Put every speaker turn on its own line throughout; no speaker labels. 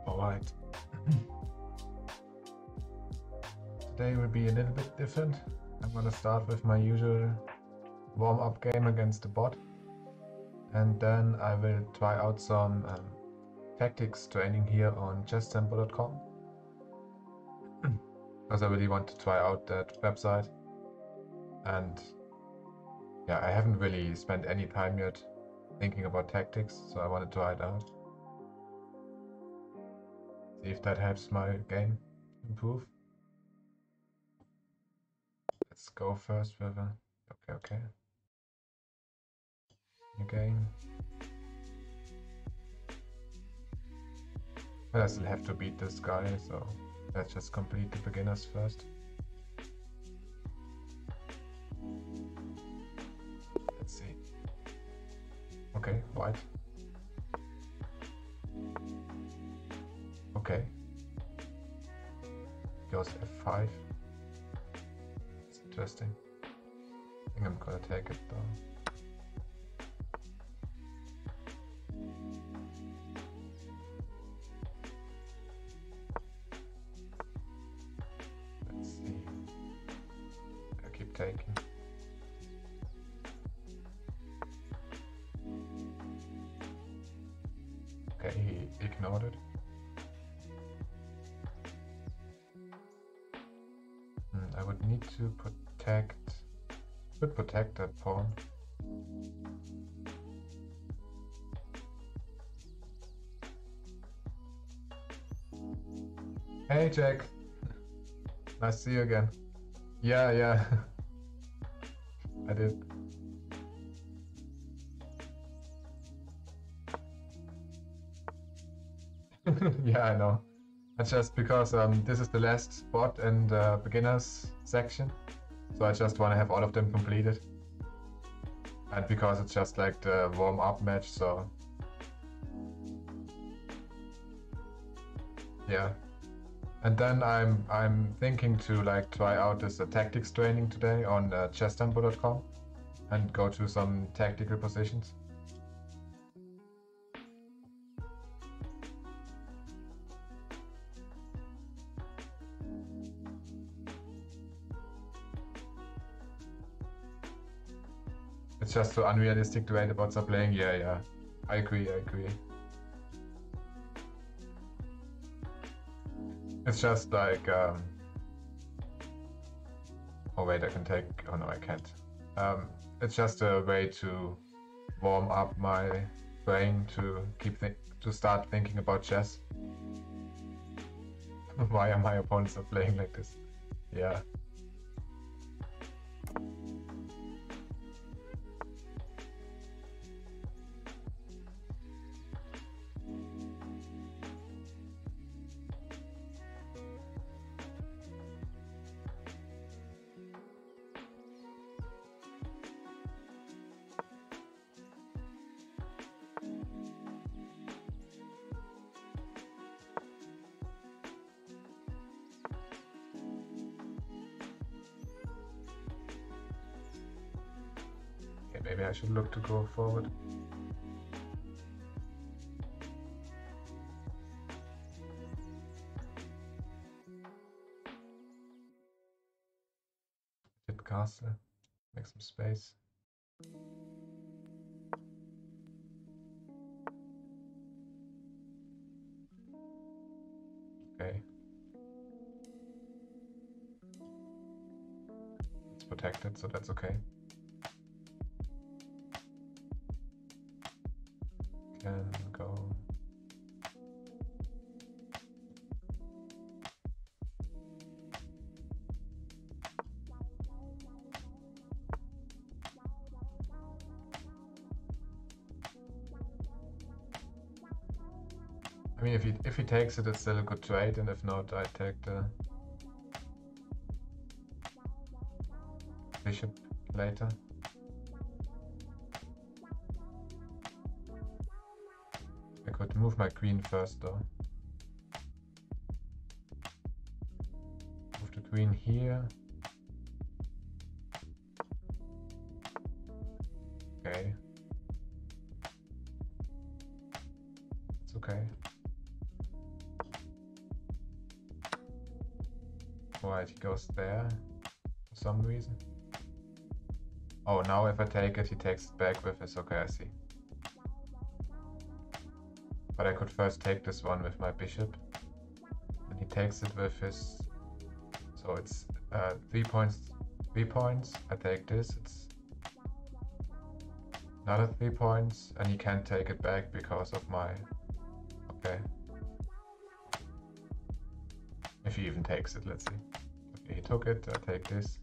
Alright. Today will be a little bit different. I'm gonna start with my usual warm-up game against the bot. And then I will try out some tactics training here on chesstempo.com. Because I really want to try out that website. And yeah, I haven't really spent any time yet thinking about tactics, so I want to try it out. See if that helps my game improve. Let's go first with a... Okay. New game. But I still have to beat this guy, so let's just complete the beginners first. Let's see. Okay, white. Okay. Goes f5. It's interesting. I think I'm gonna take it though. Let's see. I keep taking. Okay, he ignored it. I would need to protect... Should protect that pawn. Hey Jack! Nice to see you again. Yeah. I did. Yeah, I know. That's just because this is the last spot in the beginners section. So I just want to have all of them completed. And because it's just like the warm-up match, so... Yeah. And then I'm thinking to like try out this tactics training today on chesstempo.com and go to some tactical positions. It's just so unrealistic the way the bots are playing. Yeah. I agree. It's just like... Oh wait, I can take... Oh no, I can't. It's just a way to warm up my brain to to start thinking about chess. Why are my opponents not playing like this? Yeah. Maybe I should look to go forward. Hit castle, make some space. Okay. It's protected, so that's okay. Can go. I mean, if he takes it, it's still a good trade, and if not, I take the bishop later. I could move my queen first, though. Move queen here. Okay. It's okay. Right, he goes there for some reason. Oh, now if I take it, he takes it back with his... Okay, I see. But I could first take this one with my bishop. And he takes it with his... So it's 3 points, 3 points. I take this, it's another 3 points. And he can't take it back because of my... Okay. If he even takes it, let's see. Okay, he took it, I take this.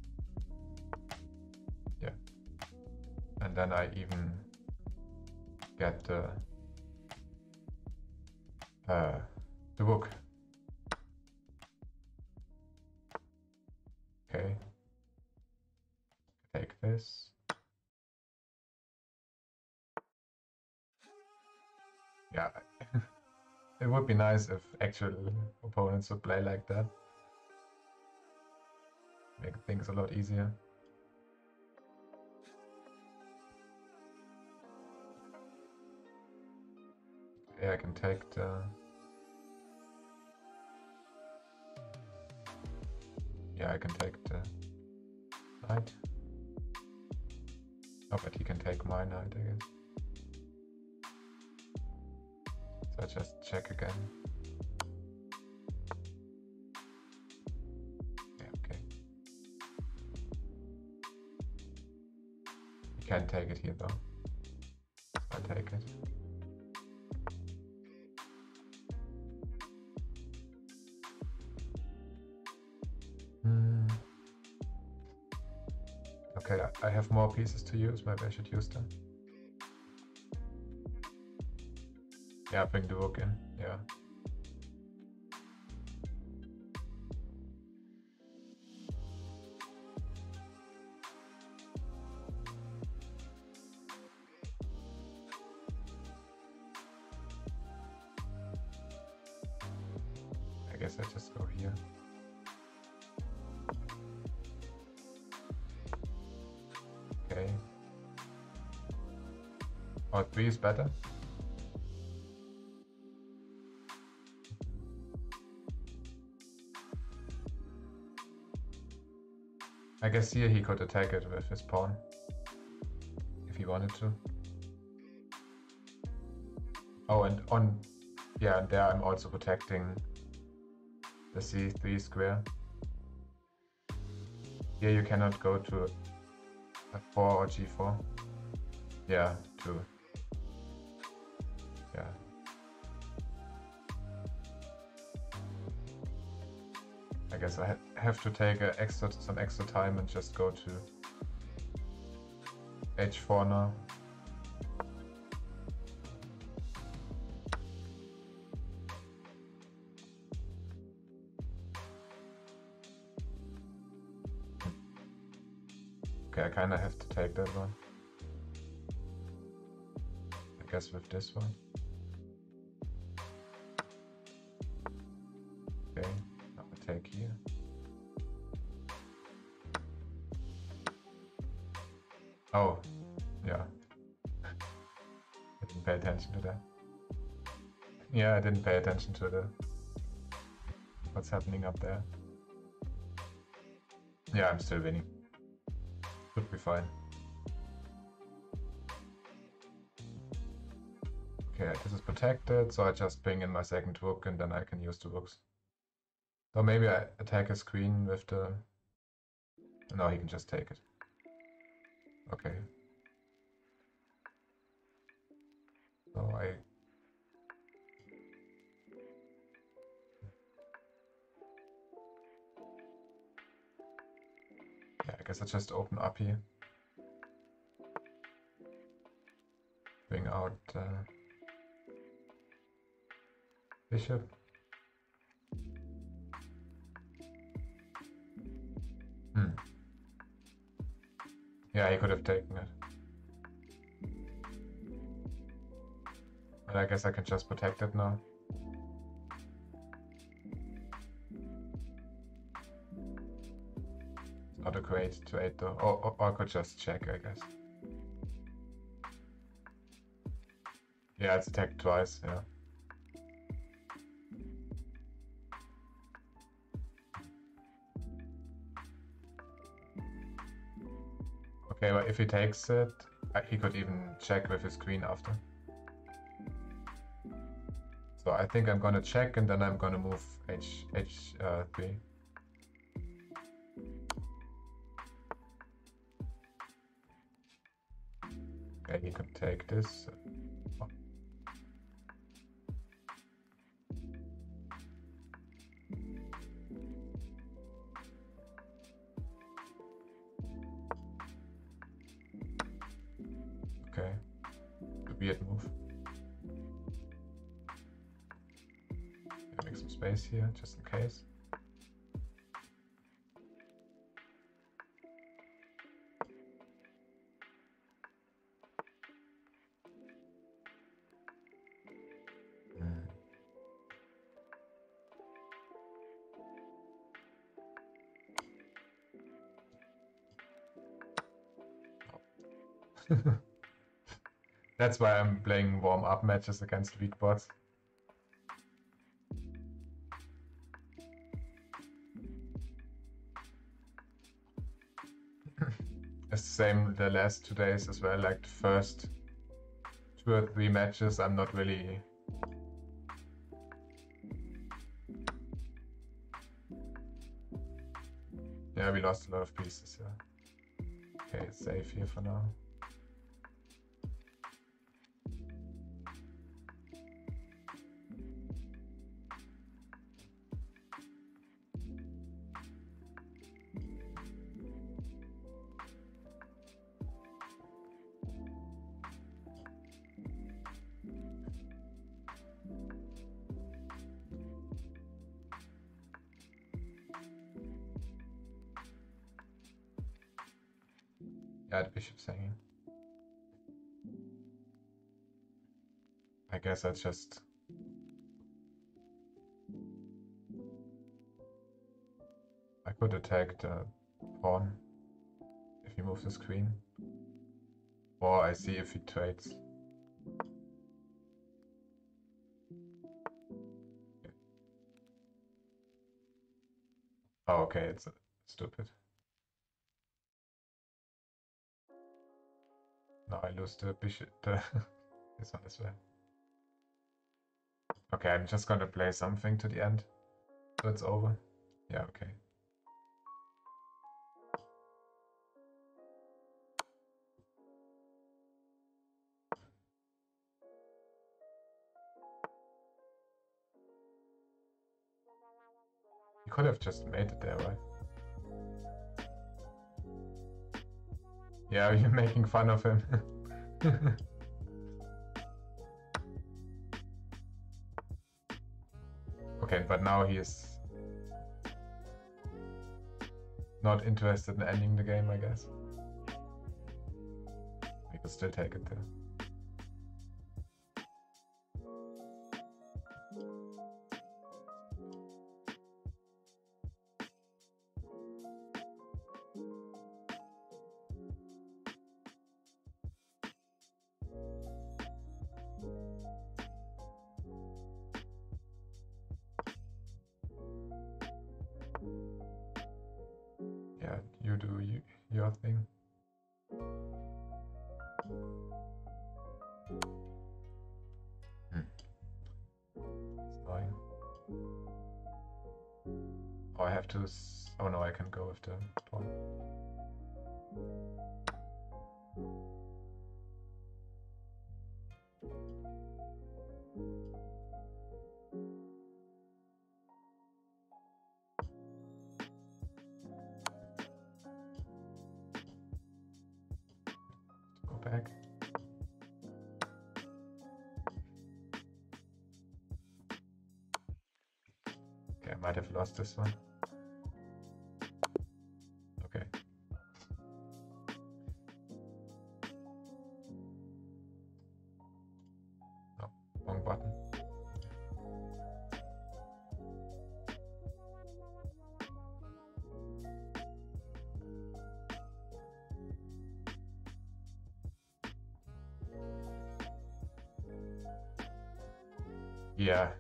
Yeah. And then I even get the rook. Okay. Take this. Yeah. It would be nice if actual opponents would play like that. Make things a lot easier. Yeah, I can take the... Yeah, I can take the knight. Oh, but he can take my knight, I guess. So I just check again. Yeah, okay. He can't take it here though. I take it. Okay, I have more pieces to use, maybe I should use them. Yeah, bring the rook in, yeah. I guess I just go here. Okay. Oh, 3 is better. I guess here he could attack it with his pawn. If he wanted to. Oh, and on... Yeah, and there I'm also protecting the c3 square. Here you cannot go to f4 or g4. Yeah, 2. Yeah. I guess I have to take some extra time and just go to h4 now. Okay, I kinda have to take that one. I guess with this one. Okay, now I take here. Oh, yeah. I didn't pay attention to that. Yeah, I didn't pay attention to what's happening up there. Yeah, I'm still winning. Should be fine. Okay, this is protected, so I just bring in my second rook and then I can use the rooks. Or maybe I attack his queen with the... No, he can just take it. Okay. So Yeah, I guess I just open up here. Bring out bishop. Yeah, he could have taken it. But I guess I can just protect it now. Not a great trade though. Or I could just check, I guess. Yeah, it's attacked twice, yeah. Okay, but if he takes it, he could even check with his queen after. So I think I'm gonna check and then I'm gonna move h3. Okay, he could take this. Okay, a weird move. Make some space here, just in case. That's why I'm playing warm-up matches against weak bots. It's the same the last 2 days as well, like the first 2 or 3 matches I'm not really... Yeah, we lost a lot of pieces, yeah. Okay, it's safe here for now. Yeah, the bishop's hanging. I guess I just... I could attack the pawn if he moves his queen. Or I see if he trades. Okay. Oh, okay, it's stupid. Now I lose the bishop, this one as well. Okay, I'm just gonna play something to the end, so it's over. Yeah, okay. You could have just made it there, right? Yeah, you're making fun of him. Okay, but now he is not interested in ending the game, I guess. We could still take it there. Yeah, you do your thing. It's annoying. Oh, I have to... Oh no, I can go with the pawn. Go back. Okay, I might have lost this one. Okay. No, wrong button. Yeah.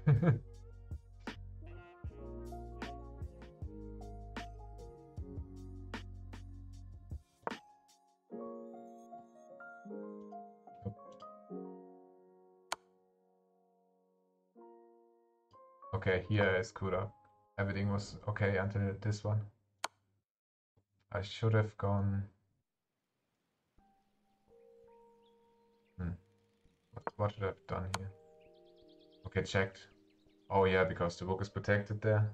Okay, here is Kura. Everything was okay until this one. I should have gone... What should I have done here? Okay, checked. Oh yeah, because the book is protected there.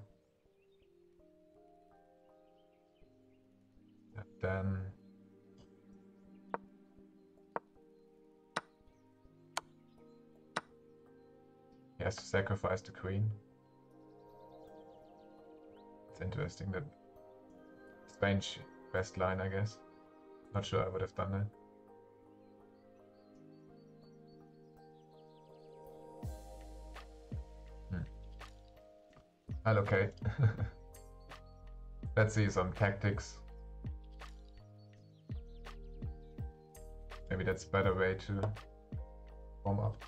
And then... he has to sacrifice the queen. It's interesting that... strange best line, I guess. Not sure I would have done that. Allocate. Let's see some tactics. Maybe that's a better way to warm up.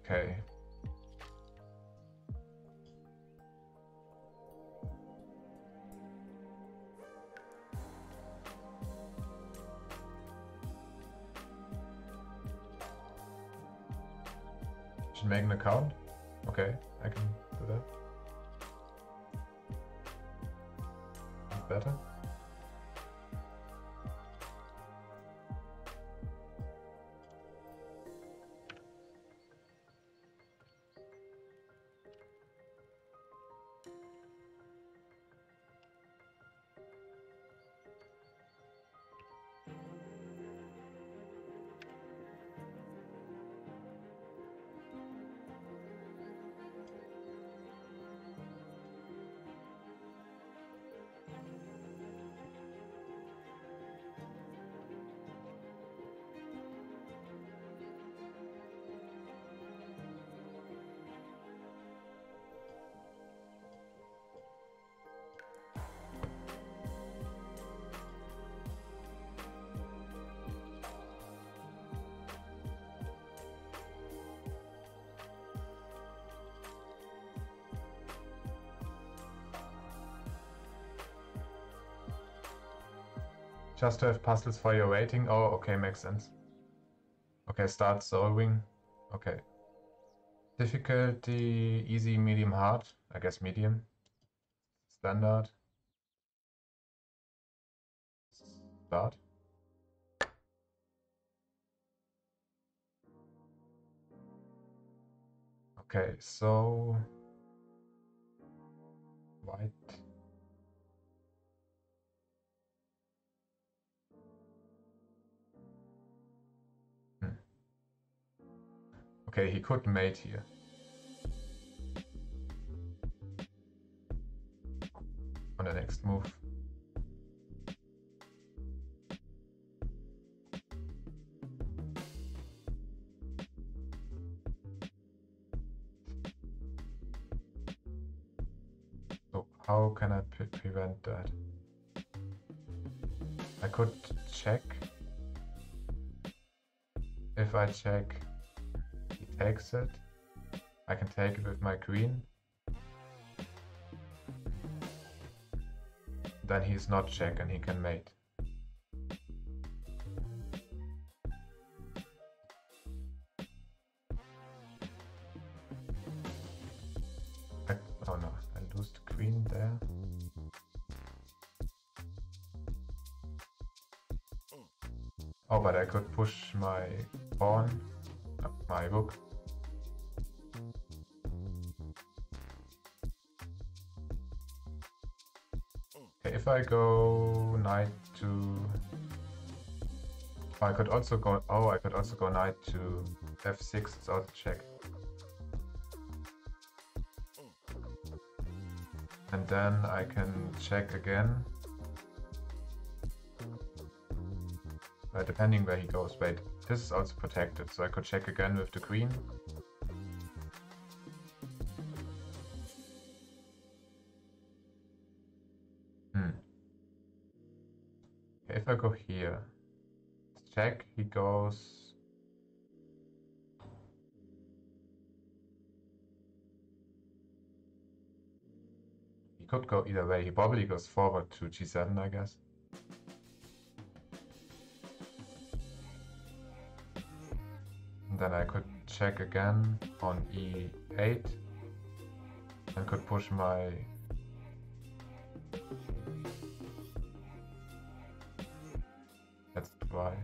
Okay. Should make an account? Okay, I can do that. Better. Just to have puzzles for your rating? Oh, okay, makes sense. Okay, start solving. Okay. Difficulty, easy, medium, hard. I guess medium. Standard. Start. Okay, so... white. Okay, he could mate here. On the next move. So how can I prevent that? I could check. If I check, he takes it. I can take it with my queen. Then he's not check and he can mate. Oh no, I lose the queen there. Oh, but I could push my pawn, my rook. Okay, if I go knight to... I could also go... Oh, I could also go knight to f6, it's also check. And then I can check again. Depending where he goes. Wait, this is also protected, so I could check again with the queen. If I go here, check, he goes could go either way. He probably goes forward to g7, I guess. And then I could check again on e8 and could push my... Let's try.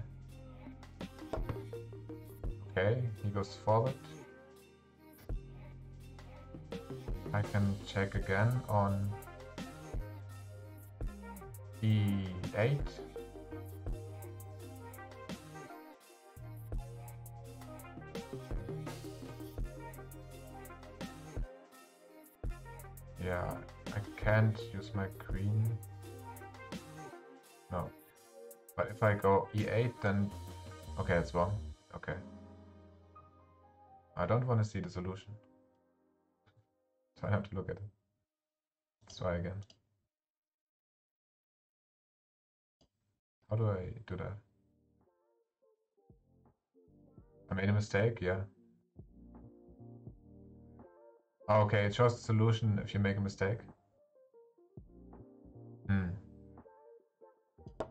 Okay, he goes forward. I can check again on e8. Yeah, I can't use my queen. No. But if I go e8, then... Okay, it's wrong. Okay. I don't want to see the solution. So I have to look at it. Let's try again. How do I do that? I made a mistake, yeah. Oh, okay, it shows the solution if you make a mistake.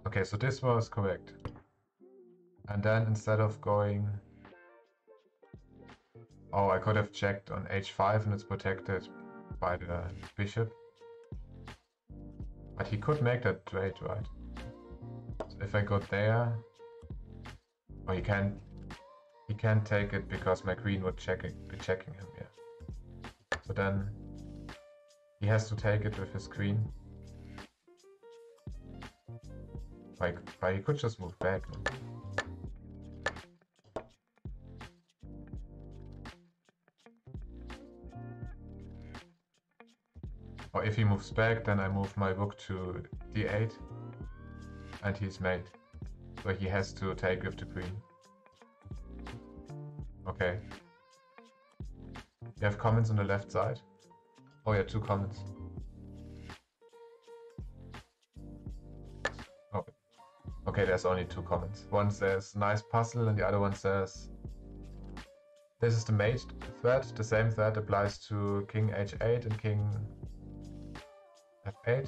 Okay, so this was correct. And then instead of going... Oh, I could have checked on h5 and it's protected by the bishop. But he could make that trade, right? So if I go there... Oh, he can't take it because my queen would be checking him, yeah. So then he has to take it with his queen. Like, he could just move back. No? Or if he moves back, then I move my rook to d8. And he's mate. So he has to take with the queen. Okay. You have comments on the left side? Oh yeah, 2 comments. Oh. Okay, there's only 2 comments. One says nice puzzle and the other one says this is the mate thread. The same thread applies to king h8 and king f8.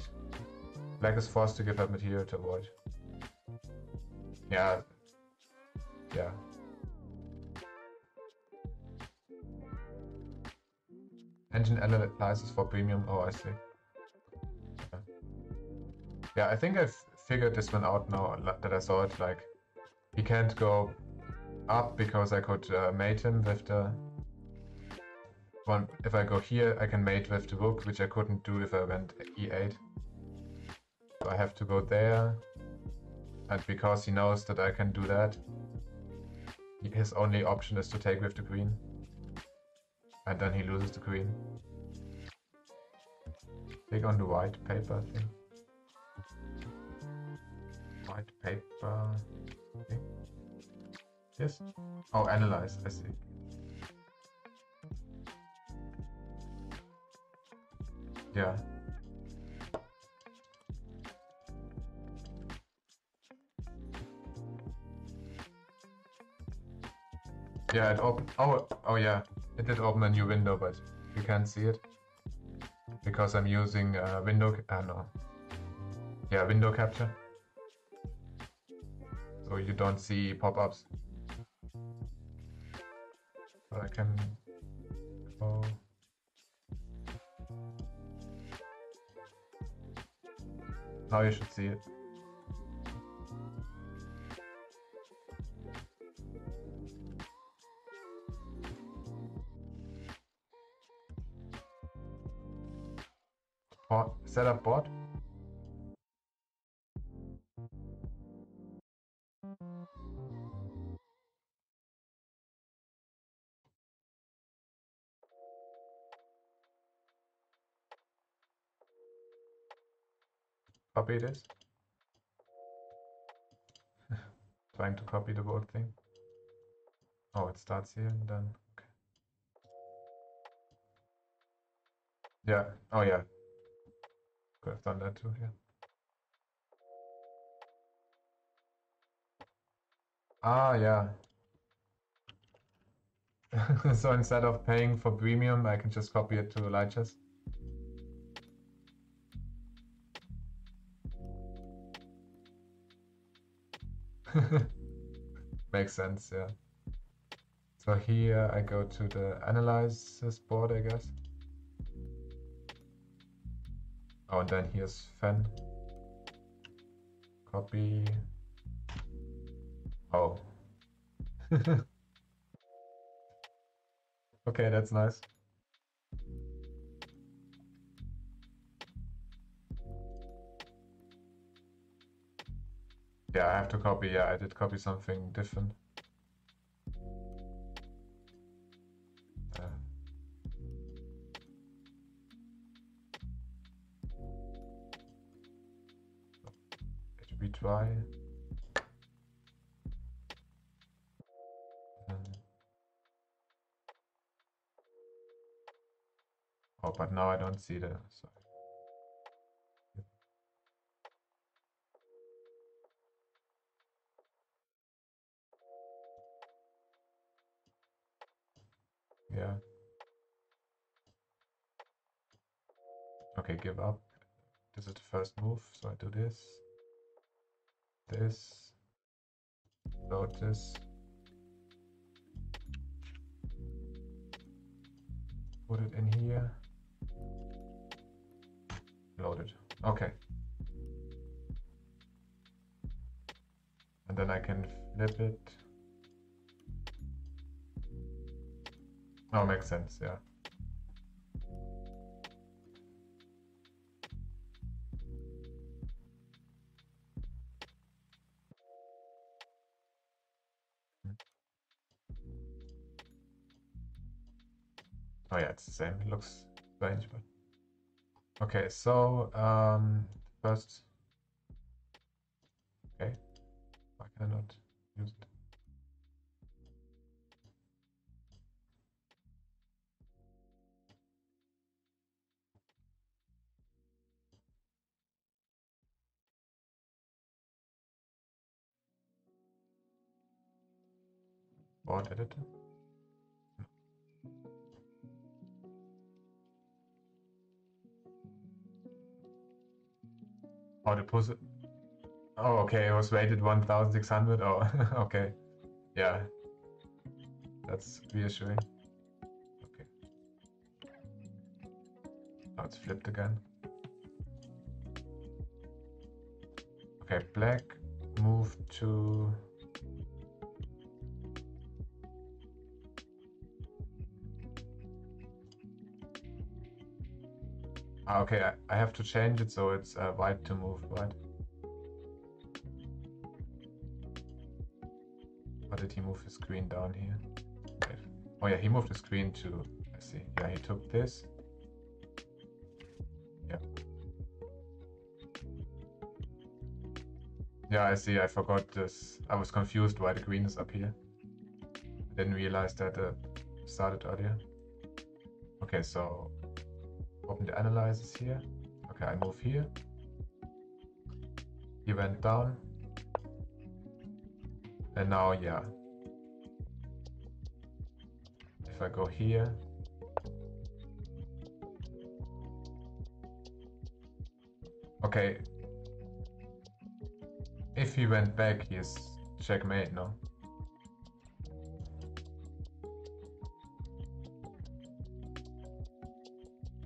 Black is forced to give up material to avoid. Yeah. Yeah. Engine analyzes for premium. Oh, I see. Yeah, I think I've figured this one out now that I saw it. Like, he can't go up because I could mate him with the one. If I go here, I can mate with the rook, which I couldn't do if I went e8. So I have to go there. And because he knows that I can do that, his only option is to take with the queen. And then he loses the queen. Click on the white paper thing. White paper thing. Yes? Oh, analyze, I see. Yeah. Yeah, it opened. Oh yeah. It did open a new window, but you can't see it. Because I'm using window... no. Yeah, window capture. So you don't see pop-ups. But I can go... Now you should see it. Setup bot. Copy this. Trying to copy the board thing. Oh, it starts here and then. Okay. Yeah. Oh yeah. Could have done that too. Yeah. Ah, yeah. So instead of paying for premium, I can just copy it to Lichess. Makes sense, yeah. So here I go to the analysis board, I guess. Oh, and then here's Fen. Copy. Oh. Okay, that's nice. Yeah, I have to copy. Yeah, I did copy something different. Retry. Oh, but now I don't see the. Sorry. Yeah. Okay, give up. This is the first move, so I do this, load this, put it in here, load it. Okay. And then I can flip it. Oh, makes sense, yeah. Oh yeah, it's the same. It looks strange, but okay. So first, okay. Why can I not use it? Board editor. Oh, the puzzle. Oh, okay. It was rated 1600. Oh, okay. Yeah. That's reassuring. Okay. Now it's flipped again. Okay, black. Move to. Ah, okay, I have to change it so it's white to move, right? Or did he move his screen down here? Wait. Oh yeah, he moved the screen to, I see. Yeah, he took this. Yeah. Yeah, I see, I forgot this. I was confused why the green is up here. I didn't realize that started earlier. Okay, so open the analyzers here. Okay, I move here. He went down. And now, yeah. If I go here. Okay. If he went back, he is checkmate, no?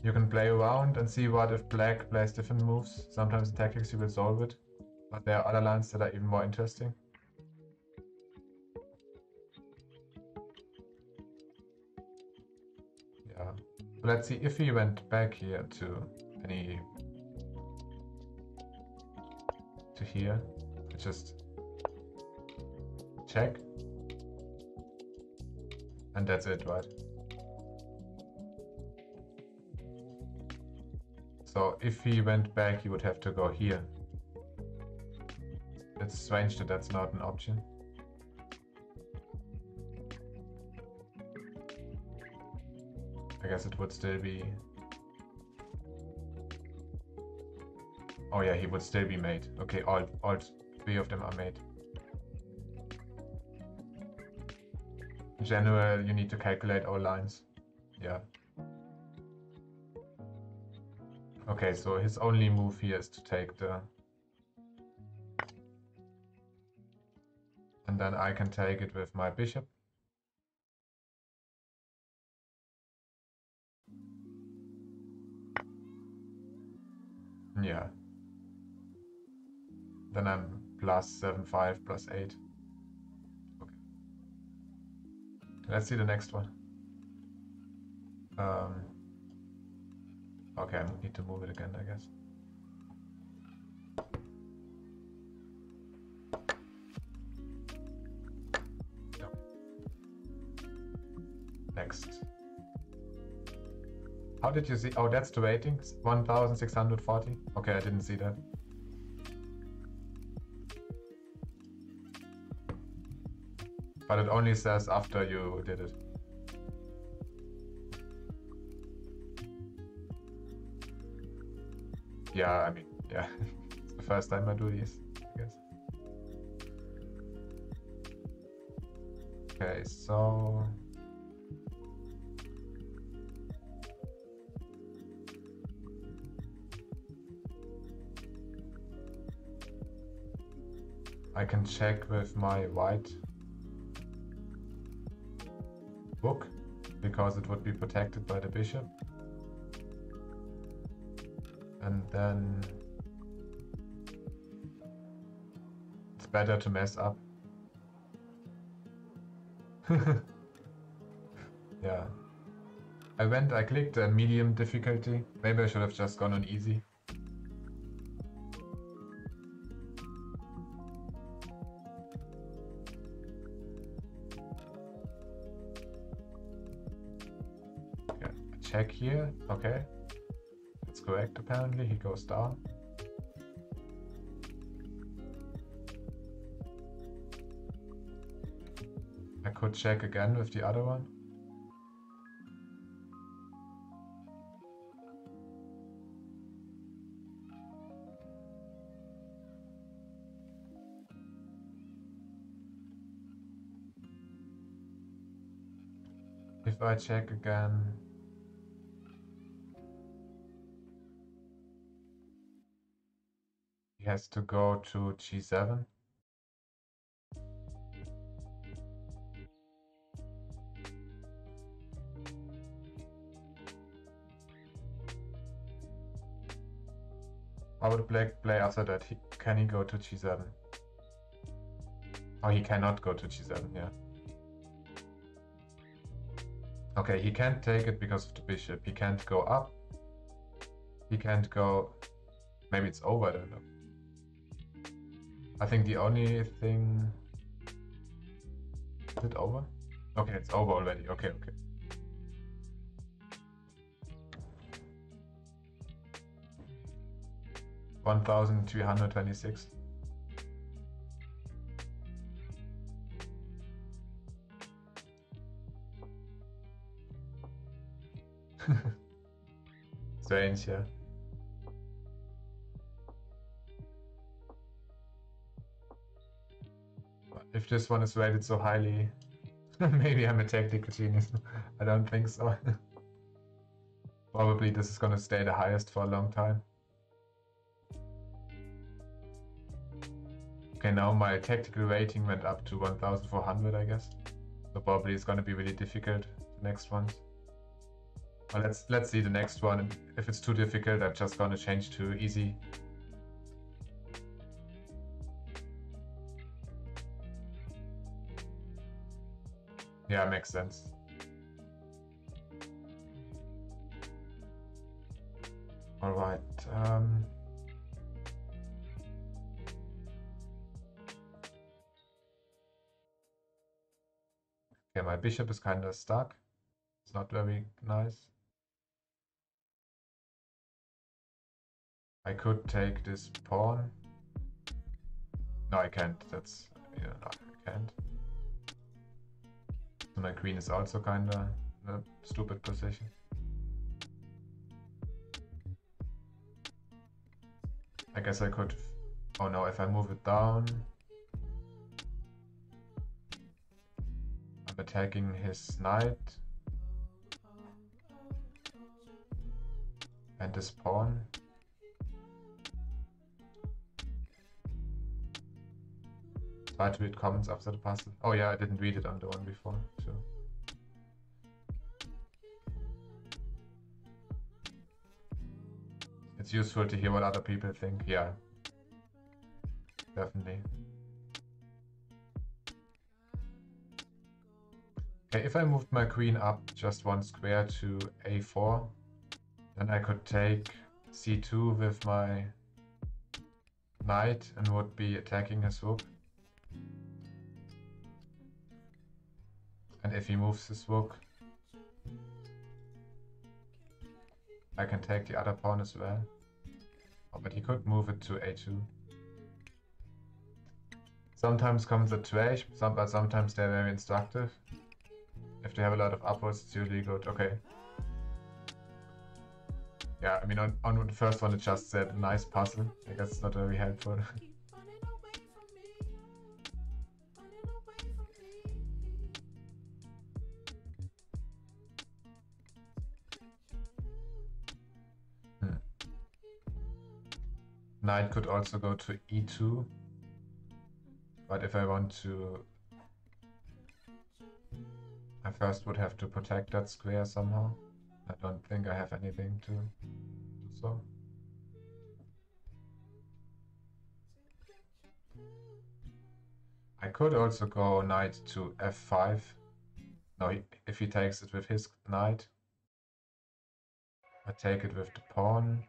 You can play around and see what if black plays different moves. Sometimes in tactics you will solve it. But there are other lines that are even more interesting. Yeah. So let's see if he went back here to any to here. Just check. And that's it, right? So if he went back, he would have to go here. It's strange that that's not an option. I guess it would still be... Oh yeah, he would still be made. Okay, all three of them are made. In general, you need to calculate all lines. Yeah. Okay, so his only move here is to take the... And then I can take it with my bishop. Yeah. Then I'm plus 7-5, plus 8. Okay. Let's see the next one. Okay, I need to move it again, I guess. No. Next. How did you see? Oh, that's the rating? 1640? Okay, I didn't see that. But it only says after you did it. Yeah, I mean, yeah. It's the first time I do these, I guess. Okay, so... I can check with my white book, because it would be protected by the bishop. And then it's better to mess up. Yeah. I clicked medium difficulty. Maybe I should have just gone on easy. Okay, check here. Okay. That's correct apparently. He goes down. I could check again with the other one. If I check again, he has to go to g7. How would black play after that? Can he go to g7? Oh, he cannot go to g7, yeah. Okay, he can't take it because of the bishop. He can't go up. He can't go... Maybe it's over, I don't know. I think the only thing... Is it over? Okay, it's over already. Okay, okay. $1,326. Strange, yeah. If this one is rated so highly, maybe I'm a tactical genius. I don't think so. Probably this is gonna stay the highest for a long time. Okay, now my tactical rating went up to 1,400, I guess. So probably it's gonna be really difficult, the next ones. Well, let's see the next one. If it's too difficult, I'm just gonna change to easy. Yeah, makes sense. All right. Okay, my bishop is kind of stuck. It's not very nice. I could take this pawn. No, I can't. That's... Yeah, no, I can't. So my queen is also kind of in a stupid position. I guess I could... Oh no, if I move it down... I'm attacking his knight. And this pawn. Try to read comments after the puzzle. Oh yeah, I didn't read it on the one before, too. It's useful to hear what other people think, yeah. Definitely. Okay, if I moved my queen up just one square to a4, then I could take c2 with my knight and would be attacking his rook. And if he moves his rook, I can take the other pawn as well. Oh, but he could move it to a2. Sometimes comments are trash, but sometimes they're very instructive. If they have a lot of upvotes, it's usually good. Okay. Yeah, I mean, on the first one, it just said nice puzzle. I guess it's not very helpful. Knight could also go to e2. But if I want to... I first would have to protect that square somehow. I don't think I have anything to do so. I could also go knight to f5. No, if he takes it with his knight. I take it with the pawn.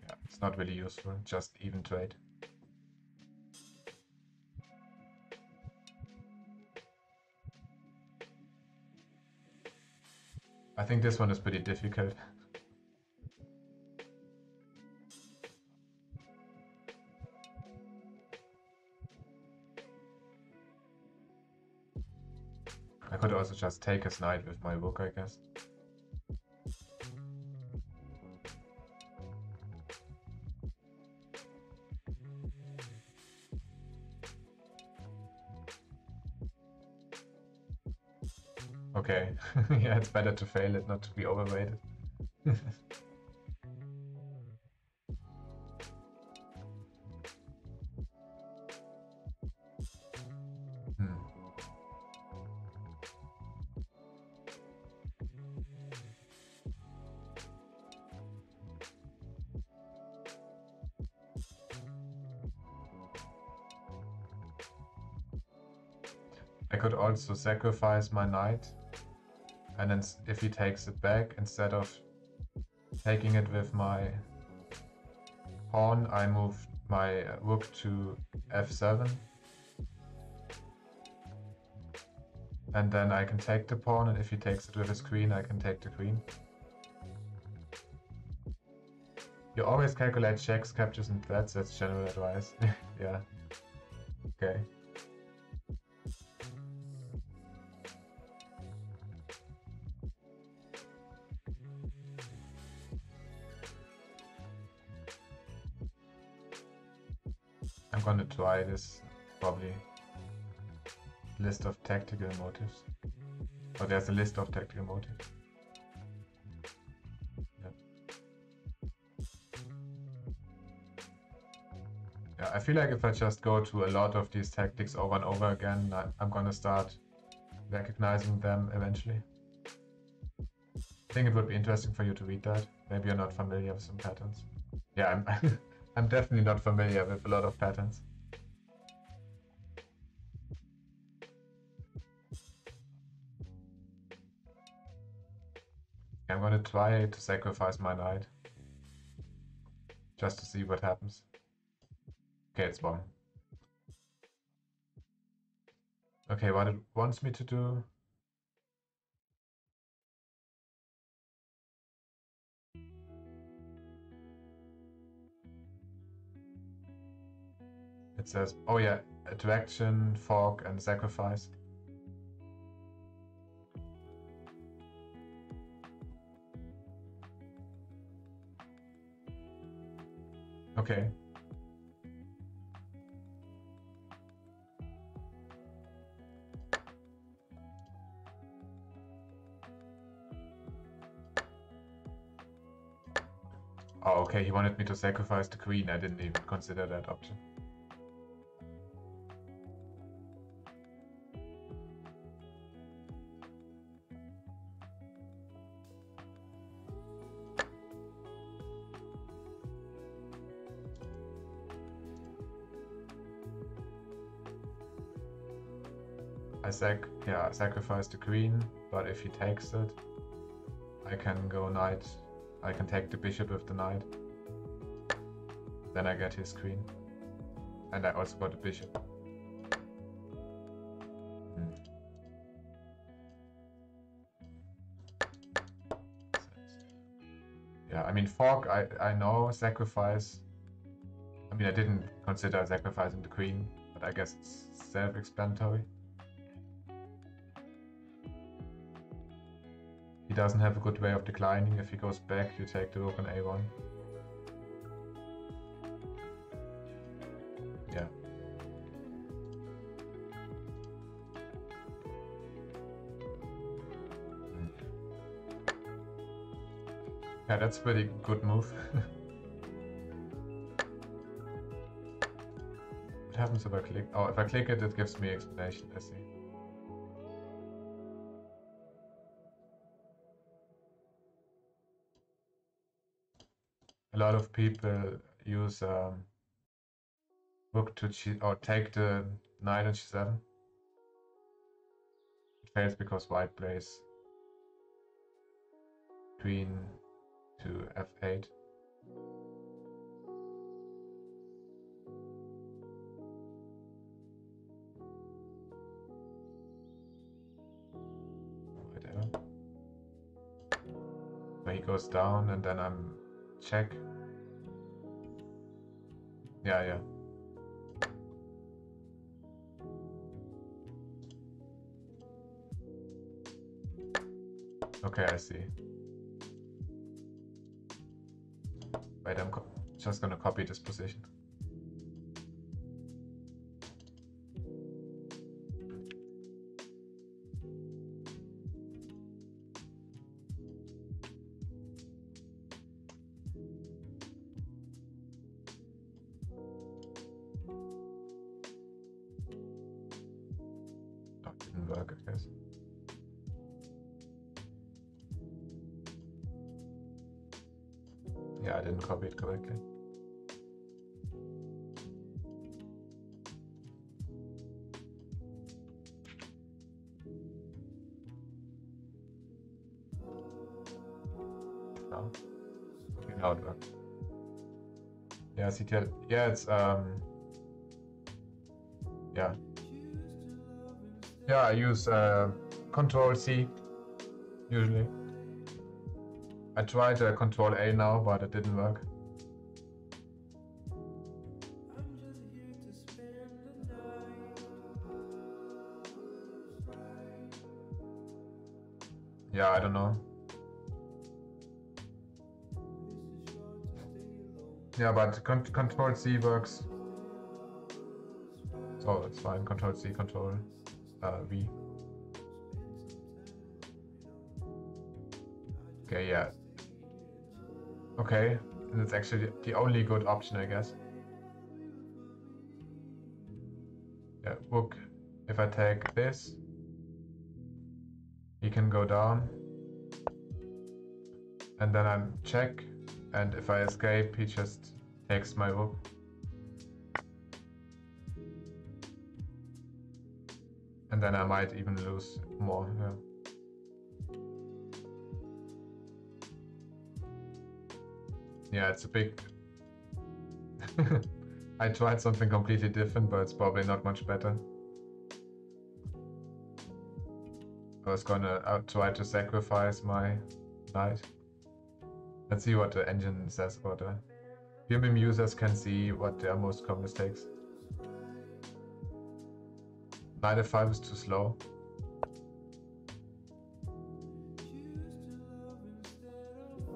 Yeah, it's not really useful, just even trade. I think this one is pretty difficult. I could also just take his knight with my rook, I guess. Okay, yeah, it's better to fail it, not to be overrated. I could also sacrifice my knight, and then if he takes it back, instead of taking it with my pawn, I move my rook to f7. And then I can take the pawn, and if he takes it with his queen, I can take the queen. You always calculate checks, captures, and threats. That's general advice. Yeah. Okay. I'm gonna try this, probably. List of tactical motives. Oh, there's a list of tactical motives. Yeah, I feel like if I just go to a lot of these tactics over and over again, I'm gonna start recognizing them eventually. I think it would be interesting for you to read that. Maybe you're not familiar with some patterns. Yeah, I'm definitely not familiar with a lot of patterns. I'm gonna try to sacrifice my knight. Just to see what happens. Okay, it's won. Okay, what it wants me to do... It says, oh yeah, attraction, fork, and sacrifice. Okay. Oh, okay, he wanted me to sacrifice the queen. I didn't even consider that option. I sacrifice the queen, but if he takes it, I can go knight. I can take the bishop with the knight. Then I get his queen. And I also got the bishop. Yeah, I mean, fork, I know, sacrifice. I mean, I didn't consider sacrificing the queen, but I guess it's self-explanatory. He doesn't have a good way of declining. If he goes back, you take the rook on a1. Yeah. Yeah, that's a pretty good move. What happens if I click? Oh, if I click it, it gives me explanation. I see. A lot of people use rook to cheat or take the knight on g7. It fails because white plays queen to f8. Whatever. So he goes down and then I'm check. Yeah. Okay, I see. Wait, I'm just gonna copy this position. Oh, it didn't work, I guess. Yeah, I didn't copy it correctly. No. Okay, now it worked. Yeah, CTL. Yeah, it's yeah. Yeah, I use Control C usually. I tried Control A now, but it didn't work. Yeah, I don't know. Yeah, but Control C works. So it's fine. Control C, Control V. Okay, yeah. Okay, and it's actually the only good option, I guess. Yeah, rook. If I take this, he can go down. And then I'm check. And if I escape, he just takes my rook. And then I might even lose more, yeah. Yeah, it's a big... I tried something completely different, but it's probably not much better. I was gonna try to sacrifice my knight. Let's see what the engine says about that. Premium users can see what their most common mistakes. Knight f5 is too slow.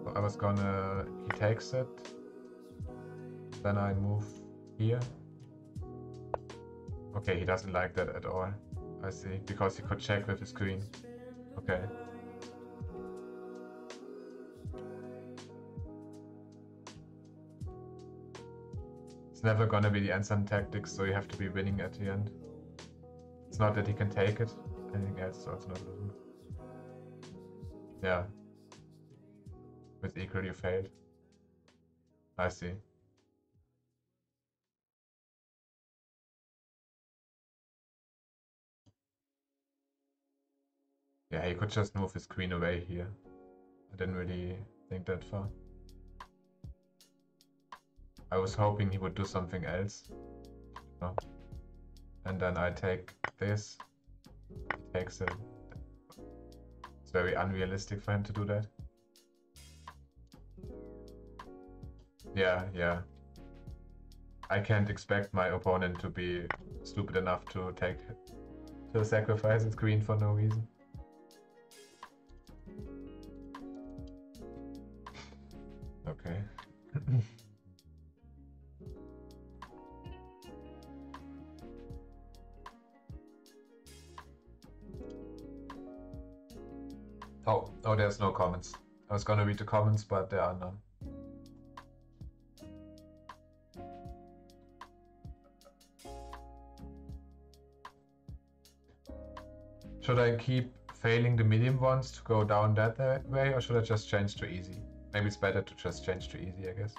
So I was gonna... He takes it. Then I move here. Okay, he doesn't like that at all. I see, because he could check with his queen. Okay. It's never gonna be the Ensign tactics, so you have to be winning at the end. It's not that he can take it, anything else is also not losing. Yeah. With equal you failed. I see. Yeah, he could just move his queen away here. I didn't really think that far. I was hoping he would do something else. No. And then I take this. He takes it. It's very unrealistic for him to do that. Yeah. I can't expect my opponent to be stupid enough to sacrifice his queen for no reason. Okay. Oh, there's no comments. I was gonna read the comments, but there are none. Should I keep failing the medium ones to go down that way, or should I just change to easy? Maybe it's better to just change to easy, I guess.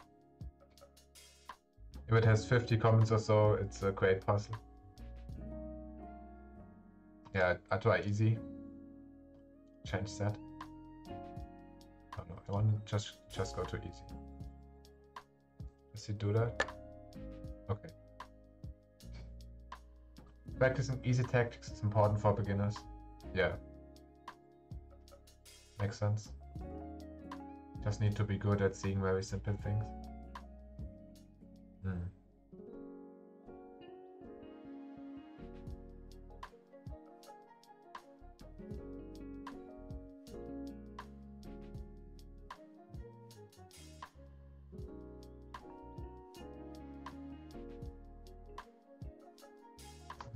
If it has 50 comments or so, it's a great puzzle. Yeah, I try easy. Change that. Oh no, I want to just go to easy. Does he do that? Okay. Practicing easy tactics is important for beginners. Yeah. Makes sense. Just need to be good at seeing very simple things.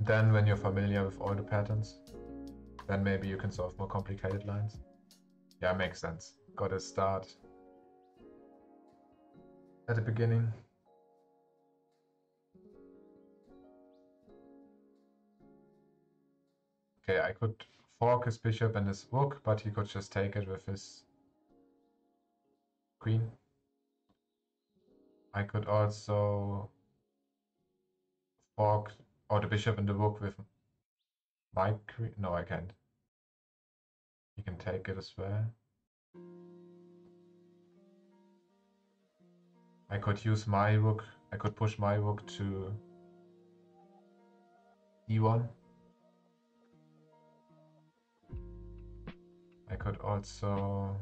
Then when you're familiar with all the patterns, then maybe you can solve more complicated lines. Yeah, makes sense. Gotta start at the beginning. Okay, I could fork his bishop and his rook, but he could just take it with his queen. I could also fork the bishop and the rook with my queen. No, I can't. He can take it as well. I could use my rook. I could push my rook to e1. I could also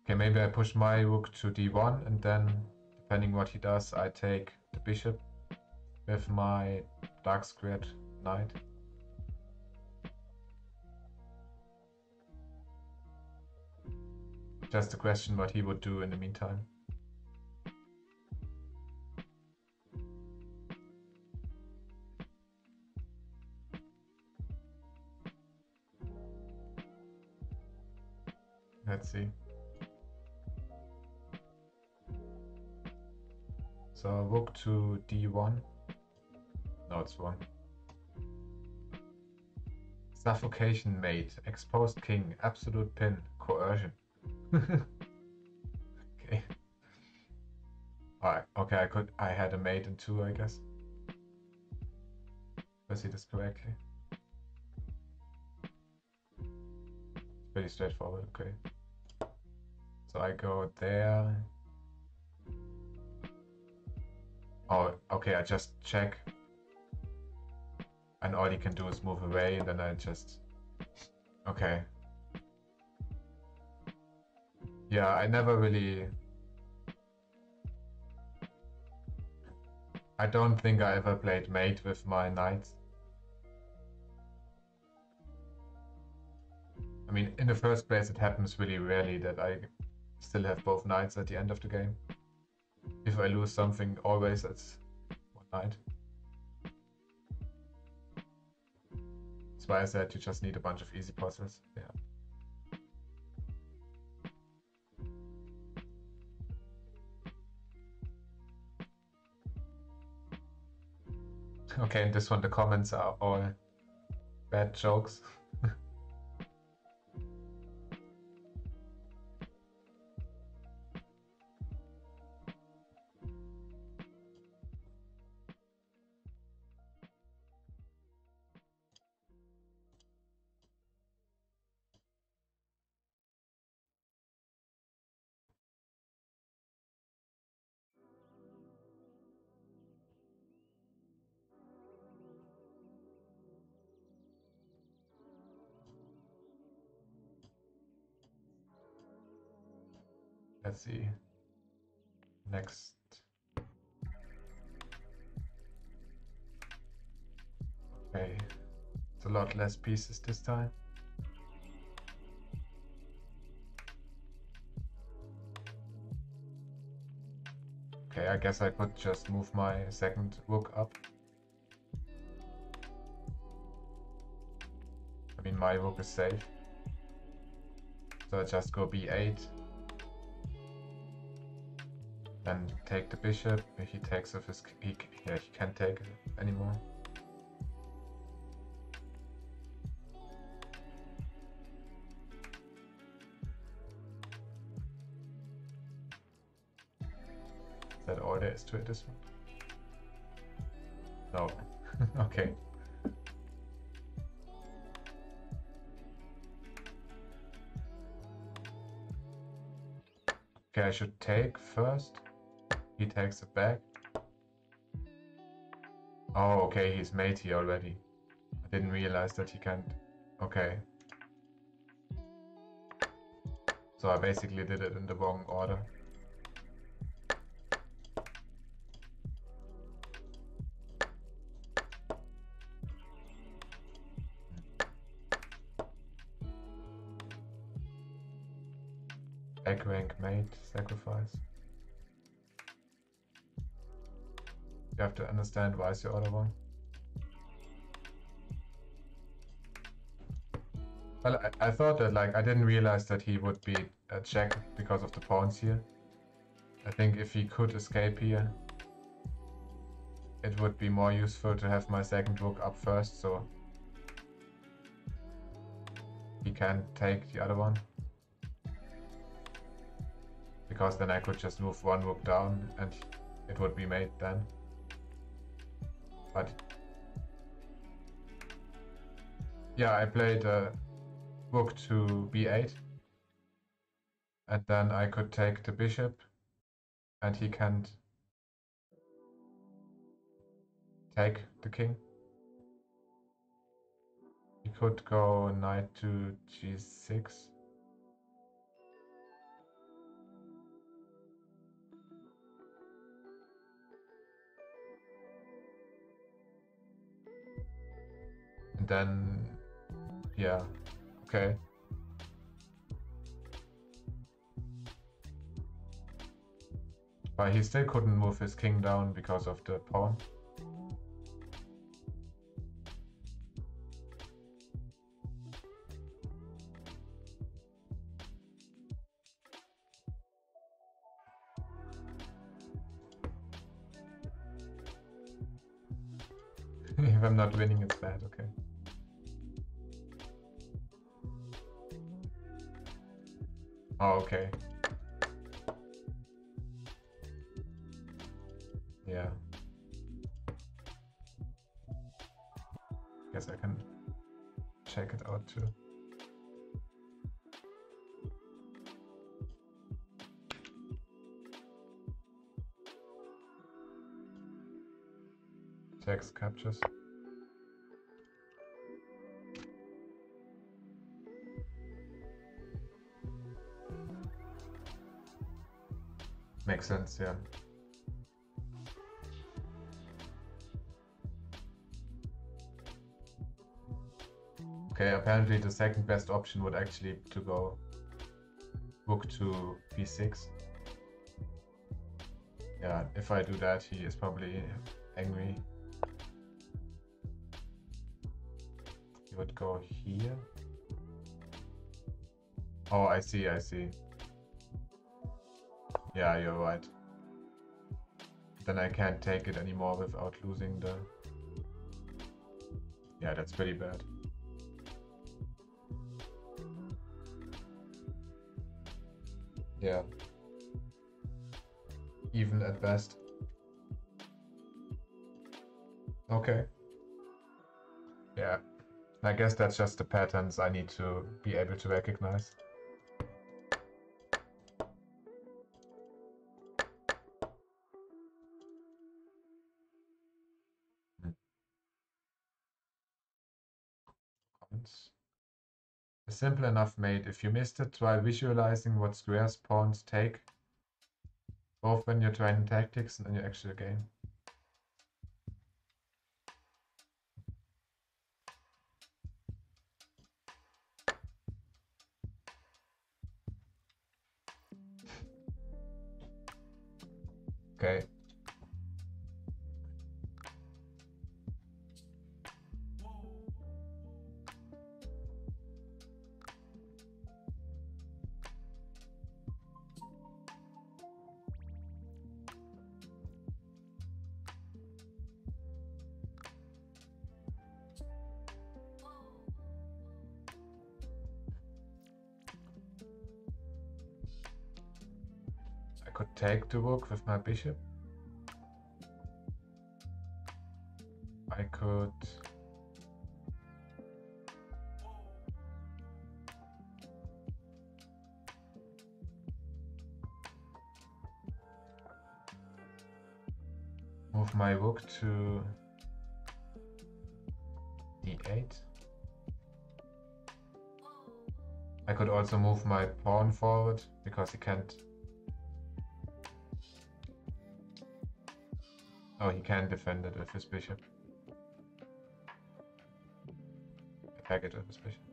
okay, maybe I push my rook to d1 and then depending what he does, I take the bishop with my dark squared knight. Just a question what he would do in the meantime. Let's see. So rook to d1. No, it's wrong. Suffocation mate, exposed king, absolute pin, coercion. Okay. Alright, okay, I had a mate in 2, I guess. If I see this correctly. It's pretty straightforward, okay. So I go there. Oh, okay, I just check. And all he can do is move away, and then I just... Okay. Yeah, I never really... I don't think I ever played mate with my knights. I mean, in the first place, it happens really rarely that I still have both knights at the end of the game. If I lose something, always it's one knight. That's why I said you just need a bunch of easy puzzles. Yeah. Okay, and this one, the comments are all bad jokes. Let's see. Next. Okay. It's a lot less pieces this time. Okay, I guess I could just move my second rook up. I mean, my rook is safe. So I just go b8. Then take the bishop. If he takes off his... he can't take it anymore. Is that all there is to it, this one? No. Okay. Okay, I should take first. He takes it back. Oh, okay, he's mate here already. I didn't realize that he can't... Okay. So I basically did it in the wrong order. Egg rank mate, sacrifice. You have to understand why is your order wrong. Well, I thought that, like, I didn't realize that he would be a check because of the pawns here. I think if he could escape here, it would be more useful to have my second rook up first, so he can take the other one. Because then I could just move one rook down and it would be mate then. But yeah, I played rook to b8. And then I could take the bishop and he can't take the king. He could go knight to g6. And then, yeah, okay. But he still couldn't move his king down because of the pawn. If I'm not winning, it's bad, okay. Oh, okay. Yeah. Guess I can check it out too. Checks, captures. Makes sense, yeah. Okay, apparently the second best option would actually to go rook to b6. Yeah, if I do that, he is probably angry. He would go here. Oh, I see, I see. Yeah, you're right. Then I can't take it anymore without losing the Yeah, that's pretty bad. Yeah. Even at best. Okay. Yeah. I guess that's just the patterns I need to be able to recognize. A simple enough mate. If you missed it, try visualizing what squares pawns take, both when you're trying tactics and in your actual game. Okay. I could take the rook with my bishop. I could move my rook to d8. I could also move my pawn forward because he can't. Oh, he can defend it with his bishop. Attack it with his bishop.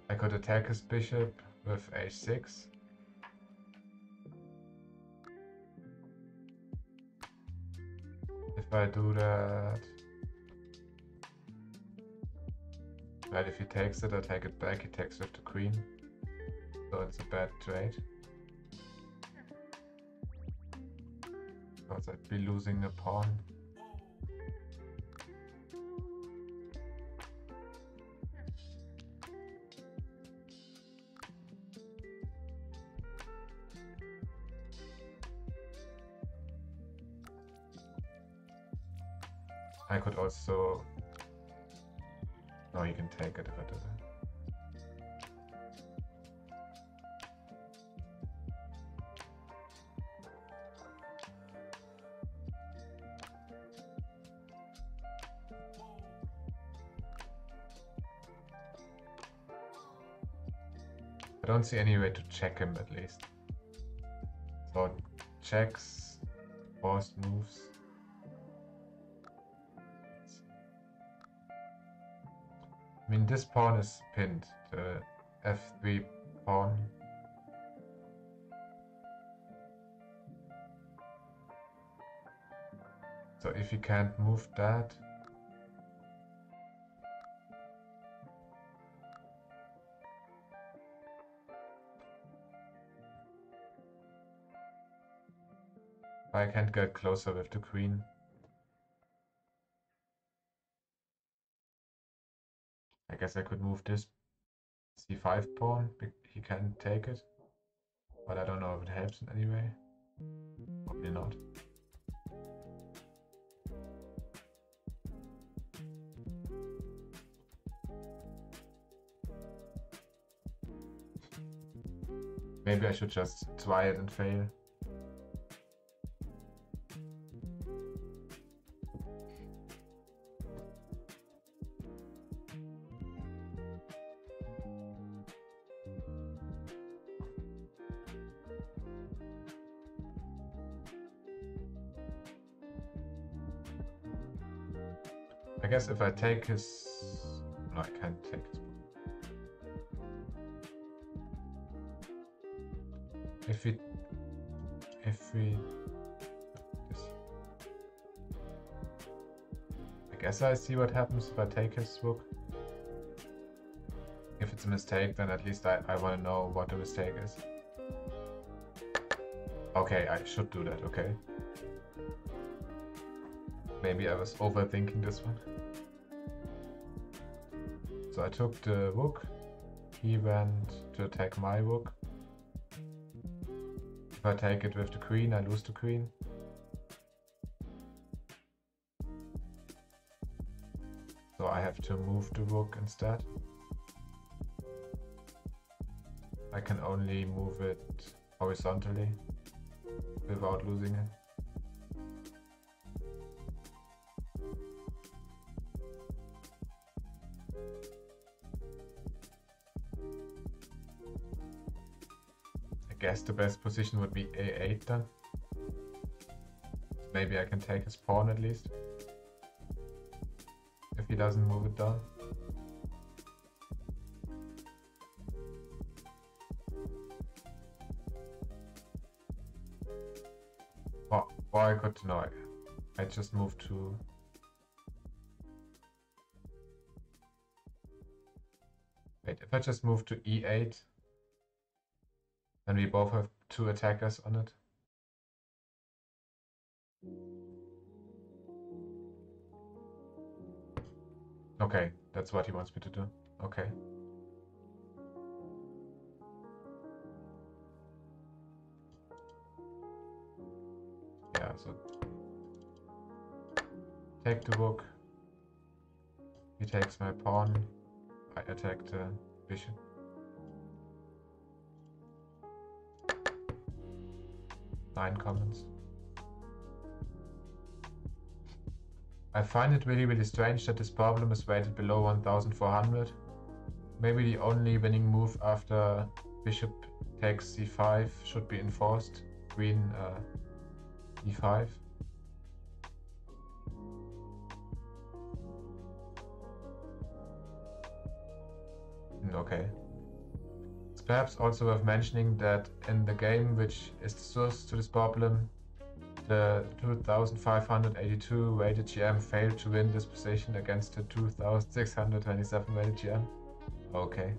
I could attack his bishop with h6. If I do that... Well, if he takes it, I take it back. He takes with the queen. So it's a bad trade. Because I'd be losing a pawn. I could also... No, you can take it if I do that. I don't see any way to check him at least. So checks, forced moves. I mean, this pawn is pinned, the f3 pawn. So if you can't move that, I can't get closer with the queen. I guess I could move this c5 pawn. He can take it, but I don't know if it helps in any way. Probably not. Maybe I should just try it and fail. I guess if I take his... No, I can't take his... If we... This. I guess I see what happens if I take his rook. If it's a mistake, then at least I want to know what the mistake is. Okay, I should do that, okay. Maybe I was overthinking this one. So I took the rook. He went to attack my rook. If I take it with the queen, I lose the queen. So I have to move the rook instead. I can only move it horizontally without losing it. I guess the best position would be a8 then. Maybe I can take his pawn at least, if he doesn't move it down. Or I could, no, I just moved to... Wait, if I just move to e8, then we both have two attackers on it. Okay, that's what he wants me to do. Okay. Yeah, so take the rook. He takes my pawn. I attack the bishop. Nine comments. I find it really strange that this problem is rated below 1400. Maybe the only winning move after bishop takes c5 should be enforced. Queen e5. Okay. It's perhaps also worth mentioning that in the game which is the source to this problem, the 2582 rated GM failed to win this position against the 2627 rated GM. Okay.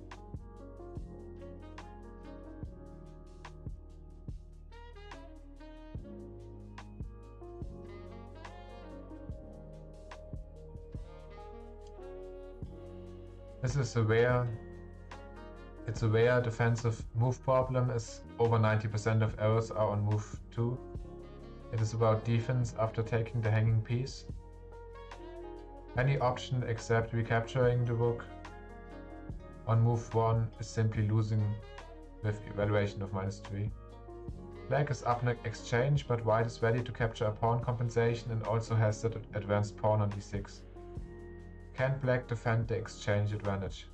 This is a rare... It's a rare defensive move problem, as over 90% of errors are on move 2. It is about defense after taking the hanging piece. Any option except recapturing the rook on move 1 is simply losing with evaluation of -3. Black is up in exchange, but white is ready to capture a pawn compensation and also has the advanced pawn on e6. Can black defend the exchange advantage?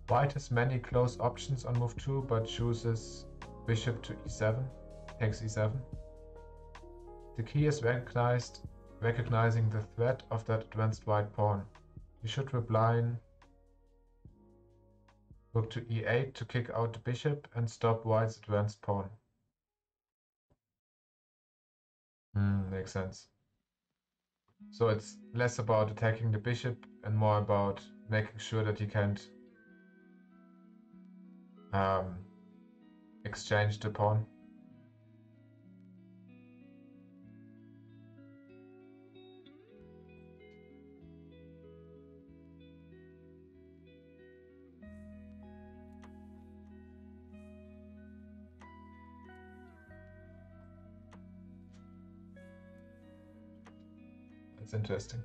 White has many close options on move 2, but chooses bishop to e7, takes e7. The key is recognizing the threat of that advanced white pawn. You should reply rook to e8 to kick out the bishop and stop white's advanced pawn. Makes sense. So it's less about attacking the bishop and more about making sure that he can't exchange the pawn. That's interesting.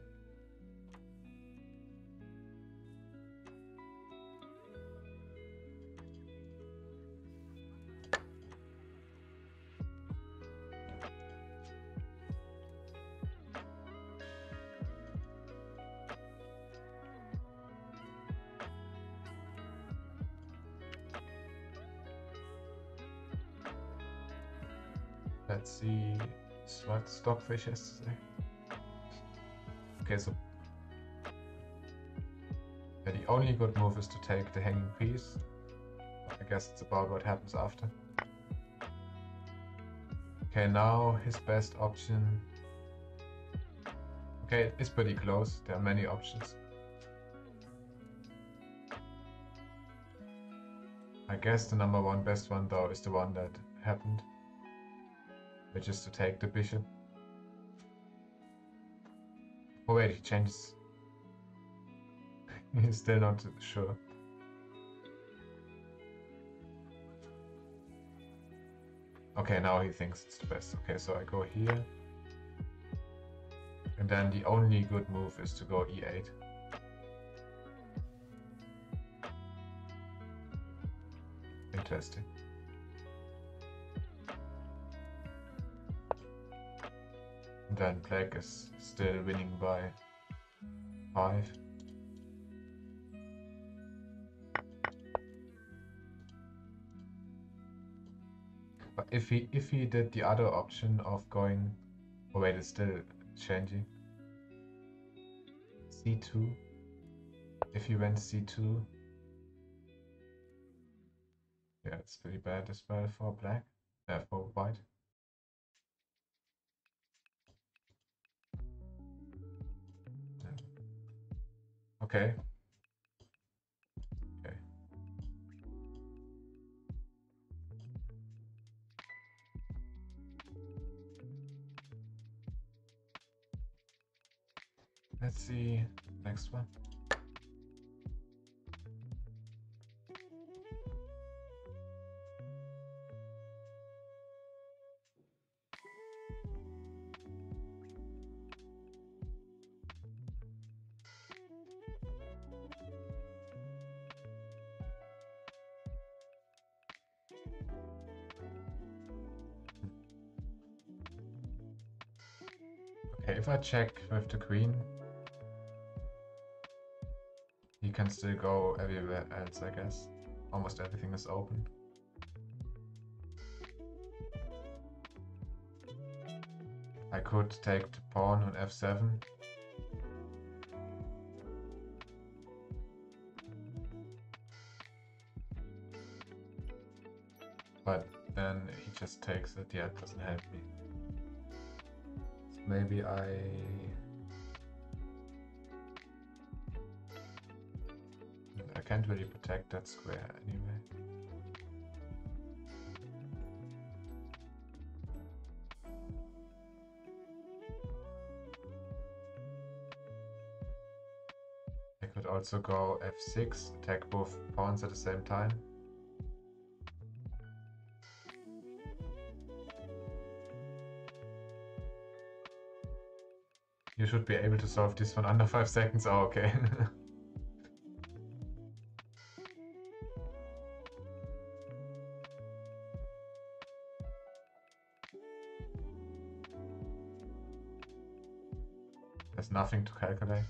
Let's see what Stockfish has to say. Okay, so yeah, the only good move is to take the hanging piece. I guess it's about what happens after. Okay, now his best option. Okay, it's pretty close. There are many options. I guess the number one best one though is the one that happened, which is to take the bishop. Oh wait, he changes. He's still not sure. Okay, now he thinks it's the best. Okay, so I go here. And then the only good move is to go e8. Interesting. And then black is still winning by 5. But if he did the other option of going, oh wait, it's still changing. C2. If he went C2, yeah, it's pretty bad as well for black, for white. Okay. Okay. Let's see next one. Okay, if I check with the queen, he can still go everywhere else, I guess. Almost everything is open. I could take the pawn on f7. But then he just takes it. Yeah, it doesn't help me. So maybe I can't really protect that square anyway. I could also go f6, attack both pawns at the same time. You should be able to solve this one under 5 seconds. Oh, okay. There's nothing to calculate.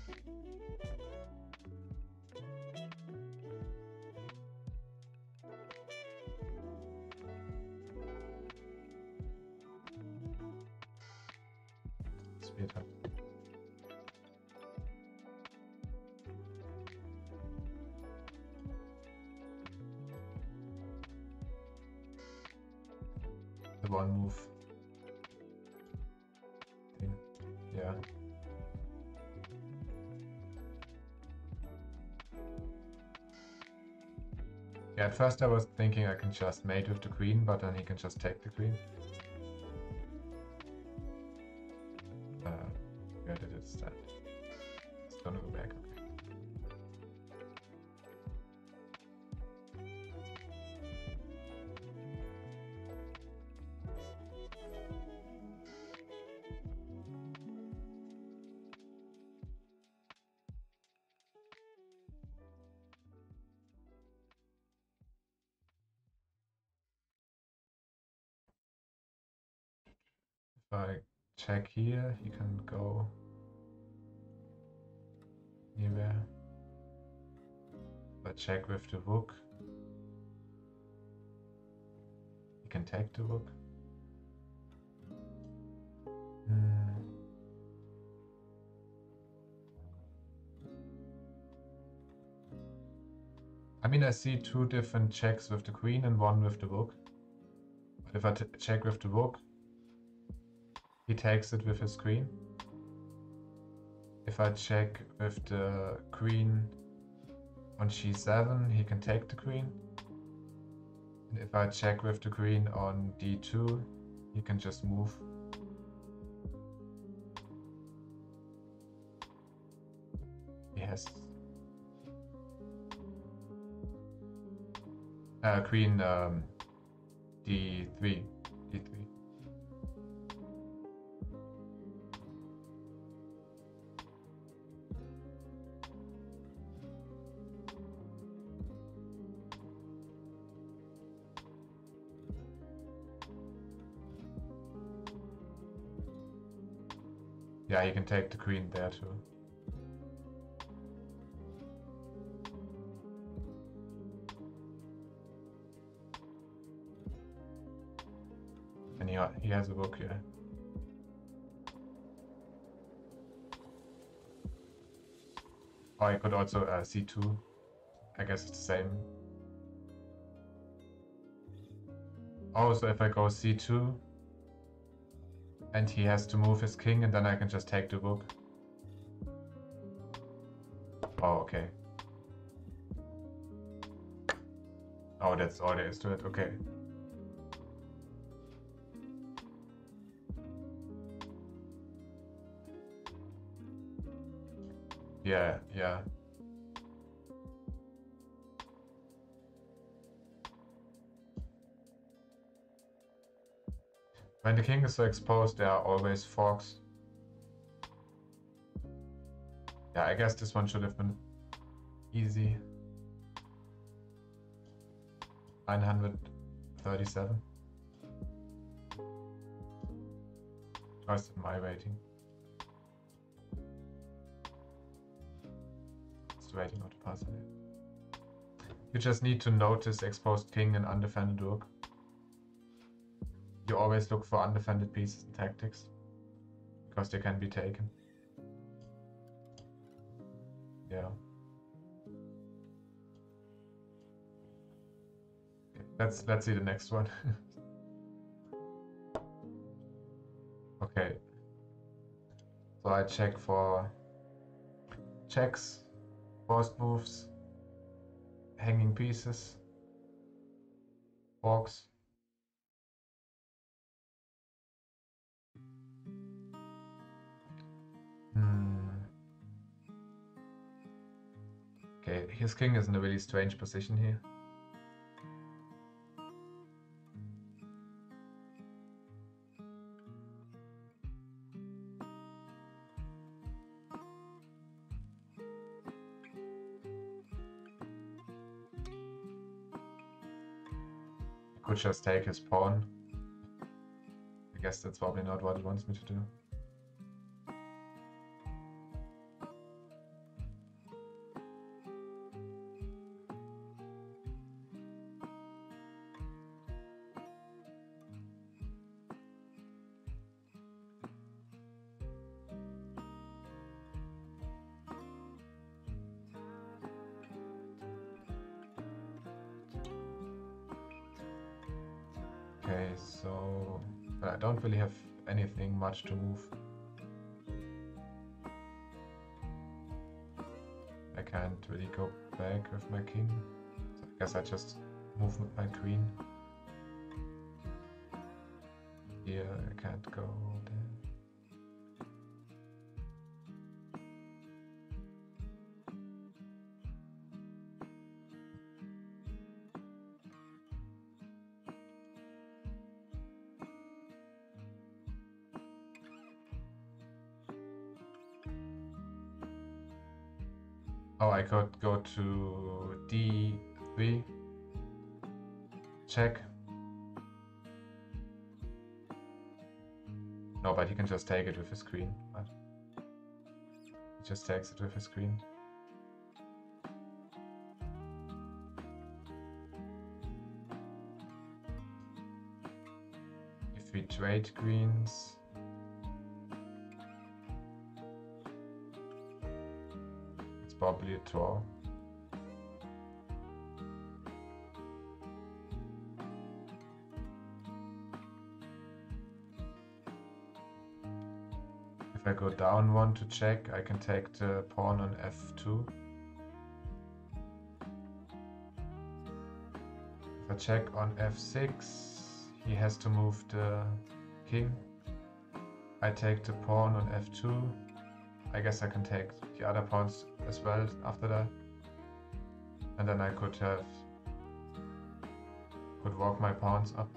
Speed up. The one move thing. Yeah. Yeah, at first I was thinking I can just mate with the queen, but then he can just take the queen. Where did it stand? It's gonna go back, okay. If I check here, he can go anywhere. If I check with the rook, he can take the rook. I mean, I see 2 different checks with the queen and 1 with the rook. But if I check with the rook, he takes it with his queen. If I check with the queen on g7, he can take the queen. And if I check with the queen on d2, he can just move. has queen d3. Yeah, you can take the queen there too. And he has a rook here. Or I could also c2. I guess it's the same. Oh, so if I go c2 and he has to move his king, and then I can just take the rook. Oh, okay. Oh, that's all there is to it. Okay. Yeah, yeah. When the king is so exposed, there are always forks. Yeah, I guess this one should have been easy. 937. Or is it my rating? It's the rating of the puzzle. You just need to notice exposed king and undefended rook. You always look for undefended pieces in tactics, because they can be taken. Yeah. Okay, let's see the next one. Okay. So I check for checks, forced moves, hanging pieces, forks. Okay, his king is in a really strange position here. Could just take his pawn. I guess that's probably not what it wants me to do. Okay, so I don't really have anything much to move. I can't really go back with my king, so I guess I just move with my queen. Here I can't go there. Oh, I could go to d3, check. No, but he can just take it with his queen. But he just takes it with his queen. If we trade queens, it's probably a draw. If I go down one to check, I can take the pawn on f2. If I check on f6, he has to move the king. I take the pawn on f2. I guess I can take the other pawns as well after that. And then I could walk my pawns up.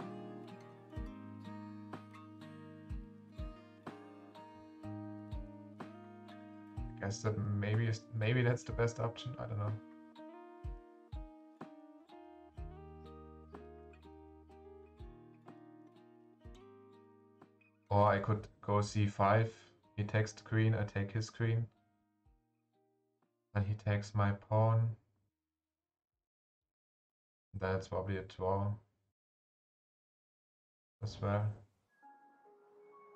I guess that maybe that's the best option, I don't know. Or I could go c5, he takes the queen, I take his queen. And he takes my pawn. That's probably a draw as well.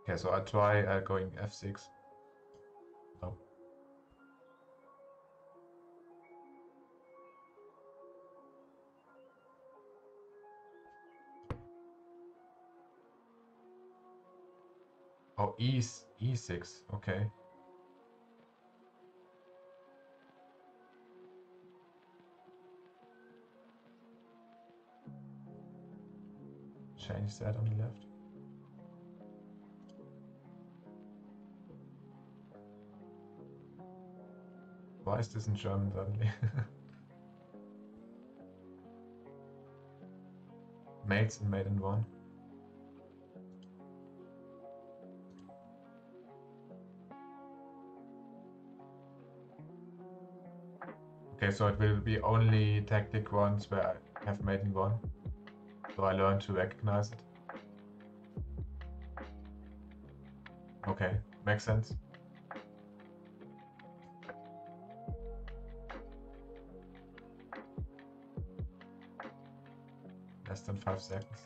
Okay, so I try going f6. No. Oh, e6, okay. Change that on the left. Why is this in German suddenly? Mates and mate in one. Okay, so it will be only tactic ones where I have mate in one. So I learn to recognize it. Okay, makes sense. Less than 5 seconds.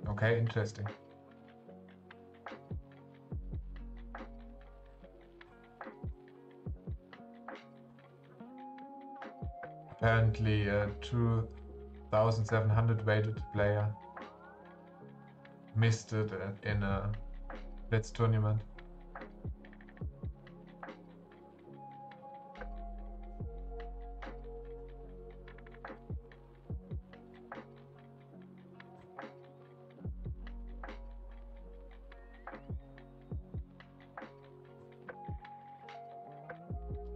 Okay, interesting. Apparently a 2700 weighted player missed it in a Blitz tournament.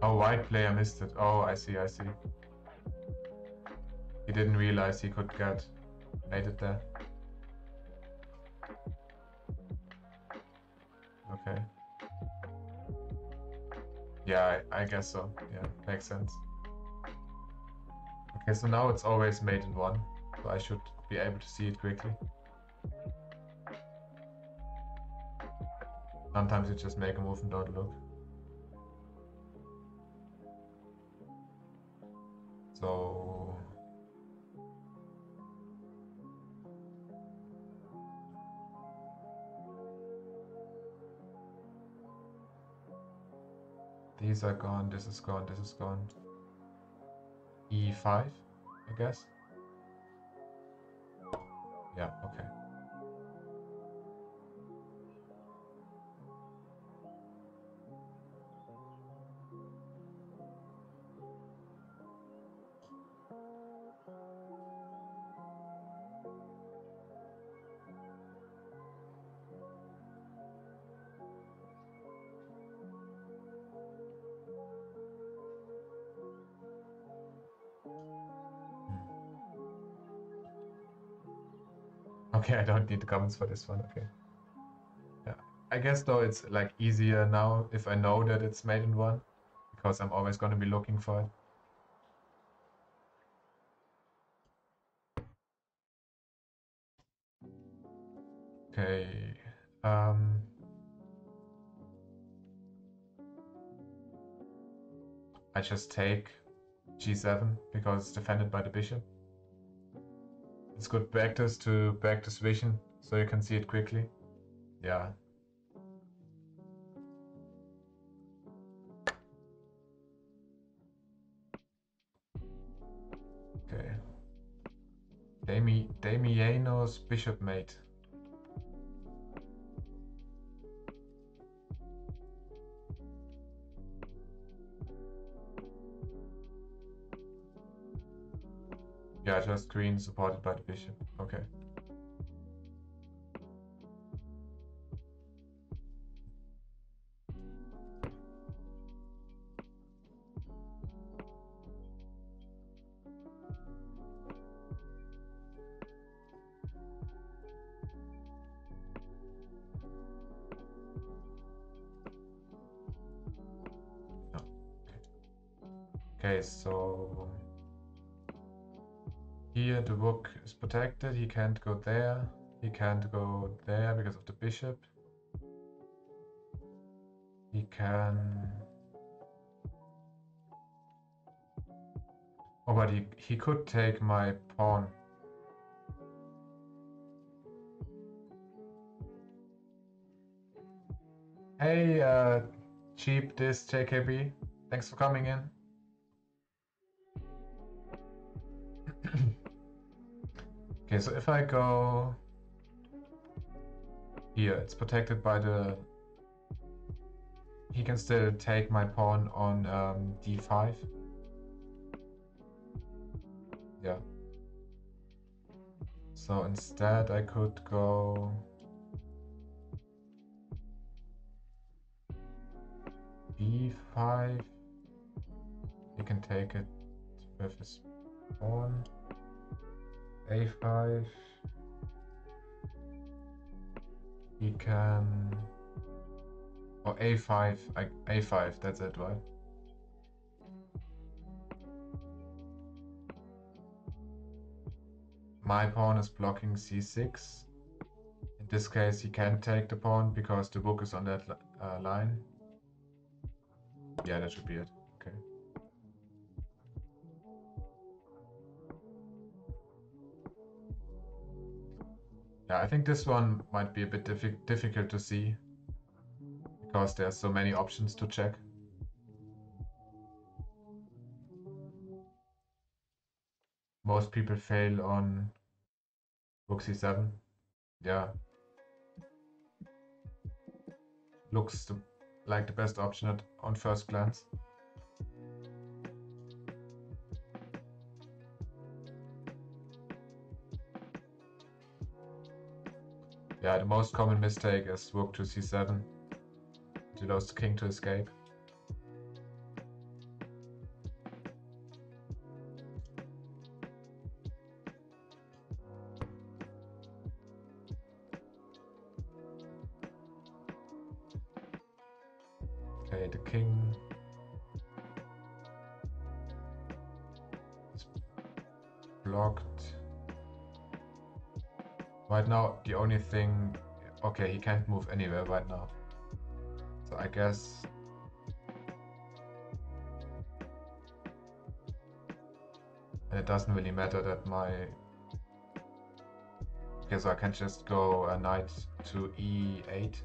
Oh, white player missed it. Oh, I see. He didn't realize he could get mated there. Okay. Yeah, I guess so. Yeah, makes sense. Okay, so now it's always mate in one. So I should be able to see it quickly. Sometimes you just make a move and don't look. So these are gone, this is gone, this is gone. E5, I guess. Yeah, okay. Okay, I don't need the comments for this one, okay. Yeah, I guess though it's like easier now if I know that it's made in one, because I'm always going to be looking for it. Okay, I just take g7 because it's defended by the bishop. It's good practice to practice vision so you can see it quickly. Yeah. Okay. Damiano's bishop mate. Yeah, just queen supported by the bishop. Okay. Okay, so here the rook is protected, he can't go there, he can't go there because of the bishop. He can... Oh, but he could take my pawn. Hey, cheap this JKB, thanks for coming in. Okay, so if I go here, it's protected by the... He can still take my pawn on d5. Yeah. So instead I could go... b5. He can take it with his pawn. a5. He can... Oh, a5. a5, that's it, right? My pawn is blocking c6. In this case, he can't take the pawn because the rook is on that line. Yeah, that should be it. Okay. Yeah, I think this one might be a bit difficult to see because there's so many options to check. Most people fail on rook c7. Yeah. Looks like the best option on first glance. Yeah, the most common mistake is rook to c7. It allows the king to escape. Okay, the king is blocked. Right now, the only thing... Okay, he can't move anywhere right now. So I guess... And it doesn't really matter that my... Okay, so I can just go a knight to e8.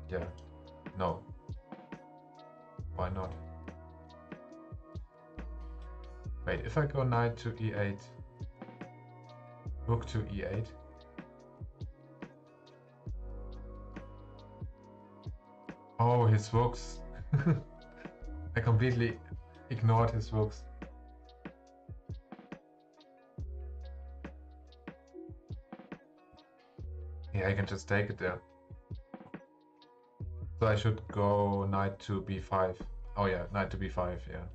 Yeah. No. Why not? Wait, if I go knight to e8, rook to e8. Oh, his rooks. I completely ignored his rooks. Yeah, I can just take it there. So I should go knight to b5. Oh yeah, knight to b5, yeah.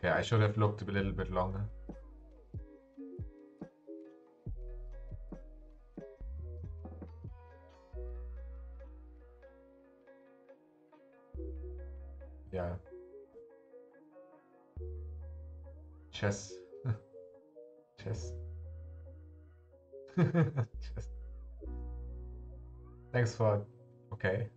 Okay, I should have looked a little bit longer. Yeah. Chess. Chess. Chess. Thanks for... Okay.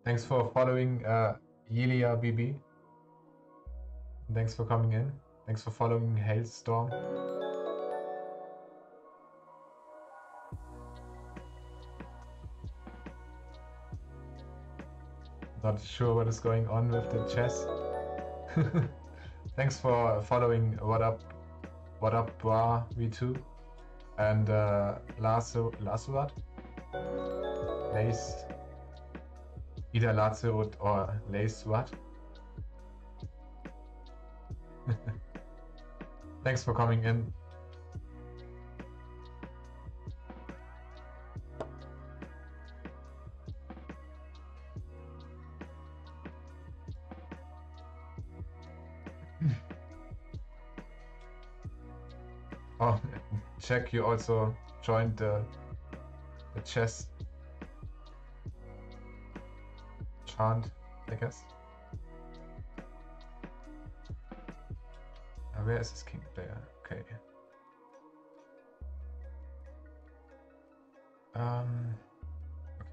Thanks for following Yelia BB. Thanks for coming in. Thanks for following Hailstorm. Not sure what is going on with the chess. Thanks for following What Up Bra V2 and Lacerat. Lace. Either Lacerat or Lace what? Thanks for coming in. Oh, check, you also joined the chess chant, I guess. Where is this king player? Okay.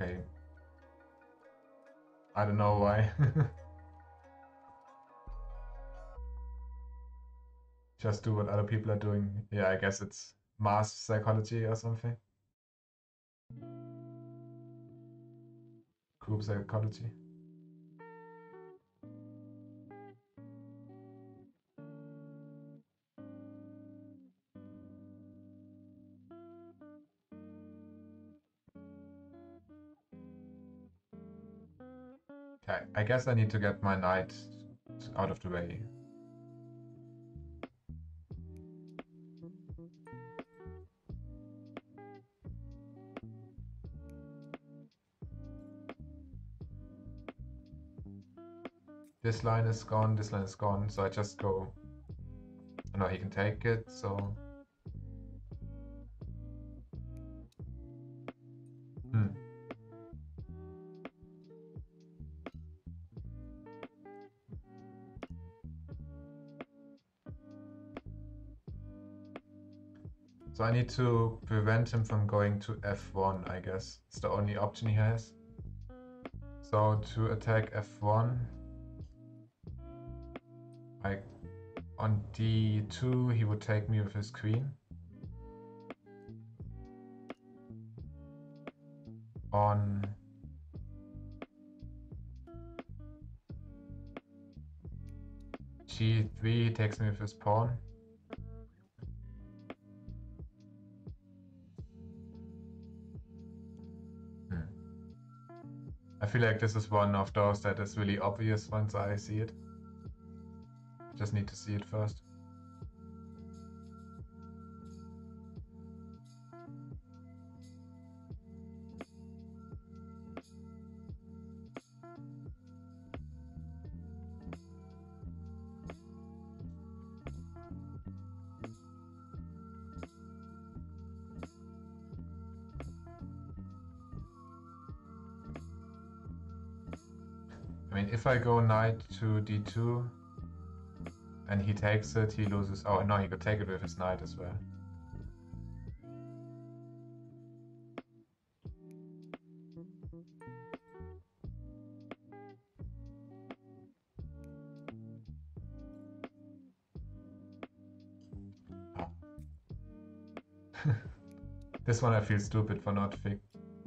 Okay. I don't know why. Just do what other people are doing. Yeah, I guess it's mass psychology or something. Group psychology. Okay, I guess I need to get my knight out of the way. This line is gone, this line is gone, so I just go... Oh, no, he can take it, so... So I need to prevent him from going to f1, I guess. It's the only option he has. So to attack f1, on d2 he would take me with his queen. On g3 he takes me with his pawn. I feel like this is one of those that is really obvious once I see it. Just need to see it first. I mean, if I go knight to d2 and he takes it, he loses. Oh no, he could take it with his knight as well. This one I feel stupid for not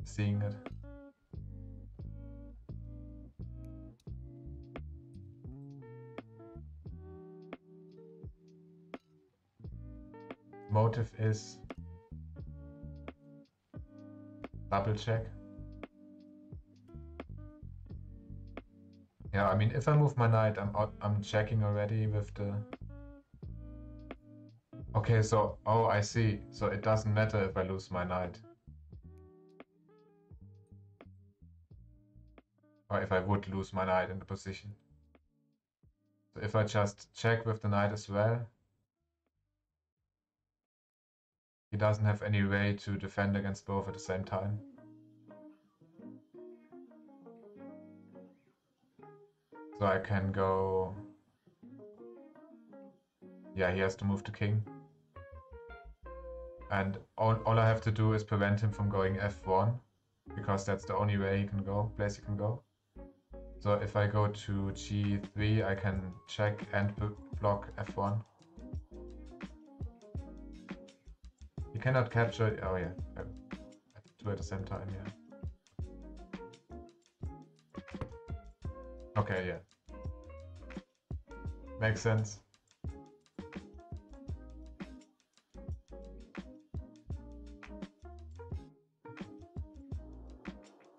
seeing it. Motive is double check. Yeah, I mean, if I move my knight, I'm checking already with the... Okay, so, oh, I see. So it doesn't matter if I lose my knight. Or if I would lose my knight in the position. So if I just check with the knight as well, he doesn't have any way to defend against both at the same time. So I can go... Yeah, he has to move the king. And all I have to do is prevent him from going f1, because that's the only way he can go, place he can go. So if I go to g3, I can check and block f1. cannot capture it. Oh yeah, two at the same time, yeah. Okay, yeah. Makes sense.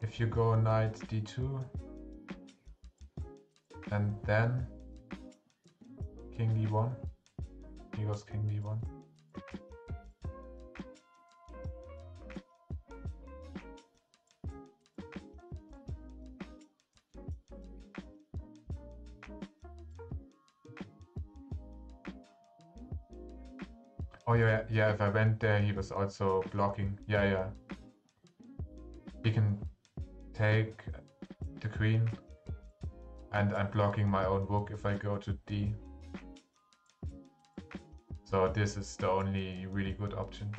If you go knight d2 and then king d1, he goes king d1. Oh yeah, yeah, if I went there, he was also blocking. Yeah, yeah. He can take the queen, and I'm blocking my own rook if I go to d. So this is the only really good option.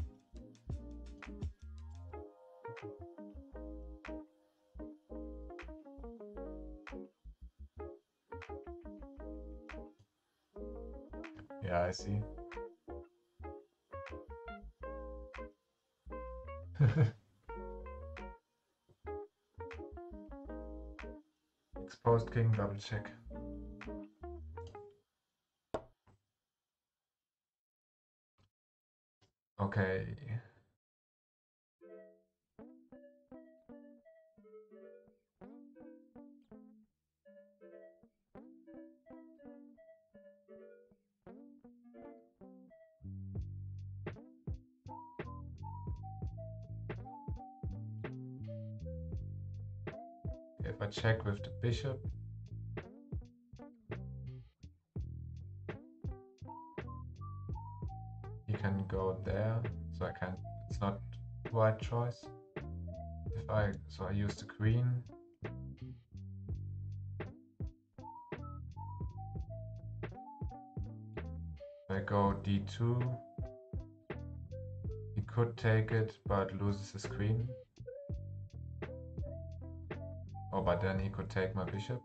Yeah, I see. Exposed king, double check. Okay. If I check with the bishop, he can go there, so I can't, it's not right choice. So I use the queen. If I go d2, he could take it, but loses his queen. Oh, but then he could take my bishop.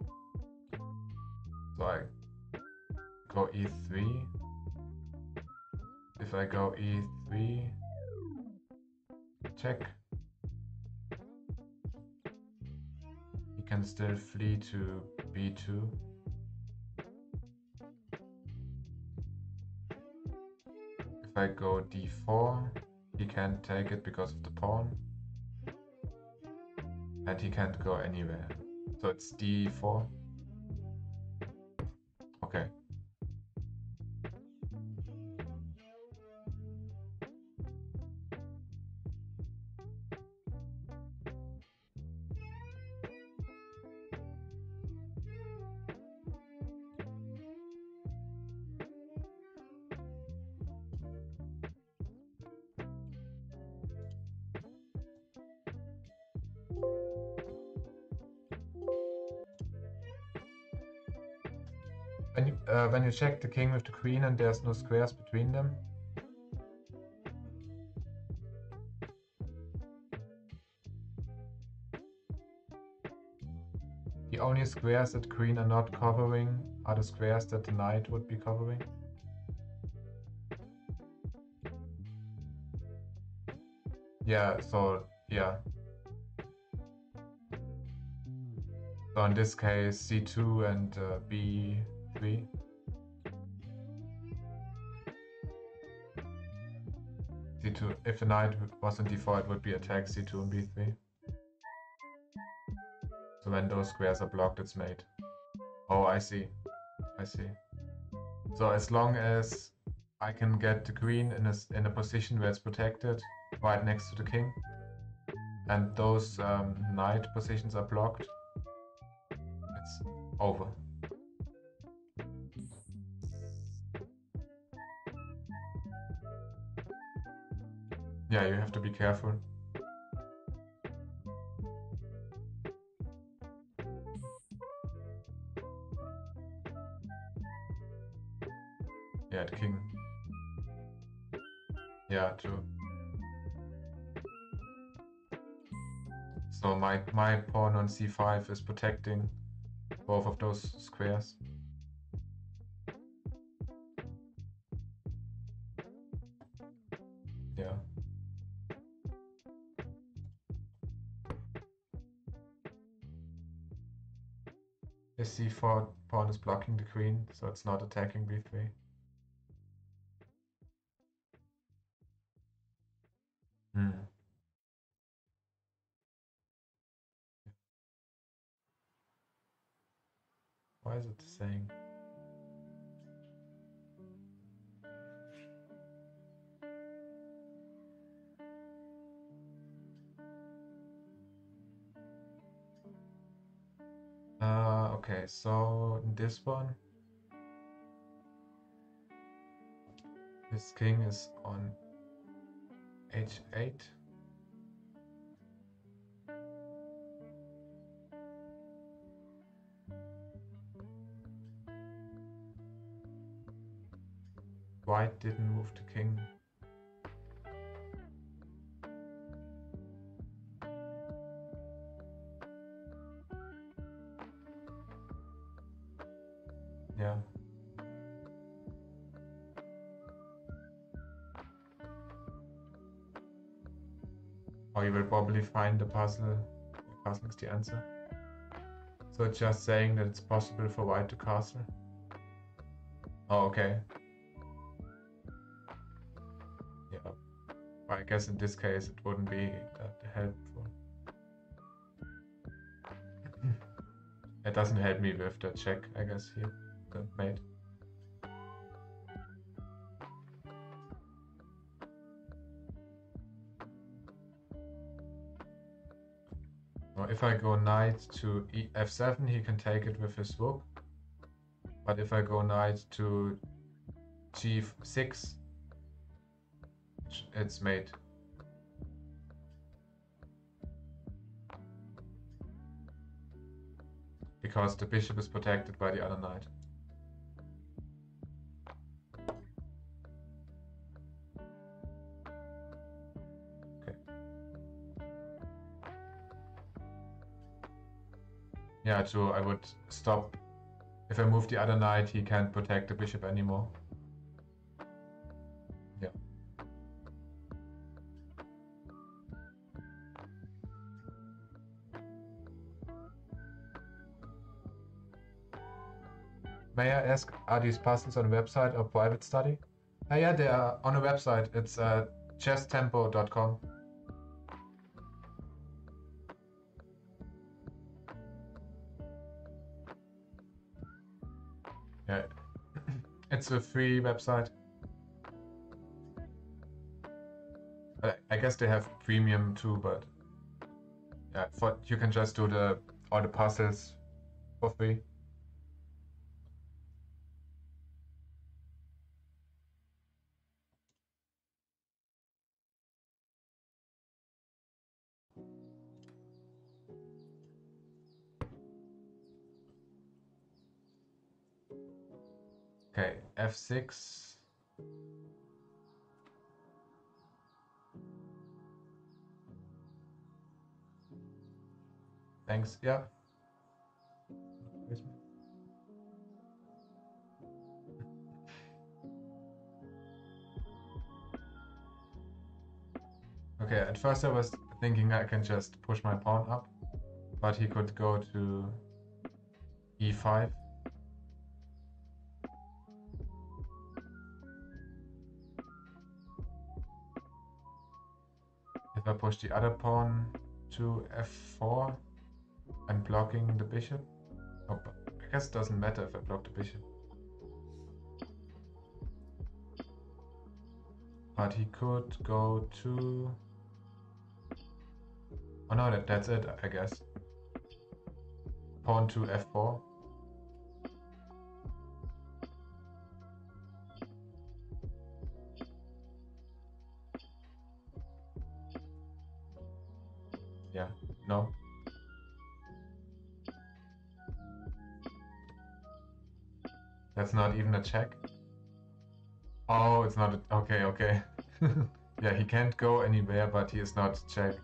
So I go e3. If I go e3, check. He can still flee to b2. If I go d4, he can't take it because of the pawn. And he can't go anywhere. So it's d4. Okay. When you check the king with the queen and there's no squares between them, the only squares that queen are not covering are the squares that the knight would be covering. Yeah, so yeah. So in this case, c2 and b3. c2, if the knight was in d4, it would be attack c2 and b3. So when those squares are blocked, it's mate. Oh, I see. I see. So as long as I can get the queen in a position where it's protected, right next to the king, and those knight positions are blocked, it's over. Yeah, you have to be careful. Yeah, the king. Yeah, true. So my pawn on c5 is protecting both of those squares. Yeah. His c4 pawn is blocking the queen, so it's not attacking b3. Hmm. Why is it saying? Okay, so in this one, his king is on h8. White didn't move the king. Yeah. Or you will probably find the puzzle. Castling is the answer. So it's just saying that it's possible for white to castle. Oh, okay. Yeah. I guess in this case it wouldn't be that helpful. It doesn't help me with the check, I guess, here, the mate. Now if I go knight to f7, he can take it with his rook. But if I go knight to g6, it's mate. Because the bishop is protected by the other knight. Okay. Yeah, true. I would stop. If I move the other knight, he can't protect the bishop anymore. Yeah. May I ask, are these puzzles on a website or private study? Yeah, they are on a website. It's chesstempo.com. Yeah, it's a free website. I guess they have premium too, but yeah, you can just do all the puzzles for free. Okay, f6. Thanks. Yeah. Okay, at first I was thinking I can just push my pawn up, but he could go to e5. If I push the other pawn to f4, I'm blocking the bishop. Oh, but I guess it doesn't matter if I block the bishop. But he could go to... Oh no, that's it, I guess. Pawn to f4. Yeah, no. That's not even a check. Oh, it's not a... Okay, okay. Yeah, he can't go anywhere, but he is not check.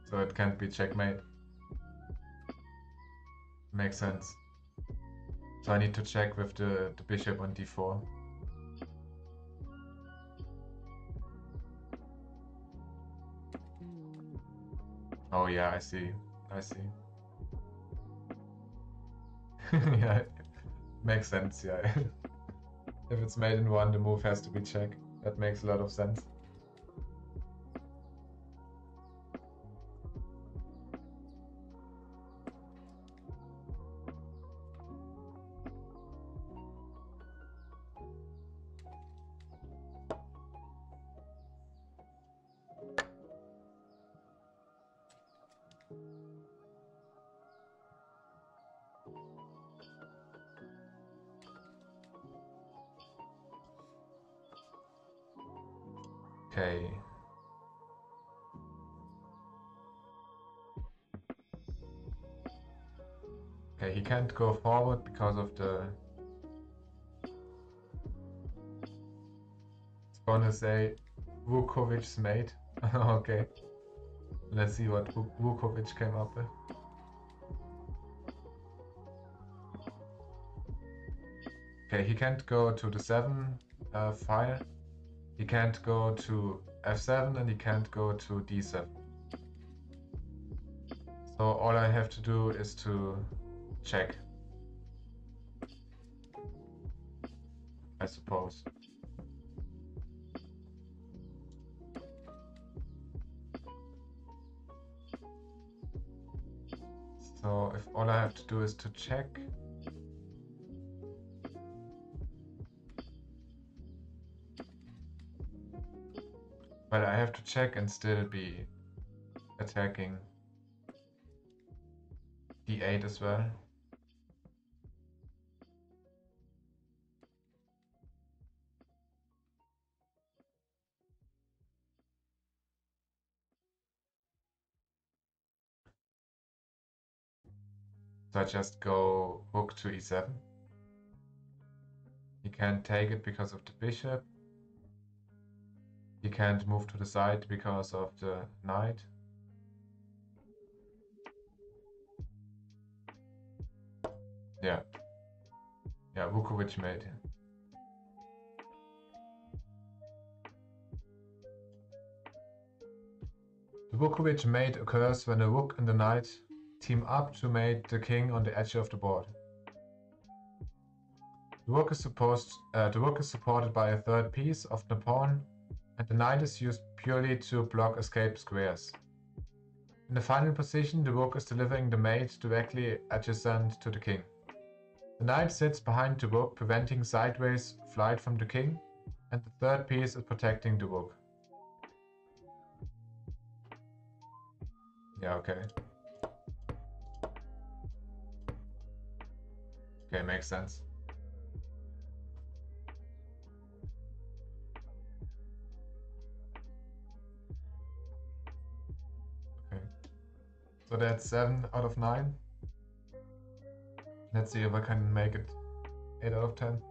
So it can't be checkmate. Makes sense. So I need to check with the bishop on d4. Oh yeah, I see. I see. Yeah, makes sense, yeah. If it's made in one, the move has to be check. That makes a lot of sense. Okay. Okay, he can't go forward because of the... It's gonna say Vukovic's mate. Okay. Let's see what Vukovic came up with. Okay, he can't go to the 7 file. He can't go to f7 and he can't go to d7. So all I have to do is to check, I suppose. So if all I have to do is to check, well, I have to check and still be attacking d8 as well. So I just go rook to e7. He can't take it because of the bishop. He can't move to the side because of the knight. Yeah. Yeah, Vukovic mate. The Vukovic mate occurs when the rook and the knight team up to mate the king on the edge of the board. The rook is supported by a third piece of the pawn, and the knight is used purely to block escape squares. In the final position, the rook is delivering the mate directly adjacent to the king. The knight sits behind the rook, preventing sideways flight from the king, and the third piece is protecting the rook. Yeah, okay. Okay, makes sense. Okay. So that's 7 out of 9. Let's see if I can make it 8 out of 10.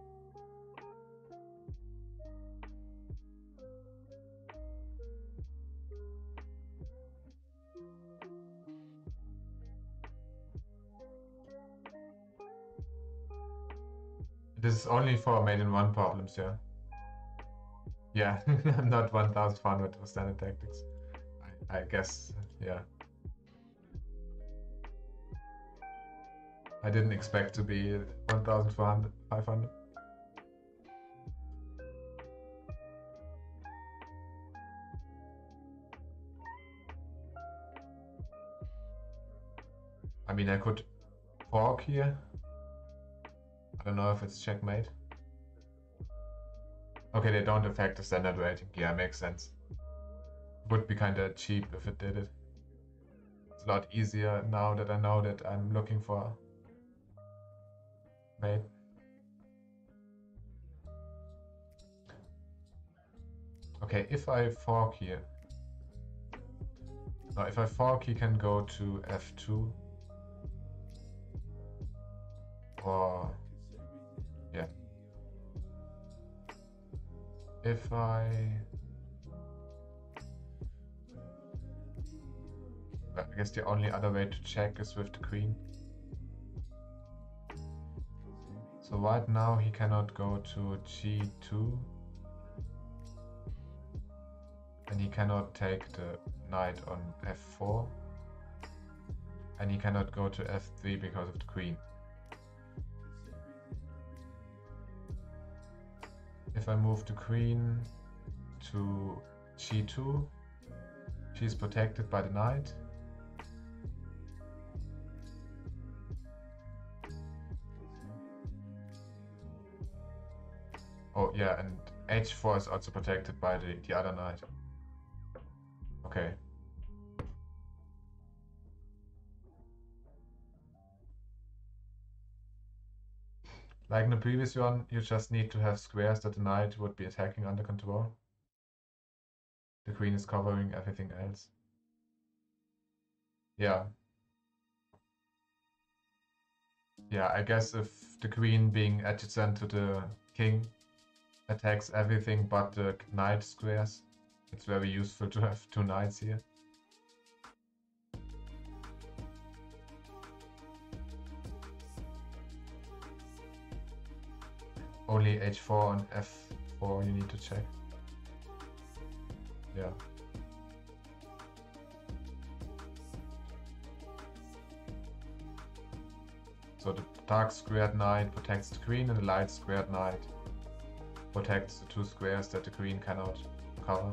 This is only for made in one problems, yeah. Yeah, not 1500 for standard tactics. I guess, yeah. I didn't expect to be 1500. I mean, I could fork here. I don't know if it's checkmate. Okay, they don't affect the standard rating. Yeah, makes sense. Would be kind of cheap if it did it. It's a lot easier now that I know that I'm looking for mate. Okay, if I fork here. Now, if I fork, he can go to f2. Or, yeah. If I guess the only other way to check is with the queen. So right now he cannot go to g2. And he cannot take the knight on f4. And he cannot go to f3 because of the queen. If I move the queen to g2, she's protected by the knight. Oh yeah, and h4 is also protected by the other knight. Okay. Like in the previous one, you just need to have squares that the knight would be attacking under control. The queen is covering everything else. Yeah. Yeah, I guess if the queen being adjacent to the king attacks everything but the knight squares, it's very useful to have two knights here. Only h4 and f4 you need to check. Yeah. So the dark squared knight protects the queen, and the light squared knight protects the two squares that the queen cannot cover.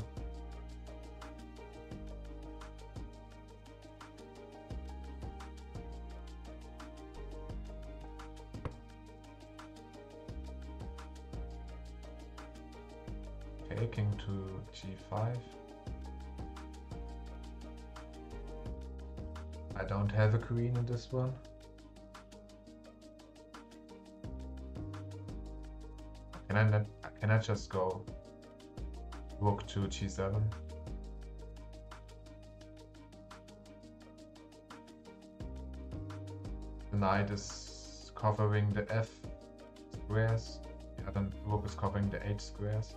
Okay, king to g5. I don't have a queen in this one. Can I just go rook to g7? The knight is covering the f squares. The other rook is covering the h squares.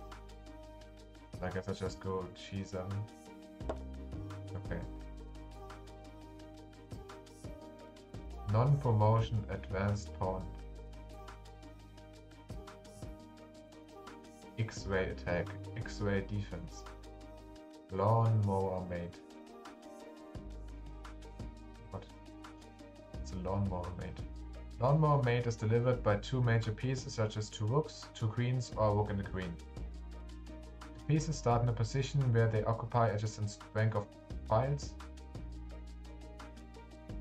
I guess I just go g7. Okay. Non-promotion advanced pawn. X-ray attack, X-ray defense. Lawnmower mate. What? It's a lawnmower mate. Lawnmower mate is delivered by two major pieces such as two rooks, two queens, or a rook and a queen. The pieces start in a position where they occupy adjacent rank of files,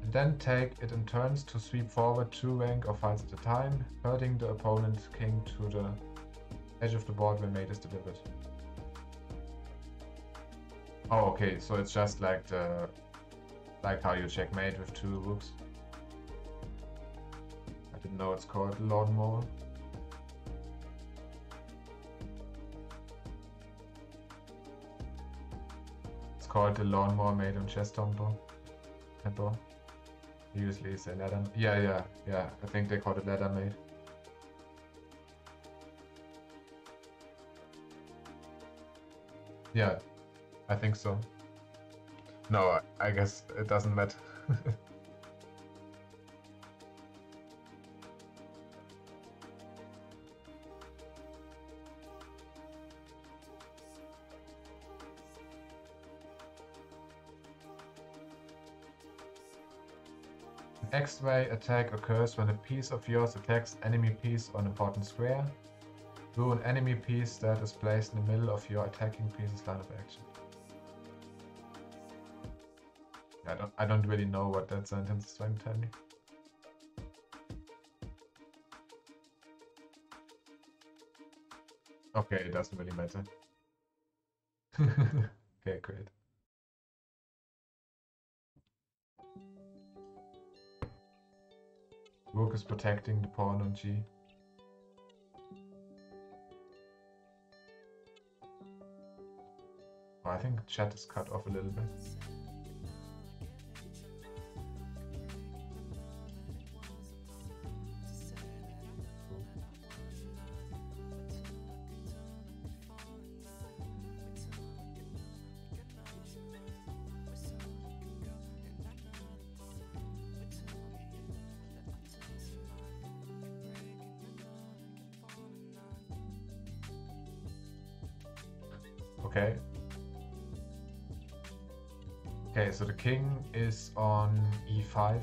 and then take it in turns to sweep forward two rank of files at a time, herding the opponent's king to the edge of the board when mate is delivered. Oh, okay, so it's just like how you checkmate with two rooks. I didn't know it's called lawnmower. It's called the lawnmower mate on chess tempo. Usually it's a ladder. Yeah. I think they call it ladder mate. Yeah, I think so. No, I guess it doesn't matter. An X-ray attack occurs when a piece of yours attacks enemy piece on important square. Do an enemy piece that is placed in the middle of your attacking piece's line of action. I don't really know what that sentence is trying to tell me. Okay, it doesn't really matter. Okay, great. Rook is protecting the pawn on G. I think chat is cut off a little bit. Okay. Okay, so the king is on e5.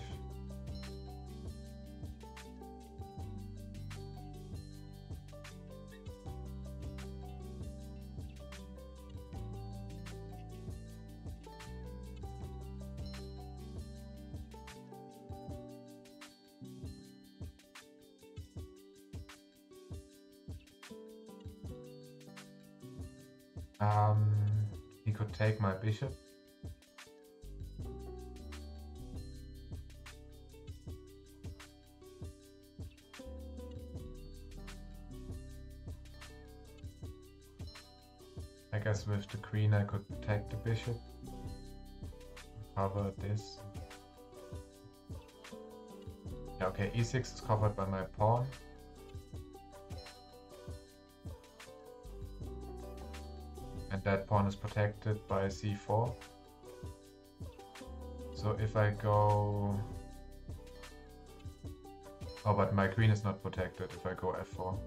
He could take my bishop. I guess with the queen I could take the bishop, cover this. Yeah, okay, e6 is covered by my pawn. And that pawn is protected by c4. So if I go... Oh, but my queen is not protected if I go f4.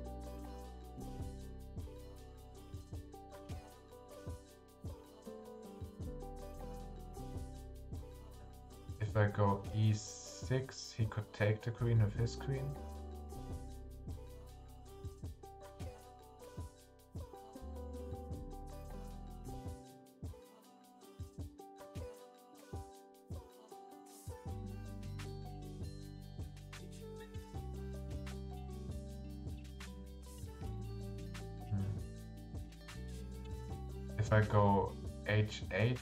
If I go e6, he could take the queen with his queen. If I go h8,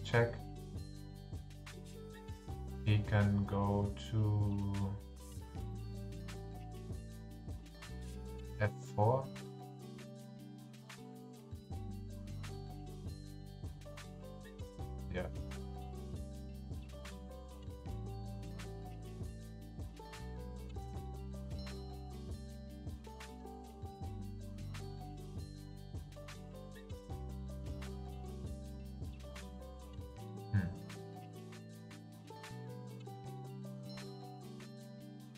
check, he can go to f4. Yeah.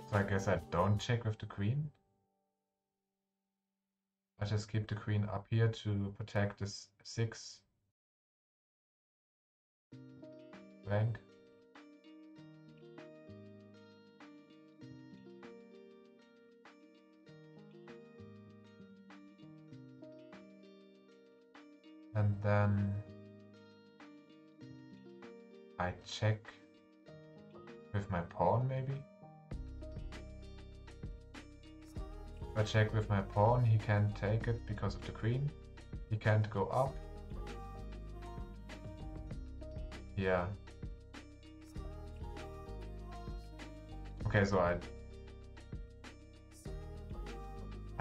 So I guess I don't check with the queen. I just keep the queen up here to protect this 6 rank. And then I check with my pawn maybe. If I check with my pawn, he can't take it because of the queen. He can't go up. Yeah. Okay, so I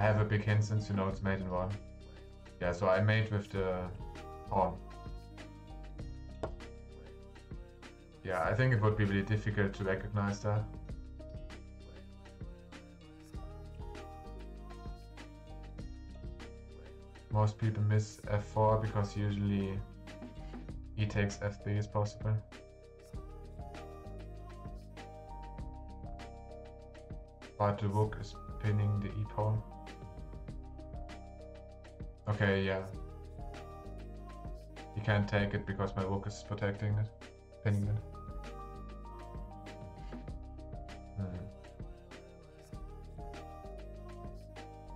have a big hint since you know it's mate in one. Yeah, so I mate with the pawn. Yeah, I think it would be really difficult to recognize that. Most people miss f4 because usually e takes f3 is possible. But the rook is pinning the e pawn. Okay, yeah. He can't take it because my rook is protecting it, pinning it.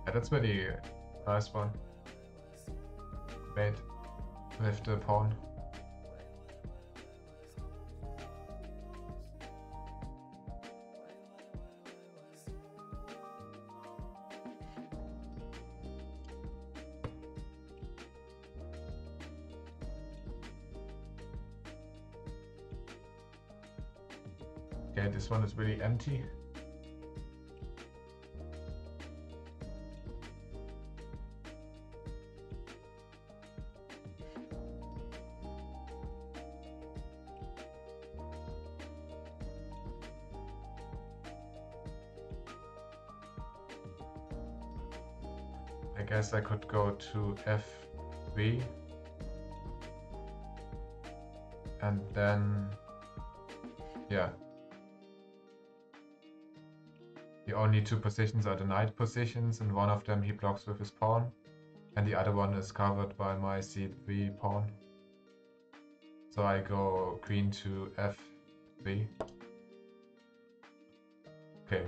Yeah, that's really nice one. Mate with the pawn. Okay, this one is really empty. I guess I could go to f3 and then, yeah. The only two positions are the knight positions, and one of them he blocks with his pawn, and the other one is covered by my c3 pawn. So I go queen to f3. Okay.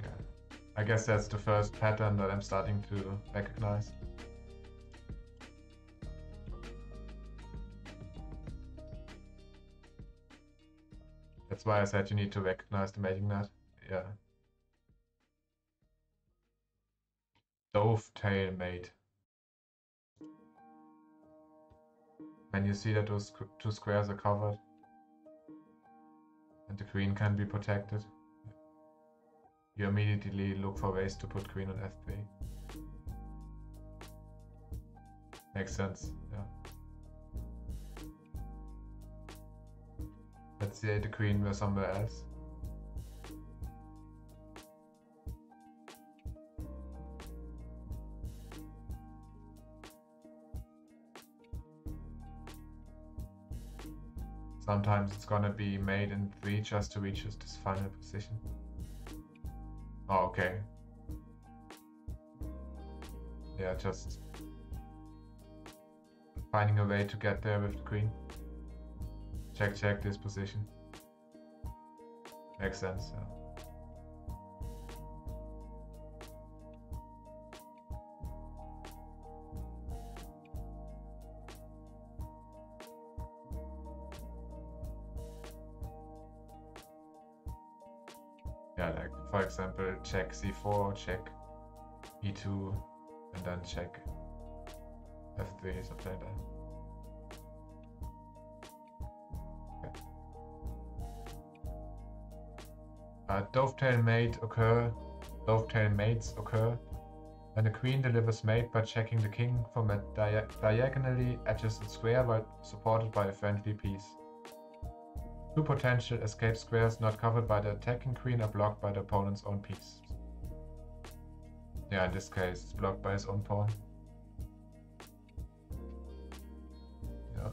Yeah. I guess that's the first pattern that I'm starting to recognize. That's why I said you need to recognize the mating net. Yeah. Dovetail mate. When you see that those two squares are covered and the queen can be protected, you immediately look for ways to put queen on f3. Makes sense, yeah. Let's say the queen were somewhere else. Sometimes it's gonna be made in 3 just to reach this final position. Oh, okay. Yeah, just finding a way to get there with the queen. Check this position. Makes sense, yeah. Yeah, like for example, check c4, check e2, and then check f3, something like that. Dovetail mates occur when the queen delivers mate by checking the king from a diagonally adjacent square while supported by a friendly piece. 2 potential escape squares not covered by the attacking queen are blocked by the opponent's own piece. Yeah, in this case, it's blocked by his own pawn. Yeah.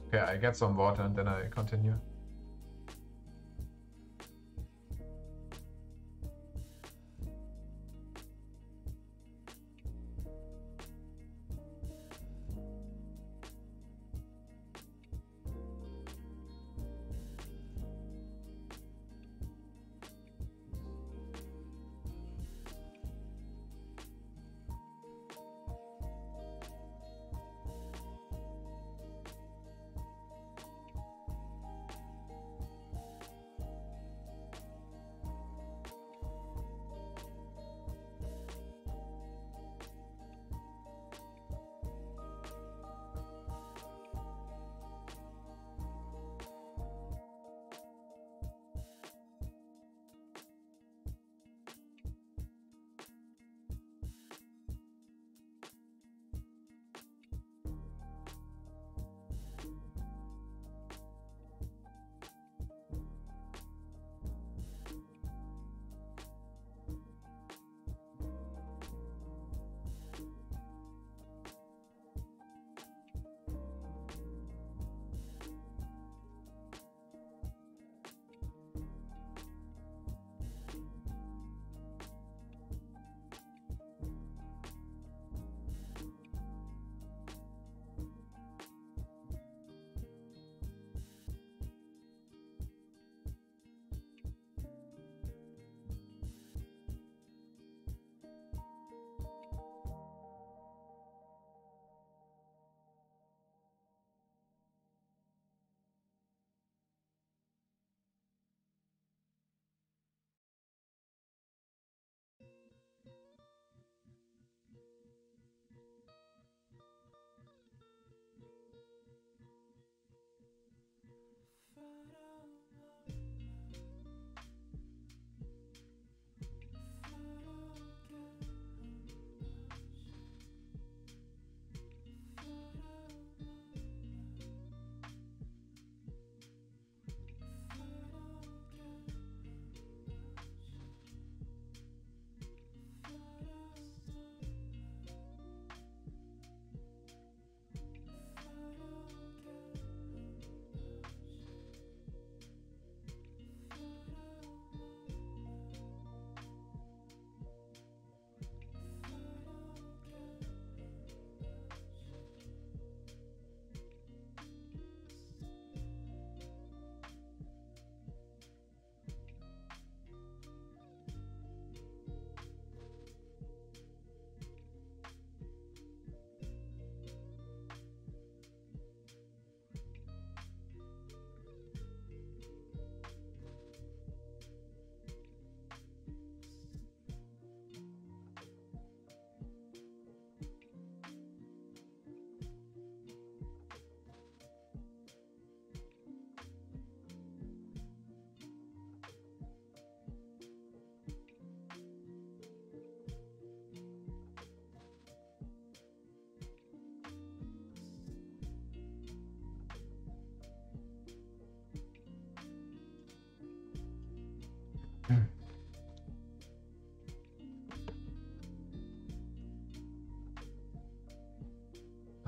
Okay, I get some water and then I continue.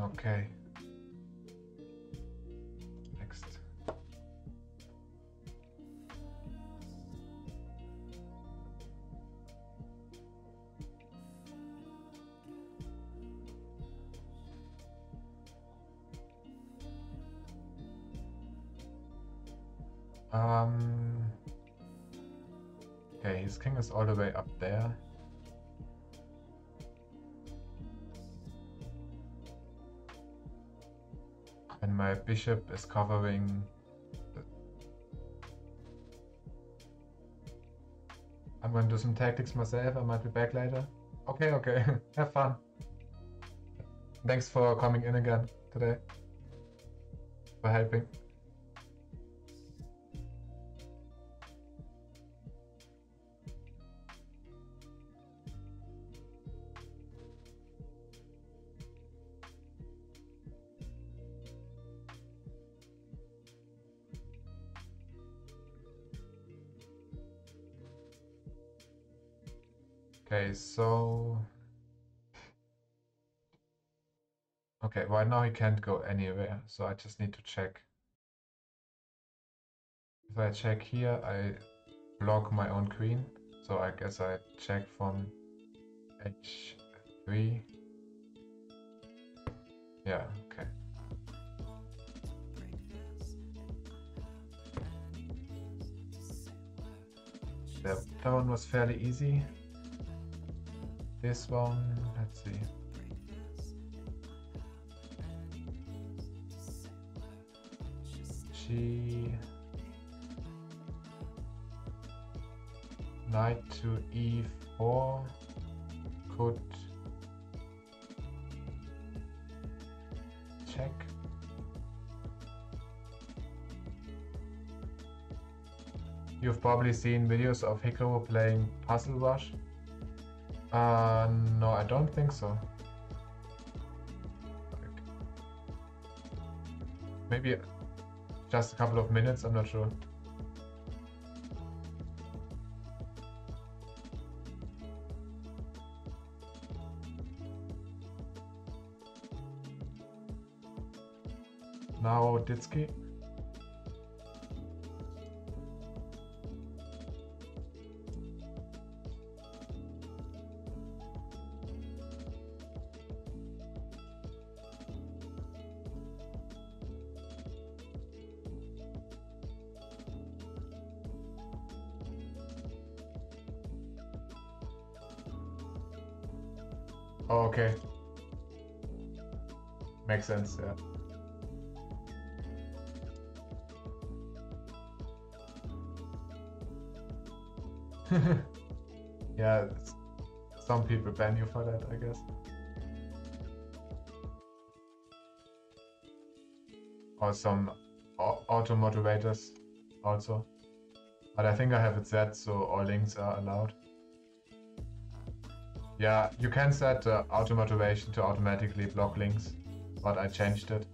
Okay. Next. Okay, his king is all the way up there. And my bishop is covering the... I'm gonna do some tactics myself. I might be back later. Okay, okay. Have fun. Thanks for coming in again today. For helping. Okay, so... Okay, right now he can't go anywhere, so I just need to check. If I check here, I block my own queen, so I guess I check from h3. Yeah, okay. That one was fairly easy. This one, let's see. Knight to e4 could check. You've probably seen videos of Hikaru playing Puzzle Rush. No, I don't think so. Maybe just a couple of minutes, I'm not sure. Now Ditsky. Oh, okay. Makes sense, yeah. Yeah, some people ban you for that, I guess. Or some auto moderators also. But I think I have it set so all links are allowed. Yeah, you can set auto moderation to automatically block links, but I changed it.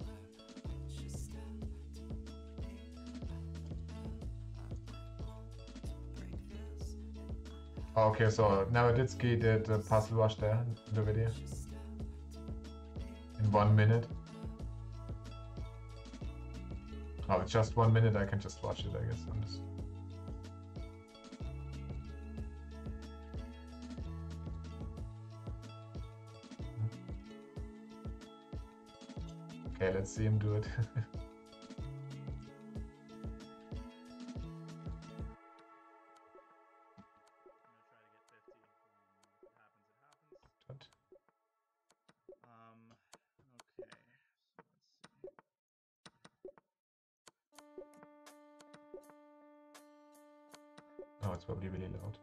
Okay, so Naroditsky did the Puzzle Rush there in the video. In 1 minute. Oh, it's just 1 minute, I can just watch it, I guess. Okay, let's see him do it. Oh, it's probably really loud.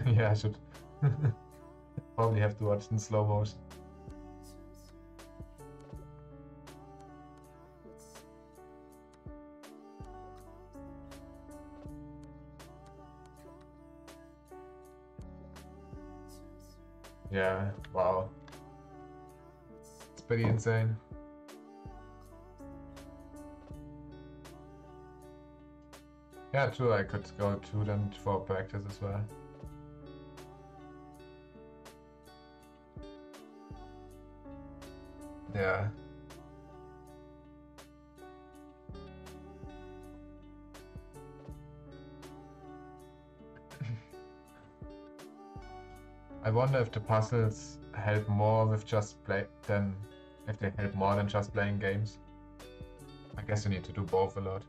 Yeah, I should probably have to watch in slow motion. Yeah, wow. It's pretty insane. Yeah, true, I could go to them for practice as well. Yeah. I wonder if the puzzles help more with just play than if they help more than just playing games. I guess you need to do both a lot.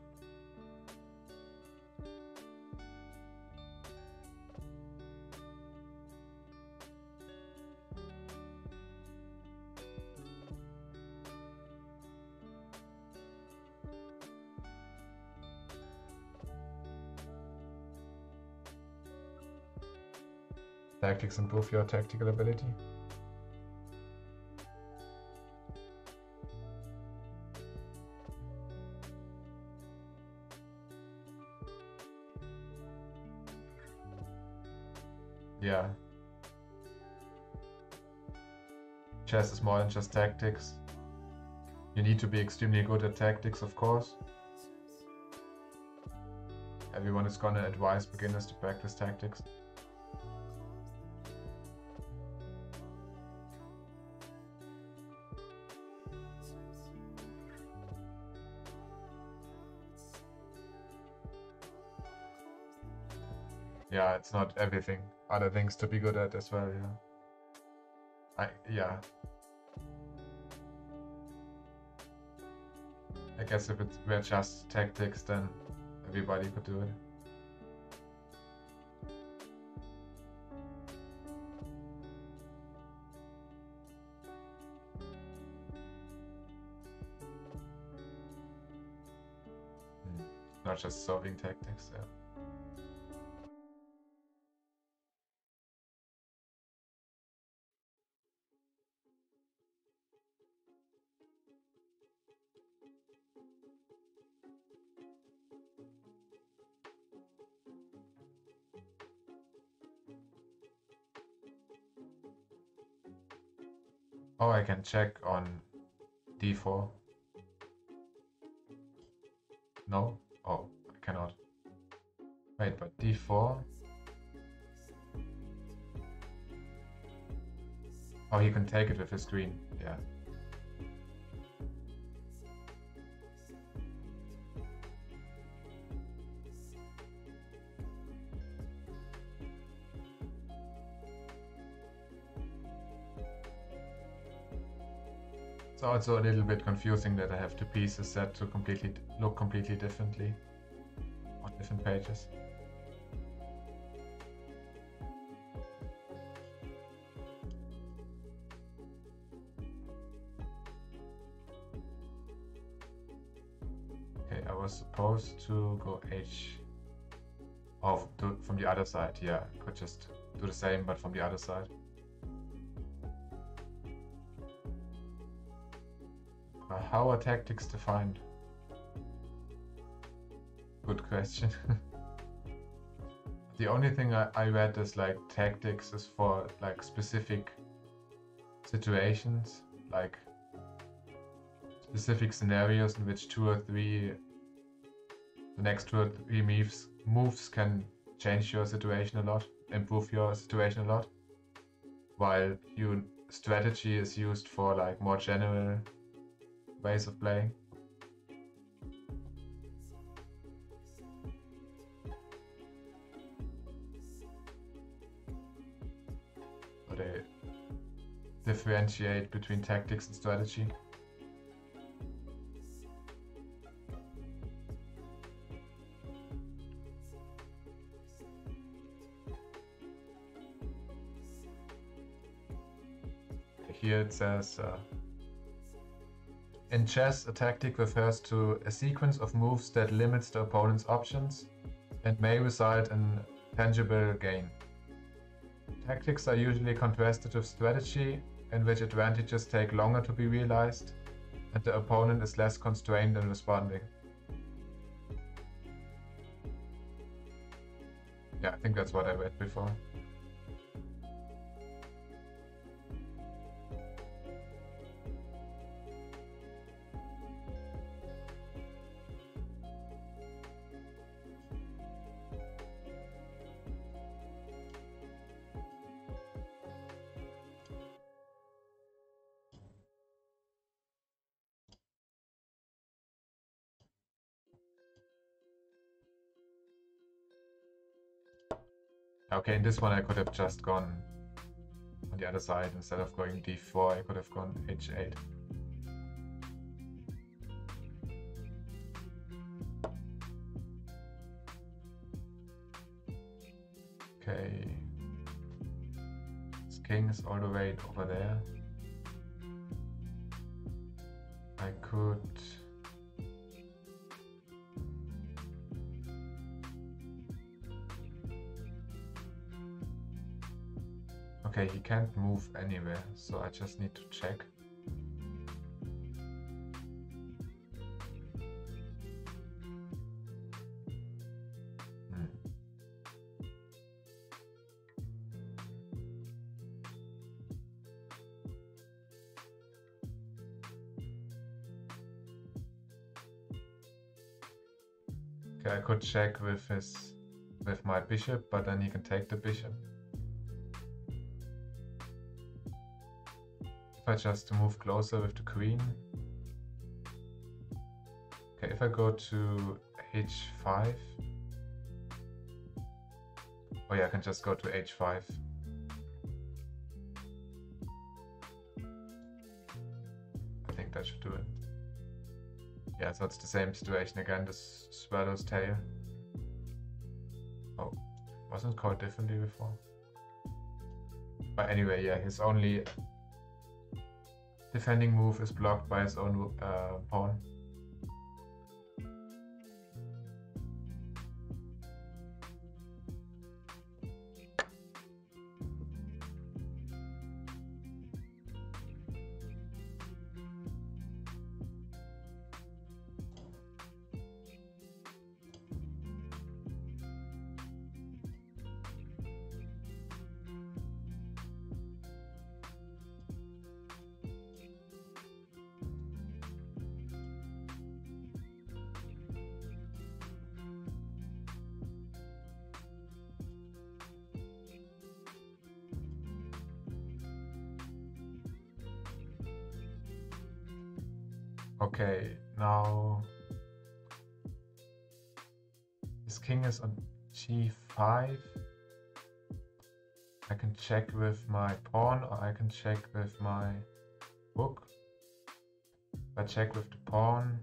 Tactics improve your tactical ability. Yeah. Chess is more than just tactics. You need to be extremely good at tactics, of course. Everyone is gonna advise beginners to practice tactics. Yeah, it's not everything. Other things to be good at as well, yeah. Yeah. I guess if it were just tactics, then everybody could do it. Not just solving tactics, yeah. Oh, I can check on d4. No? Oh, I cannot. Wait, but d4? Oh, he can take it with his queen, yeah. It's also a little bit confusing that I have two pieces set to look completely differently on different pages. Okay, I was supposed to go h. Oh, from the other side, yeah. Could just do the same, but from the other side. How are tactics defined? Good question. The only thing I read is like tactics is for like specific situations, like specific scenarios in which the next two or three moves can change your situation a lot, improve your situation a lot, while your strategy is used for like more general ways of playing. So they differentiate between tactics and strategy. Here it says, in chess, a tactic refers to a sequence of moves that limits the opponent's options and may result in tangible gain. Tactics are usually contrasted with strategy, in which advantages take longer to be realized and the opponent is less constrained in responding. Yeah, I think that's what I read before. Okay, in this one I could have just gone on the other side. Instead of going d4, I could have gone h8. Okay. This king is all the way over there. I could... Okay, he can't move anywhere, so I just need to check. Okay, I could check with my bishop, but then he can take the bishop. If I just move closer with the queen. Okay, if I go to h5. Oh yeah, I can just go to h5. I think that should do it. Yeah, so it's the same situation again, this swallow's tail. Oh, wasn't it called differently before? But anyway, yeah, his only defending move is blocked by his own pawn. Okay, now his king is on g5. I can check with my pawn, or I can check with my rook. If I check with the pawn.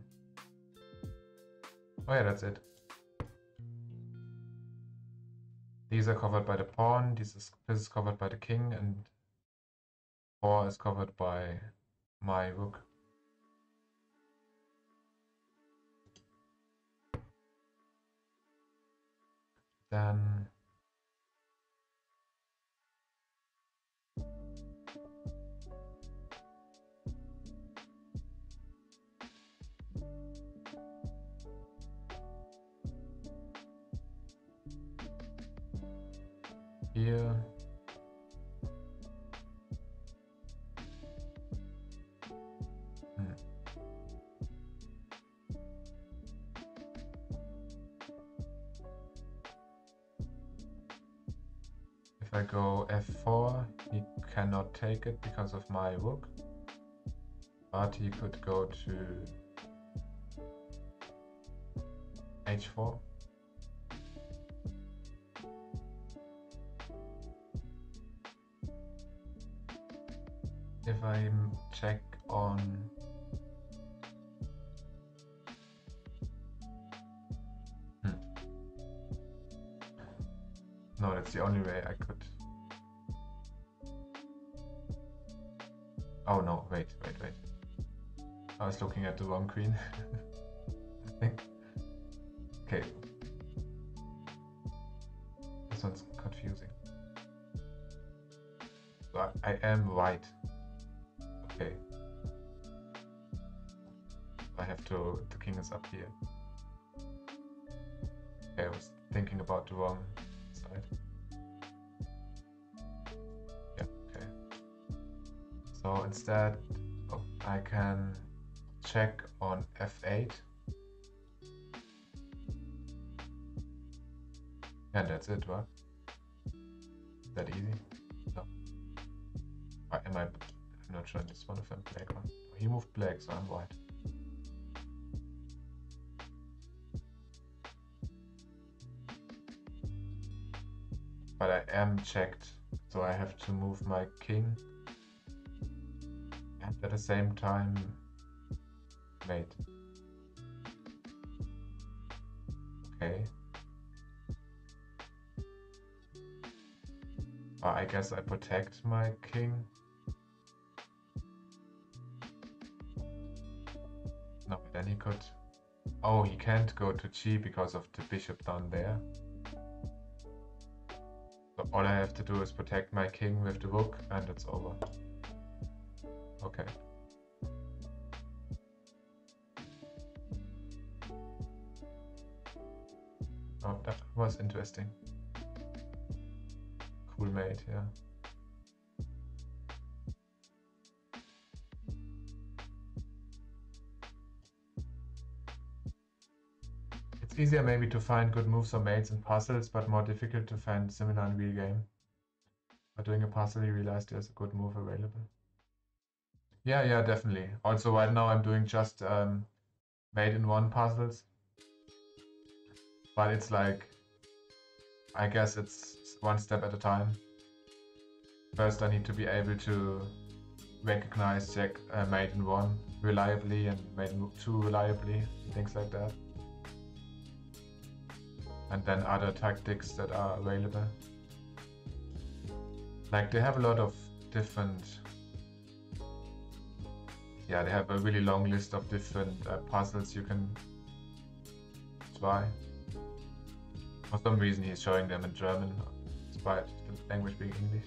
Oh yeah, that's it. These are covered by the pawn, this is covered by the king, and 4 is covered by my rook. Then here if I go f4, he cannot take it because of my rook, but he could go to h4. If I check on no, that's the only way I could. Oh no, wait. I was looking at the wrong queen. I think. Okay. This one's confusing. So I am right. Okay. I have to, the king is up here. Okay, I was thinking about the wrong side. Yeah, okay. So instead, I can check on f8. And that's it, right? Is that easy? No. I'm not sure this one if I'm black or he moved black, so I'm white. But I am checked, so I have to move my king and at the same time mate. Okay. I guess I protect my king. No, then he could... Oh, he can't go to G because of the bishop down there. So all I have to do is protect my king with the rook and it's over. Okay. Oh, that was interesting. Cool mate, yeah. It's easier maybe to find good moves or mates in puzzles, but more difficult to find similar in real game. But doing a puzzle, you realize there's a good move available. Yeah, definitely. Also, right now I'm doing just mate in one puzzles. But it's like, I guess it's one step at a time. First I need to be able to recognize check mate in one reliably and mate in two reliably, things like that. And then other tactics that are available. Like they have a lot of different... Yeah, they have a really long list of different puzzles you can try. For some reason he's showing them in German, despite the language being English.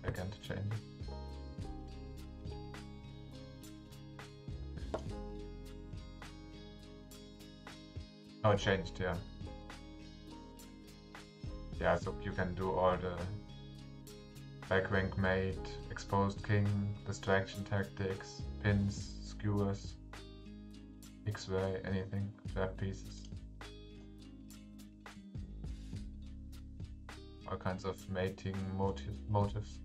Again to change it. Oh, it changed, yeah. Yeah, so you can do all the back rank mate, exposed king, distraction tactics, pins, skewers, X-ray, anything, trap pieces. All kinds of mating motives.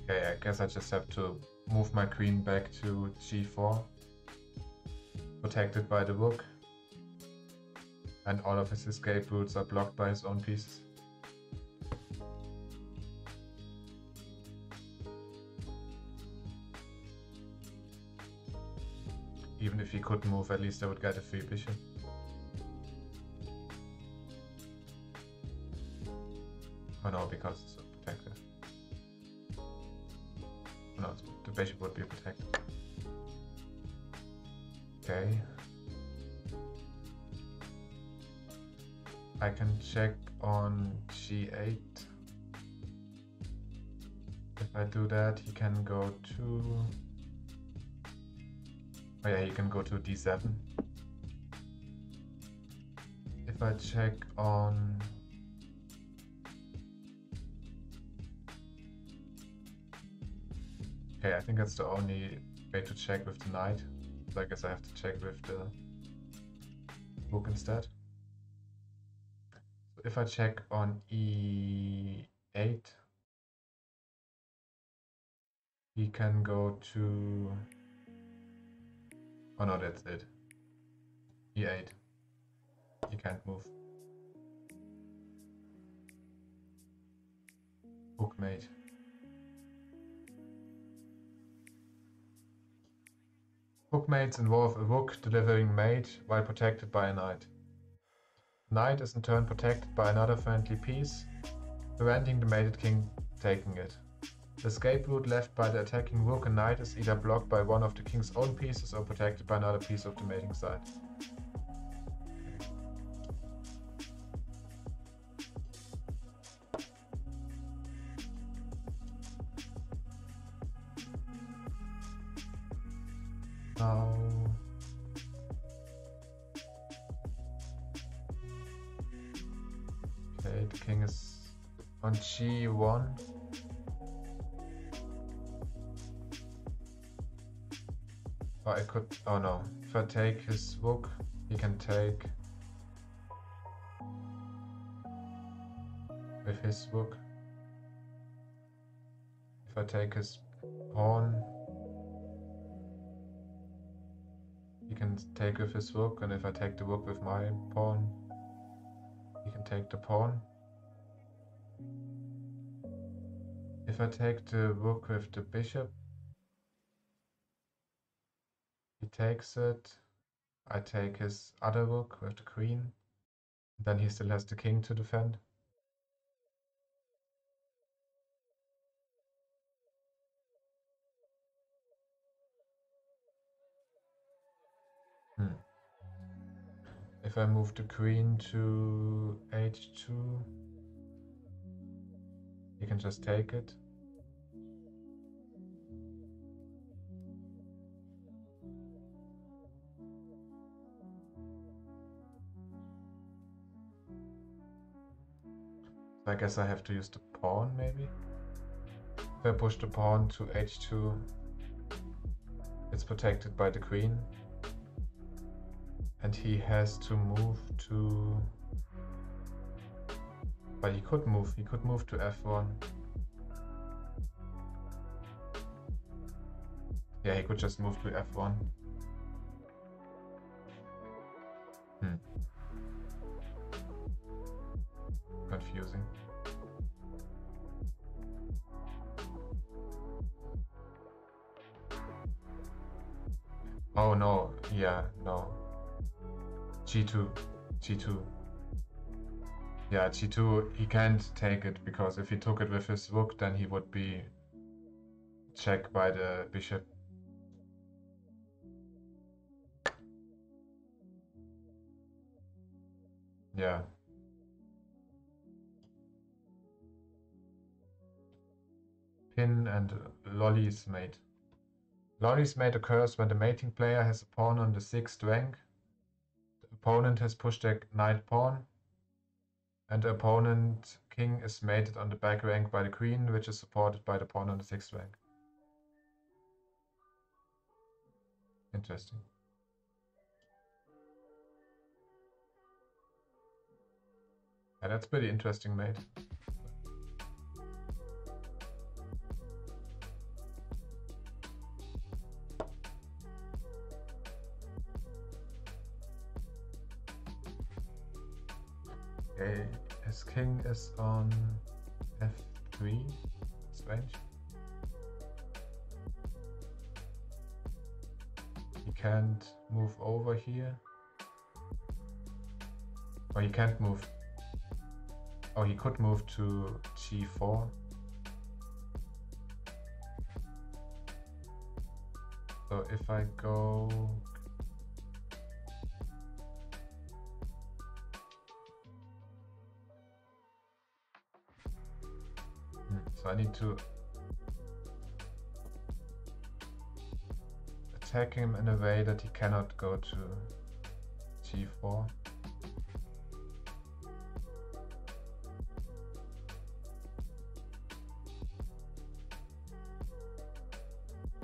Okay, I guess I just have to move my queen back to g4, protected by the rook, and all of his escape routes are blocked by his own pieces. Even if he could move, at least I would get a free bishop. Oh no, because it's protected. No, the bishop would be protected. Okay. I can check on g8. If I do that, he can go to... Oh yeah, he can go to d7. If I check on... Okay, I think that's the only way to check with the knight. So I guess I have to check with the rook instead. So if I check on e8, he can go to... Oh no, that's it. e8. He can't move. Rook mate. Rook mates involve a rook delivering mate while protected by a knight. Knight is in turn protected by another friendly piece, preventing the mated king taking it. The escape route left by the attacking rook and knight is either blocked by one of the king's own pieces or protected by another piece of the mating side. Now Okay, the king is on g1. Or I could, oh no, if I take his rook, he can take with his rook. If I take his pawn, he can take with his rook, and if I take the rook with my pawn, he can take the pawn. If I take the rook with the bishop, he takes it. I take his other rook with the queen. Then he still has the king to defend. If I move the queen to h2, he can just take it. I guess I have to use the pawn, maybe? If I push the pawn to h2, it's protected by the queen. And he has to move to... But he could move to f1. Yeah, he could just move to f1. Confusing. Oh no, yeah, no. g2. Yeah, g2, he can't take it, because if he took it with his rook, then he would be checked by the bishop. Yeah. Pin and Lolly's mate. Lolly's mate occurs when the mating player has a pawn on the 6th rank. The opponent has pushed their knight pawn, and the opponent king is mated on the back rank by the queen, which is supported by the pawn on the 6th rank. Interesting. Yeah, that's pretty interesting, mate. Okay, his king is on f3. Strange. He can't move over here. Oh, he can't move. Oh, he could move to g4. So if I go... So I need to attack him in a way that he cannot go to g4.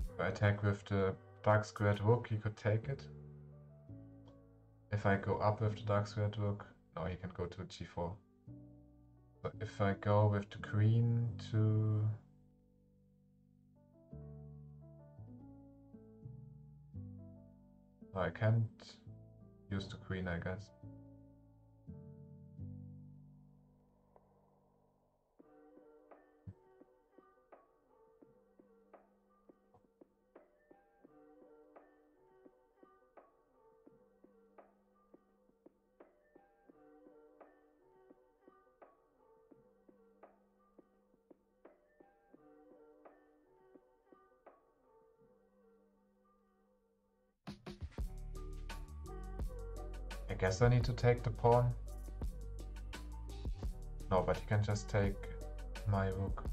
If I attack with the dark squared rook, he could take it. If I go up with the dark squared rook, no, he can go to g4. So if I go with the queen to... No, I can't use the queen, I guess. I guess I need to take the pawn. No, but he can just take my rook.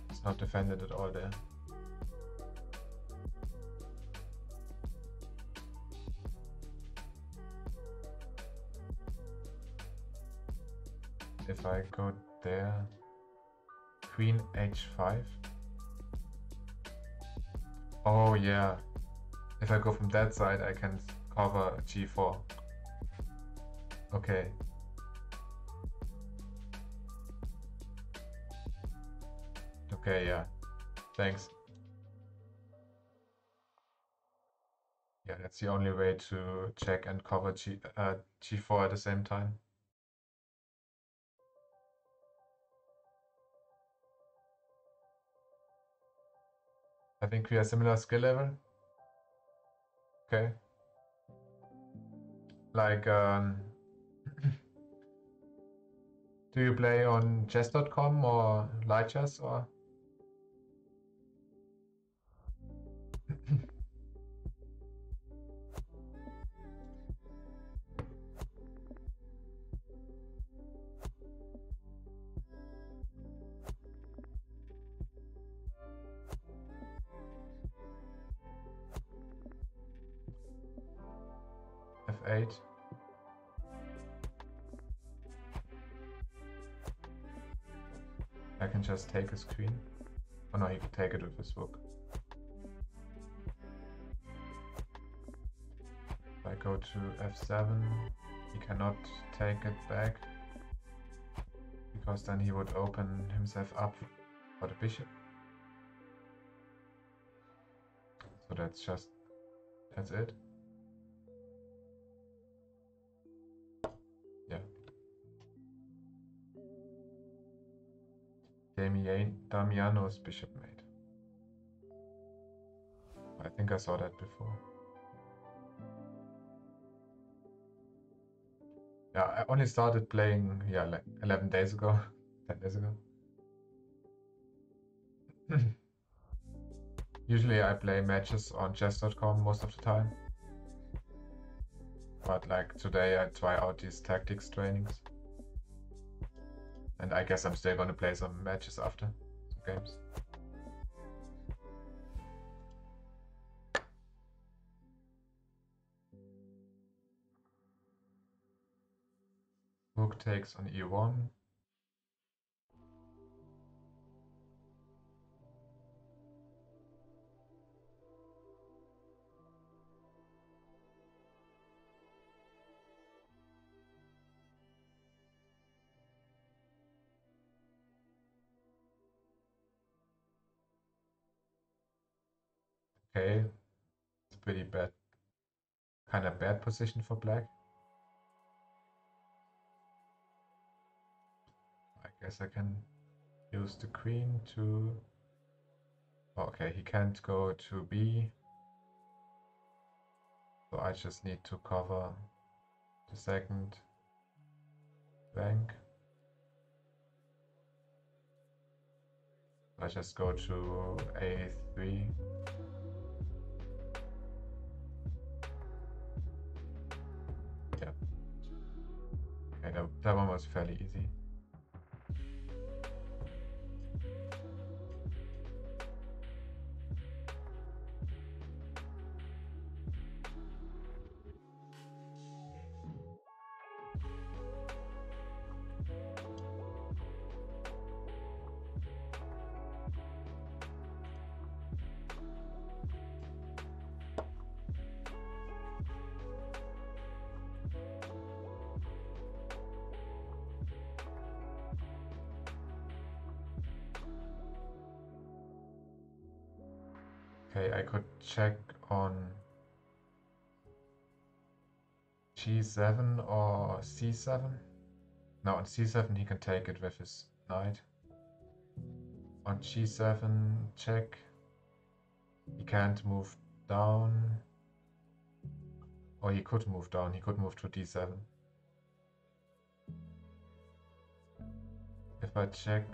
It's not defended at all there. if I go there, queen h5. Oh yeah, if I go from that side, I can cover g4. Okay. Okay, yeah. Thanks. Yeah, that's the only way to check and cover g4 at the same time. I think we are similar skill level. Okay. Like, do you play on chess.com or Lichess or? f8. I can just take his queen. Oh no, he can take it with his rook. If I go to f7, he cannot take it back, because then he would open himself up for the bishop. So that's it. Yeah. Damiano's bishop mate. I think I saw that before. Yeah, I only started playing, yeah, like 11 days ago, 10 days ago. Usually I play matches on chess.com most of the time. But like today I try out these tactics trainings. And I guess I'm still gonna play some matches after, some games. Rook takes on e1. Okay, it's pretty bad, kind of bad position for black. I guess I can use the queen to... Okay, he can't go to b. So I just need to cover the second rank. I just go to a3. Yeah. Okay, that one was fairly easy. Okay, I could check on g7 or c7. No, on c7 he can take it with his knight. On g7 check. He can't move down. Or he could move down, he could move to d7. If I check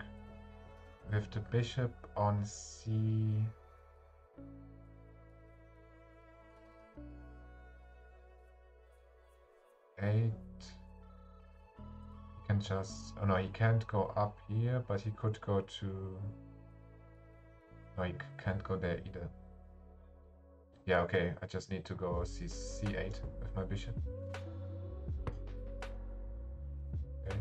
with the bishop on c... Eight. He can just... Oh no, he can't go up here, but he could go to... No, he can't go there either. Yeah, okay, I just need to go c8 with my bishop. Okay.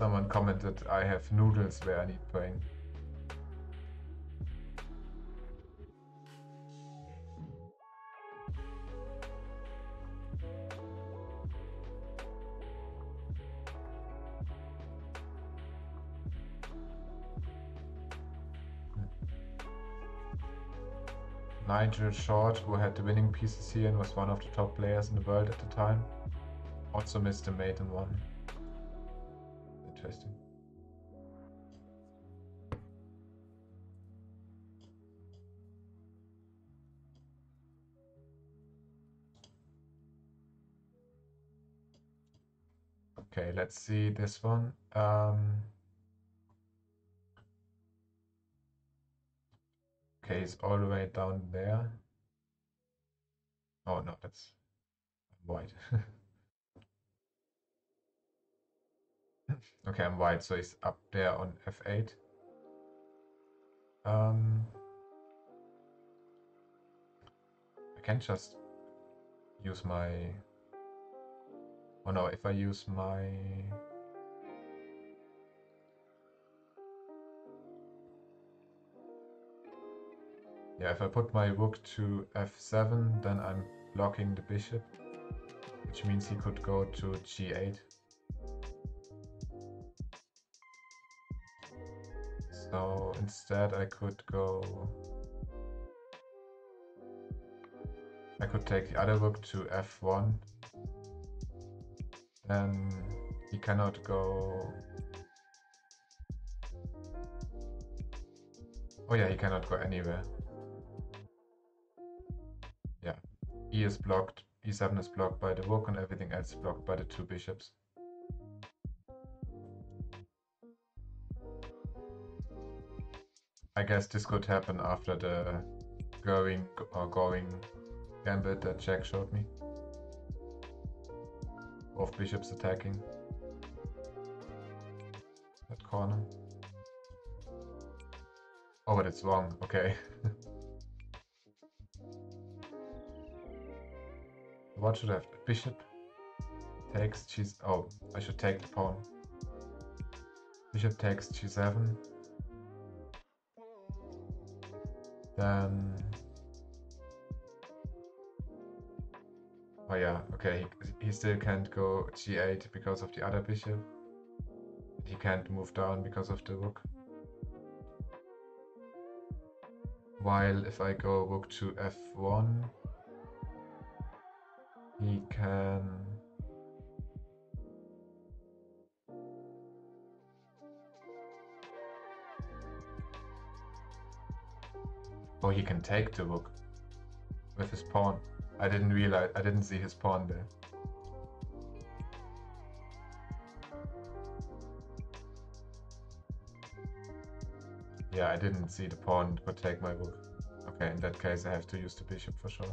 Someone commented I have noodles where I need brain. Nigel Short, who had the winning pieces here and was one of the top players in the world at the time, also missed a mate in one. Interesting. Okay, let's see this one. Okay, he's all the way down there. Oh no, that's white. Okay, I'm white, so he's up there on f8. I can just use my... Oh no, if I use my... Yeah, if I put my rook to f7, then I'm blocking the bishop, which means he could go to g8. So instead I could go... I could take the other rook to f1. Then he cannot go... Oh yeah, he cannot go anywhere. Yeah, E is blocked, e7 is blocked by the rook and everything else is blocked by the two bishops. I guess this could happen after the going gambit that Jack showed me. Both bishops attacking that corner. Oh, but it's wrong, okay. What should I have? Bishop takes g... Oh, I should take the pawn. Bishop takes g7. Then... Oh yeah, okay, he still can't go g8 because of the other bishop. He can't move down because of the rook. While if I go rook to f1, he can... Oh, he can take the rook with his pawn. I didn't see his pawn there. Yeah, I didn't see the pawn could take my rook. Okay, in that case I have to use the bishop for sure.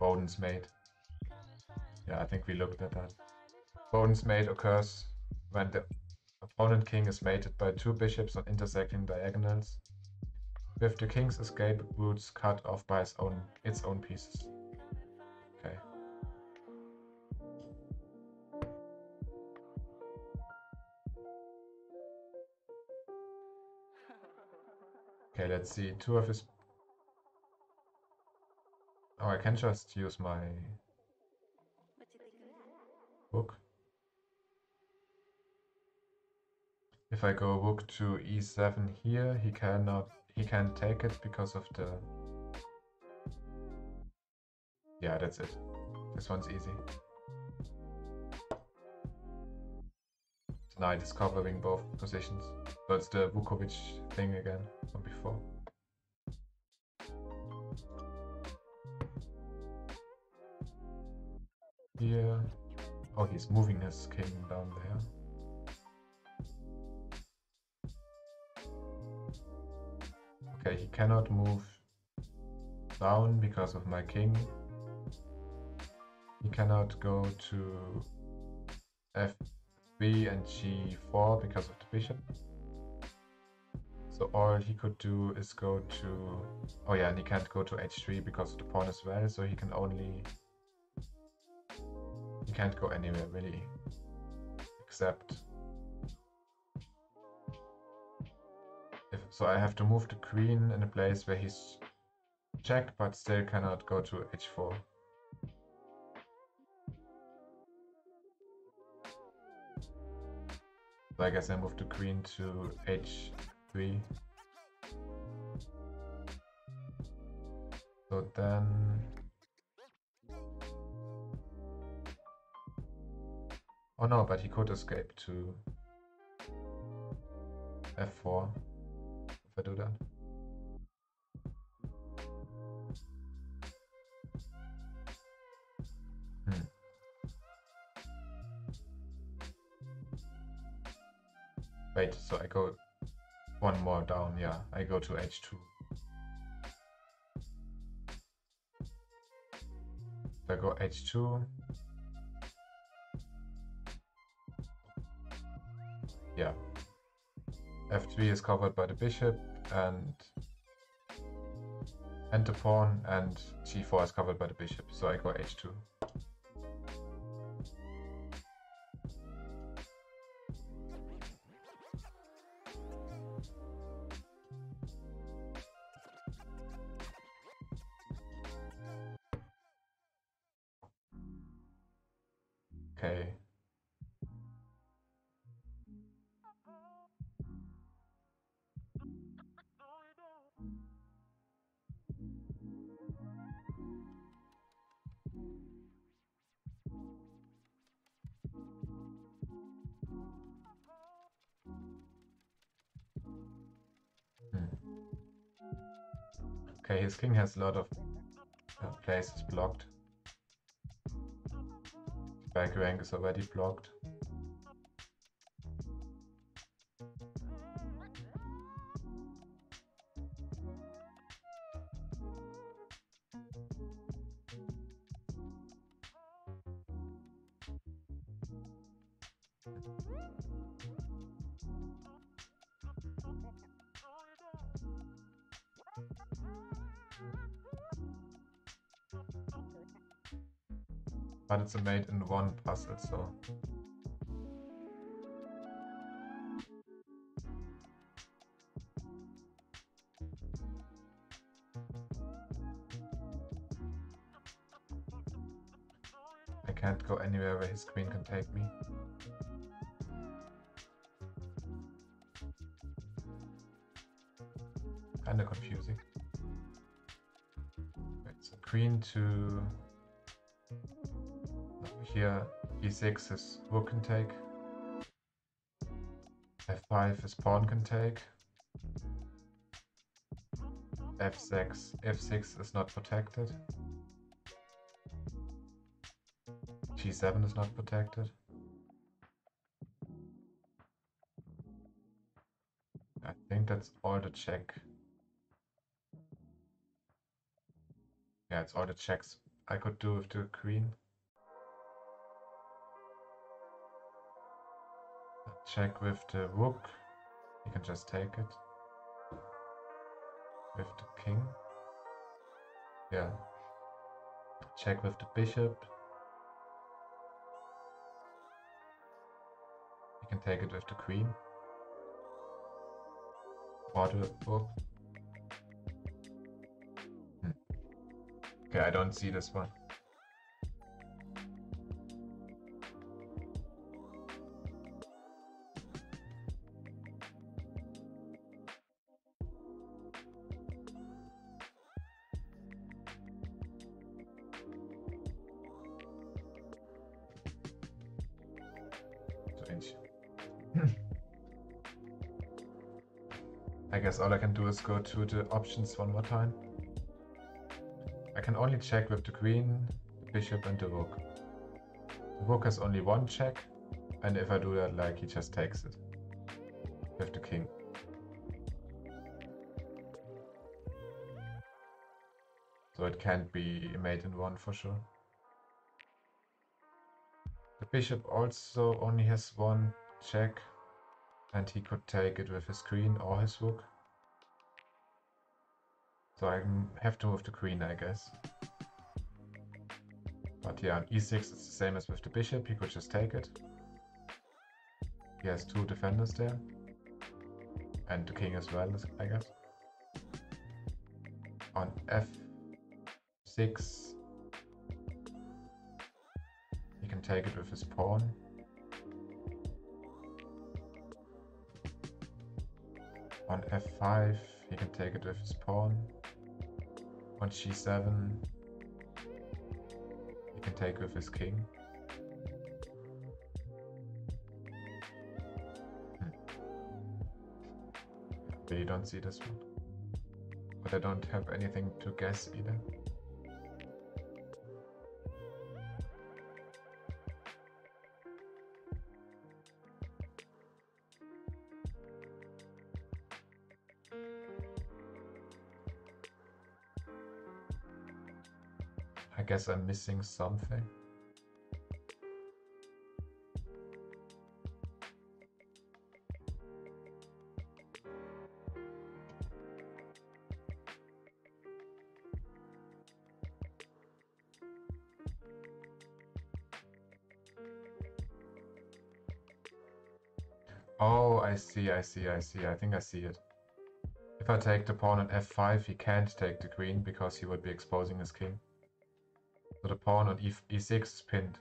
Boden's mate. Yeah, I think we looked at that. Boden's mate occurs when the opponent king is mated by two bishops on intersecting diagonals, with the king's escape routes cut off by its own pieces. Okay. Okay, let's see. Two of his... Oh, I can just use my rook. If I go rook to e7 here, he can't take it because of the... Yeah, that's it. This one's easy. So knight is covering both positions. So it's the Vukovic thing again from before. Here. Oh, he's moving his king down there. Okay, he cannot move down because of my king. He cannot go to f3 and g4 because of the bishop. So all he could do is go to... Oh yeah, and he can't go to h3 because of the pawn as well, so he can only... He can't go anywhere really, except so I have to move the queen in a place where he's checked but still cannot go to h4. So I guess I move the queen to h3. So then oh no, but he could escape to f4 if I do that. Wait, so I go one more down, yeah, I go to h2. I go h2. Yeah. f3 is covered by the bishop and the pawn, and g4 is covered by the bishop, so I go h2. Okay. Okay, his king has a lot of places blocked. Back rank is already blocked. But it's a mate in one puzzle, so I can't go anywhere where his queen can take me. Kinda confusing. Wait, so queen to here, e6 his rook can take. f5 his pawn can take. f6 is not protected. g7 is not protected. I think that's all the check. Yeah, it's all the checks I could do with the queen. Check with the rook. You can just take it. With the king. Yeah. Check with the bishop. You can take it with the queen. Or the rook. Okay, I don't see this one. Strange. I guess all I can do is go to the options one more time. I can only check with the queen, the bishop and the rook. The rook has only one check, and if I do that, like, he just takes it with the king. So it can't be a mate in one for sure. The bishop also only has one check, and he could take it with his queen or his rook. So I have to move the queen, I guess. But yeah, on e6 it's the same as with the bishop, he could just take it. He has two defenders there. And the king as well, I guess. On f6 he can take it with his pawn. On f5 he can take it with his pawn. On g7 he can take with his king. I really don't see this one. But I don't have anything to guess either. I guess I'm missing something. Oh, I see. I think I see it. If I take the pawn on f5, he can't take the queen because he would be exposing his king. So the pawn on e6 is pinned,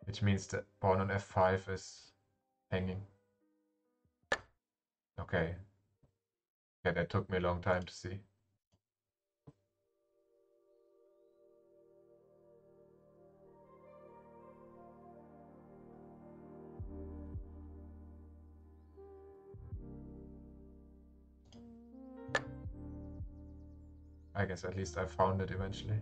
which means the pawn on f5 is hanging. Okay. Yeah, that took me a long time to see. I guess at least I found it eventually.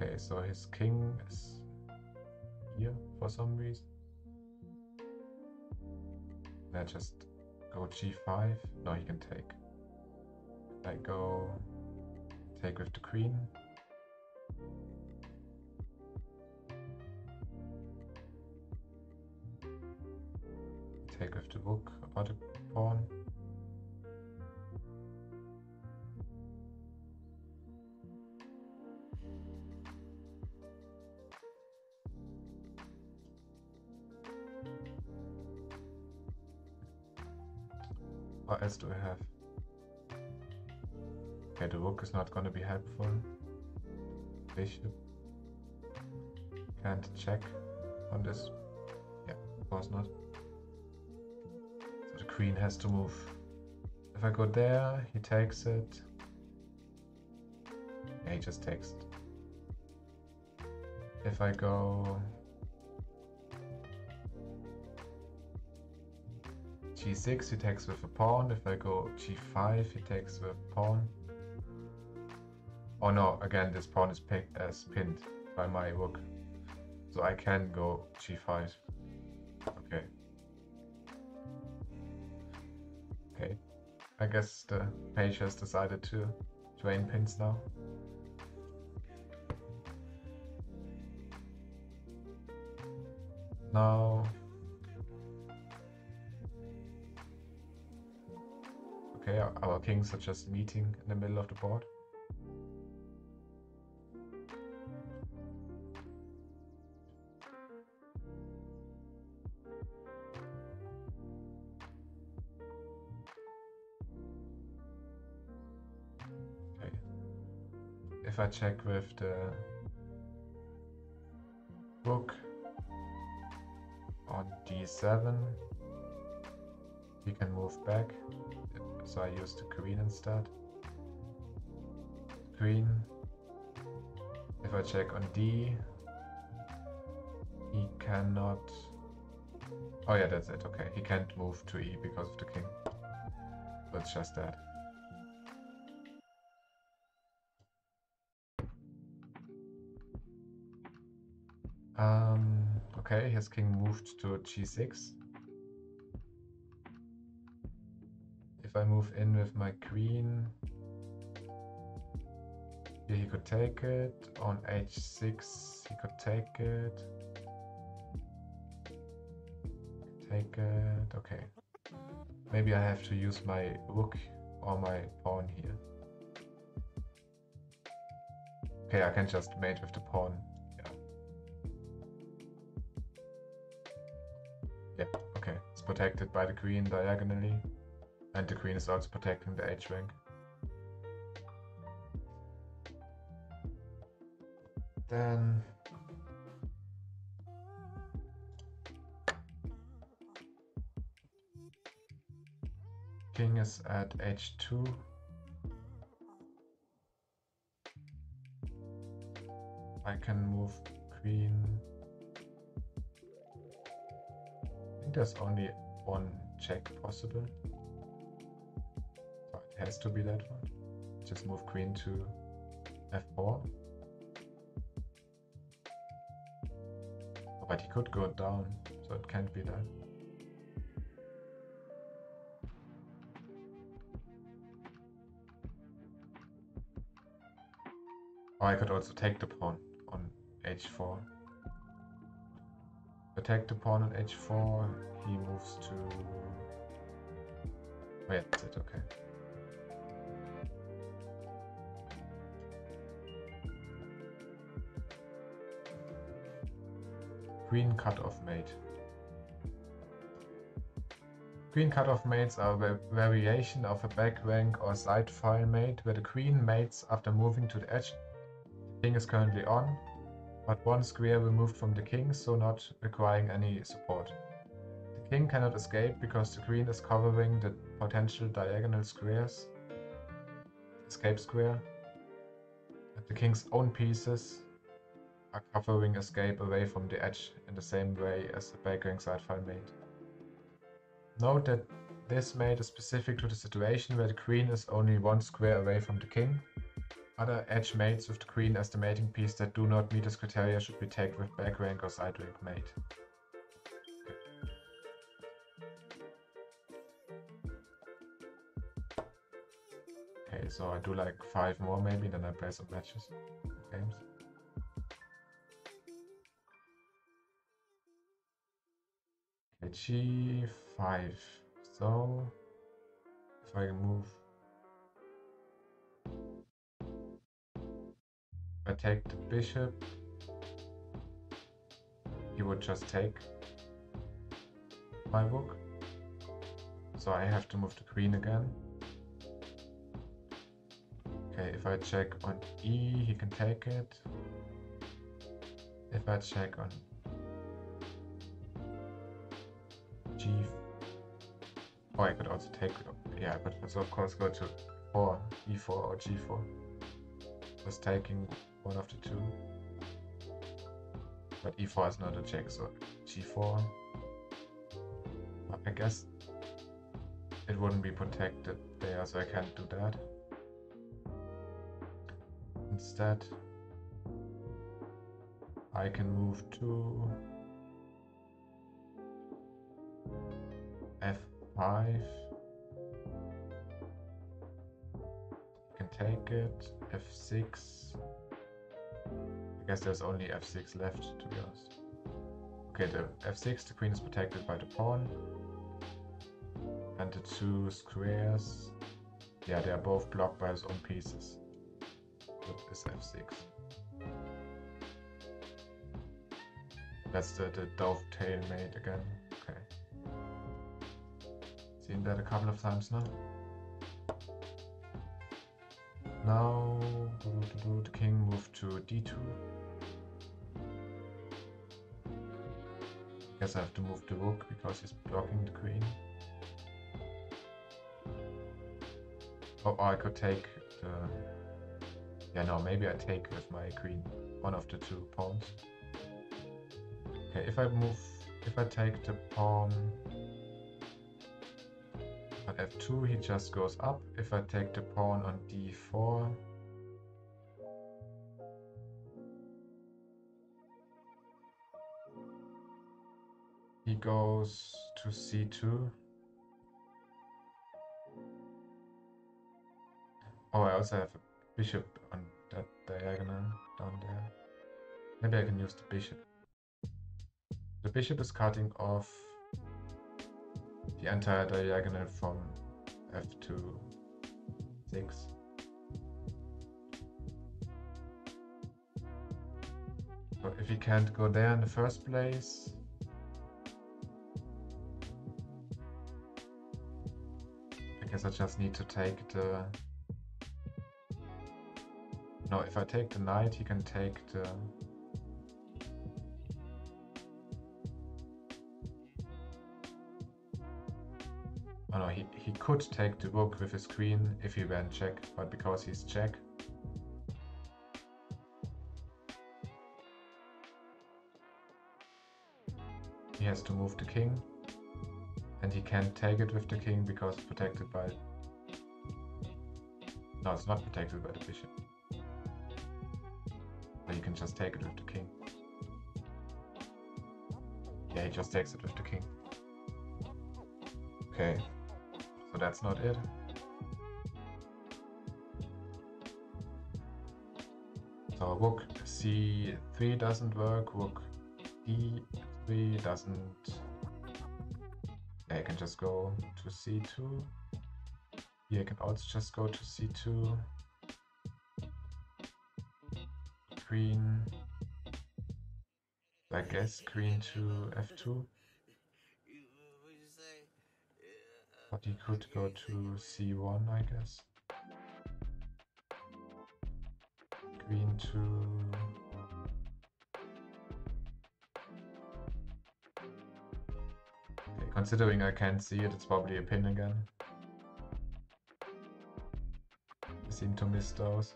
Okay, so his king is here for some reason. Let's just go g5. No, he can take. I go take with the queen. Take with the rook about the pawn. What else do I have? Okay, the rook is not going to be helpful. Bishop. Can't check on this. Yeah, of course not. So the queen has to move. If I go there, he takes it. Yeah, he just takes it. If I go g6, he takes with a pawn. If I go g5, he takes with a pawn. Oh no, again, this pawn is pinned by my rook. So I can go g5. Okay. Okay. I guess the page has decided to drain pins now. Now... Okay, our kings are just meeting in the middle of the board. Okay. If I check with the rook on d7, he can move back. So I use the queen instead. Queen. If I check on D, he cannot... Oh yeah, that's it. Okay, he can't move to E because of the king. So it's just that. Okay, his king moved to g6. If I move in with my queen, here he could take it. On h6 he could take it. Take it. Okay. Maybe I have to use my rook or my pawn here. Okay, I can just mate with the pawn. Yeah, okay. It's protected by the queen diagonally. And the queen is also protecting the h rank. Then king is at h2. I can move queen. I think there's only one check possible. So it has to be that one. Just move queen to f4. Oh, but he could go down, so it can't be that. Or I could also take the pawn on h4. Attack the pawn on h4, he moves to... Oh yeah, that's it, okay. Queen cutoff mate. Queen cutoff mates are a variation of a back rank or side file mate where the queen mates after moving to the edge. The king is currently on, but one square removed from the king, so not requiring any support. The king cannot escape because the queen is covering the potential diagonal squares, escape square, and the king's own pieces are covering escape away from the edge in the same way as the back rank side file mate. Note that this mate is specific to the situation where the queen is only one square away from the king. Other edge mates with the queen as the mating piece that do not meet this criteria should be taken with back rank or side rank mate. Okay, so I do like 5 more maybe, then I play some matches, games. Okay, g5. So if I move, if I take the bishop, he would just take my rook. So I have to move the queen again. Okay, if I check on E, he can take it. If I check on G, oh, I could also take, yeah, but let's of course go to 4, E4 or G4. Just taking one of the two. But E4 is not a check, so G4. I guess it wouldn't be protected there, so I can't do that. Instead, I can move to F5. You can take it. F6. I guess there's only F6 left, to be honest. Okay, the F6, the queen is protected by the pawn. And the two squares, yeah, they are both blocked by his own pieces. With this F6. That's the dovetail mate again. Okay. Seen that a couple of times now. Now the king moved to D2. Guess I have to move the rook because he's blocking the queen. Oh, I could take the... Yeah, no, maybe I take with my queen one of the two pawns. Okay, if I take the pawn on F2, he just goes up. If I take the pawn on D4, he goes to C2. Oh, I also have a bishop on that diagonal down there. Maybe I can use the bishop. The bishop is cutting off the entire diagonal from f to 6. So if he can't go there in the first place, I guess I just need to take the... No, if I take the knight, he can take the... Oh no, he could take the rook with his queen if he went check, but because he's check, he has to move the king, and he can't take it with the king because it's protected by... No, it's not protected by the bishop. So you can just take it with the king. Yeah, he just takes it with the king. Okay, so that's not it. So rook c3 doesn't work, rook d3 doesn't... Yeah, I can just go to c2. Here I can also just go to c2. Queen... I guess queen to f2. But he could go to c1, I guess. Queen to... Okay, considering I can't see it, it's probably a pin again. I seem to miss those.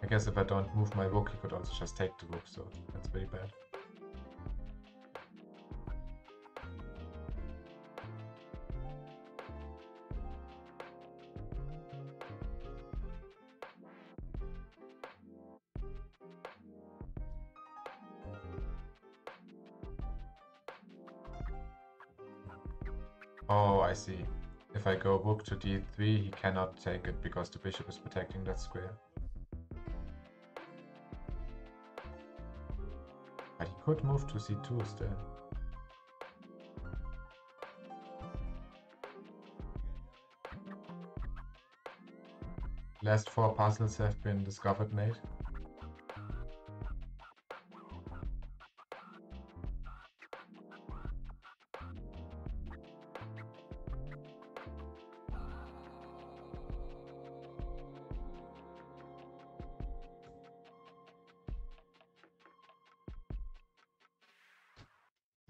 I guess if I don't move my rook, he could also just take the rook, so that's pretty bad. Oh, I see. If I go rook to d3, he cannot take it because the bishop is protecting that square. But he could move to c2 still. Last 4 puzzles have been discovered, mate.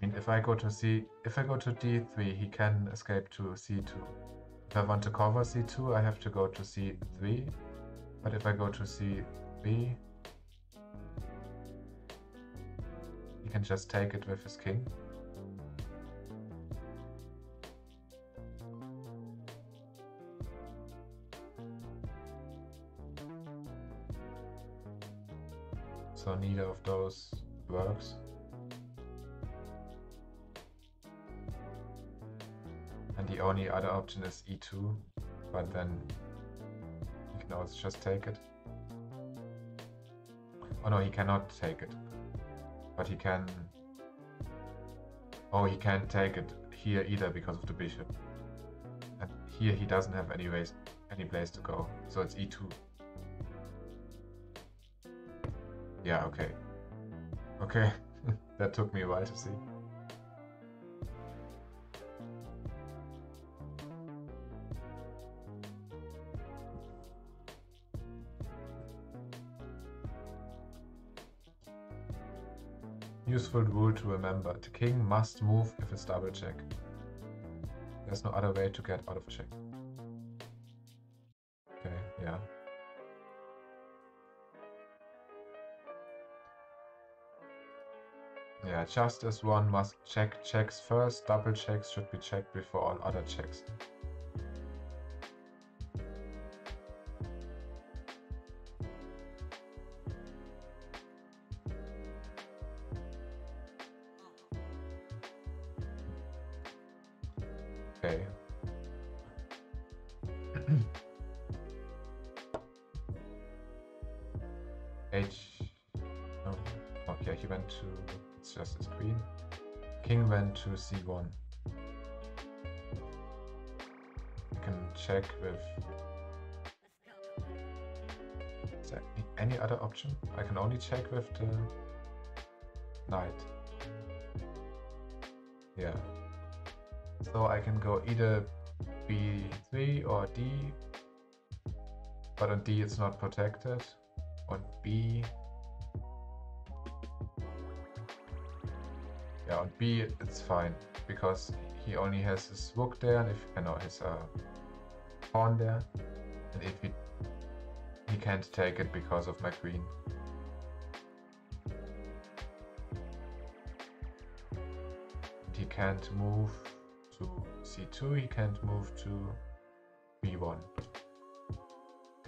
I mean, if I go to d3, he can escape to c2. If I want to cover c2, I have to go to c3. But if I go to c3, he can just take it with his king. So neither of those works. And the only other option is e2, but then he can also just take it. Oh no, he cannot take it. But he can... Oh, he can't take it here either because of the bishop. And here he doesn't have any place to go, so it's e2. Yeah, okay. Okay, that took me a while to see. Useful rule to remember. The king must move if it's double check. There's no other way to get out of check. Okay, yeah. Yeah, just as one must check checks first, double checks should be checked before all other checks. Okay. Okay, he went to, it's just his queen. King went to c1. I can check with, is there any other option? I can only check with the knight. Yeah. So I can go either b3 or d, but on d it's not protected. On b, yeah, on b it's fine because he only has his rook there, and if his pawn there, and if he can't take it because of my queen. And he can't move to c2, he can't move to b1.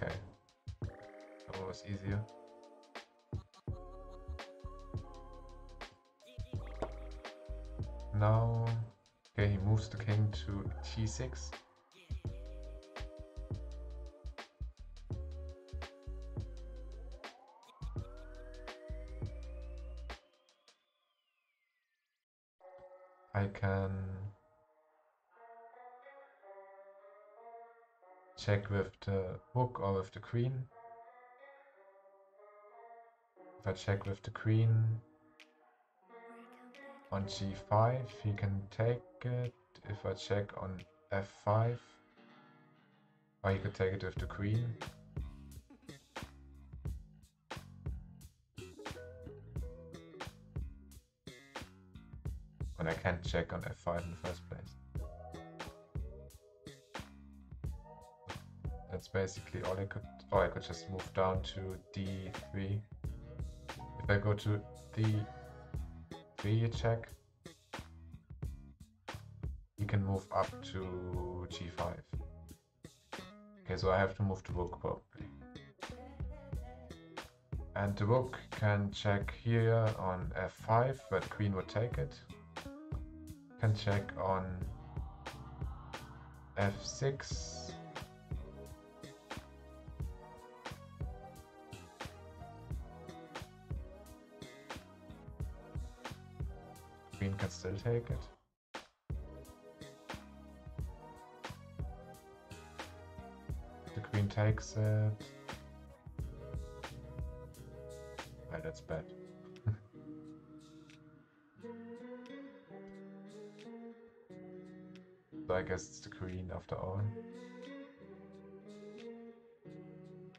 Okay, that was easier. Now, okay, he moves the king to g6. I can check with the rook or with the queen. If I check with the queen on g5, he can take it. If I check on f5, or he could take it with the queen. And I can't check on f5 in the first place. That's basically all I could, or I could just move down to d3. If I go to d3 check, he can move up to g5. Okay, so I have to move the rook probably. And the rook can check here on f5, but the queen would take it. Can check on f6. Queen can still take it. The queen takes it. Well, that's bad. So I guess it's the queen after all.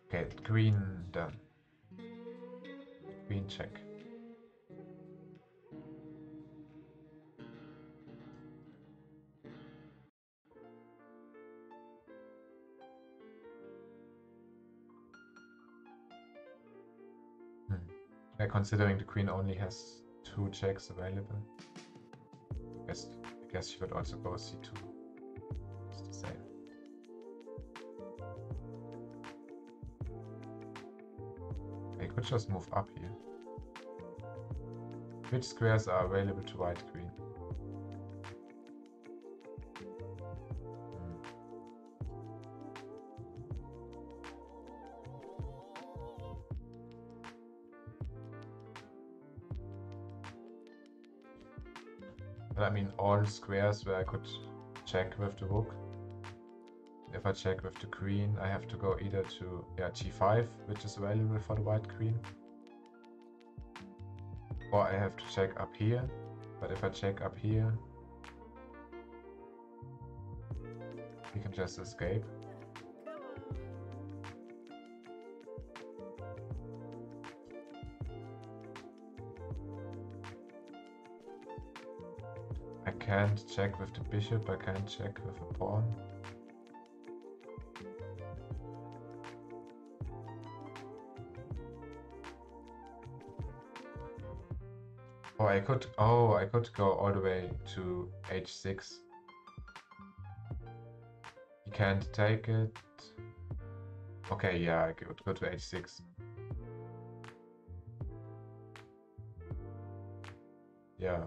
Okay, queen done. Queen check. Yeah, considering the queen only has 2 checks available. I guess she would also go c2. It's the same. I could just move up here. Which squares are available to white queen? I mean all squares where I could check with the rook. If I check with the queen, I have to go either to g5, which is available for the white queen, or I have to check up here. But if I check up here, he can just escape. I can't check with the bishop, I can't check with a pawn. Oh, I could go all the way to h6. He can't take it. Okay, yeah, I could go to h6. Yeah.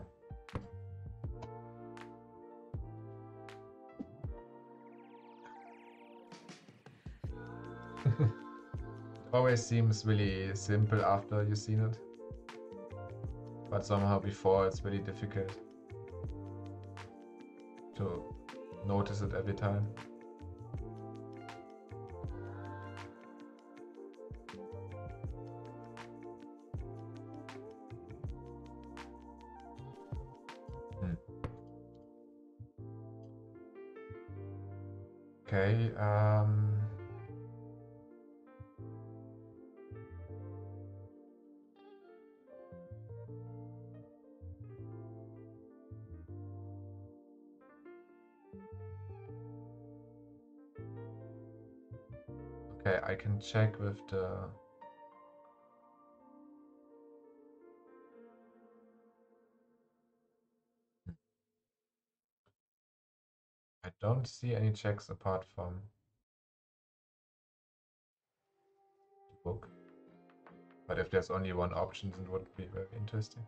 Always seems really simple after you've seen it. but somehow before it's really difficult to notice it every time. Okay, okay, I can check with the I don't see any checks apart from the book. But if there's only one option, then it would be very interesting.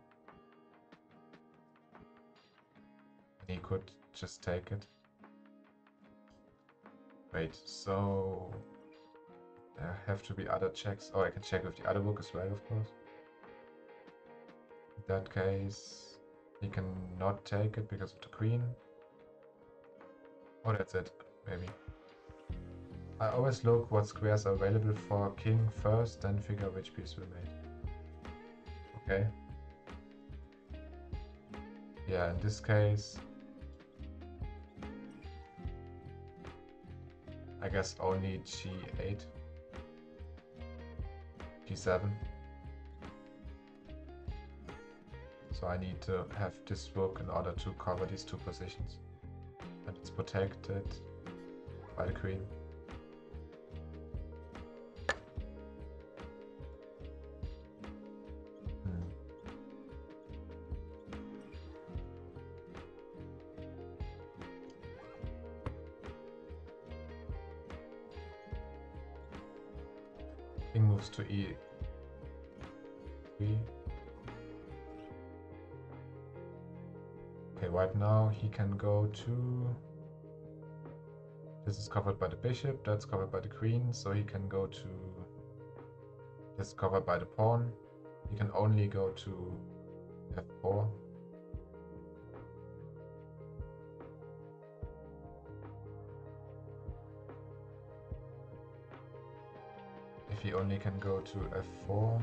And he could just take it. Wait, so there have to be other checks. Oh, I can check with the other book as well, of course. In that case, he can not take it because of the queen. Oh, that's it, maybe. I always look what squares are available for king first, then figure which piece we made. Okay. Yeah, in this case, I guess only g8, g7. So I need to have this book in order to cover these two positions. And it's protected by the queen. King moves to e3. Okay, right now he can go to... This is covered by the bishop, that's covered by the queen, so he can go to... This is covered by the pawn. He can only go to f4. If he only can go to f4,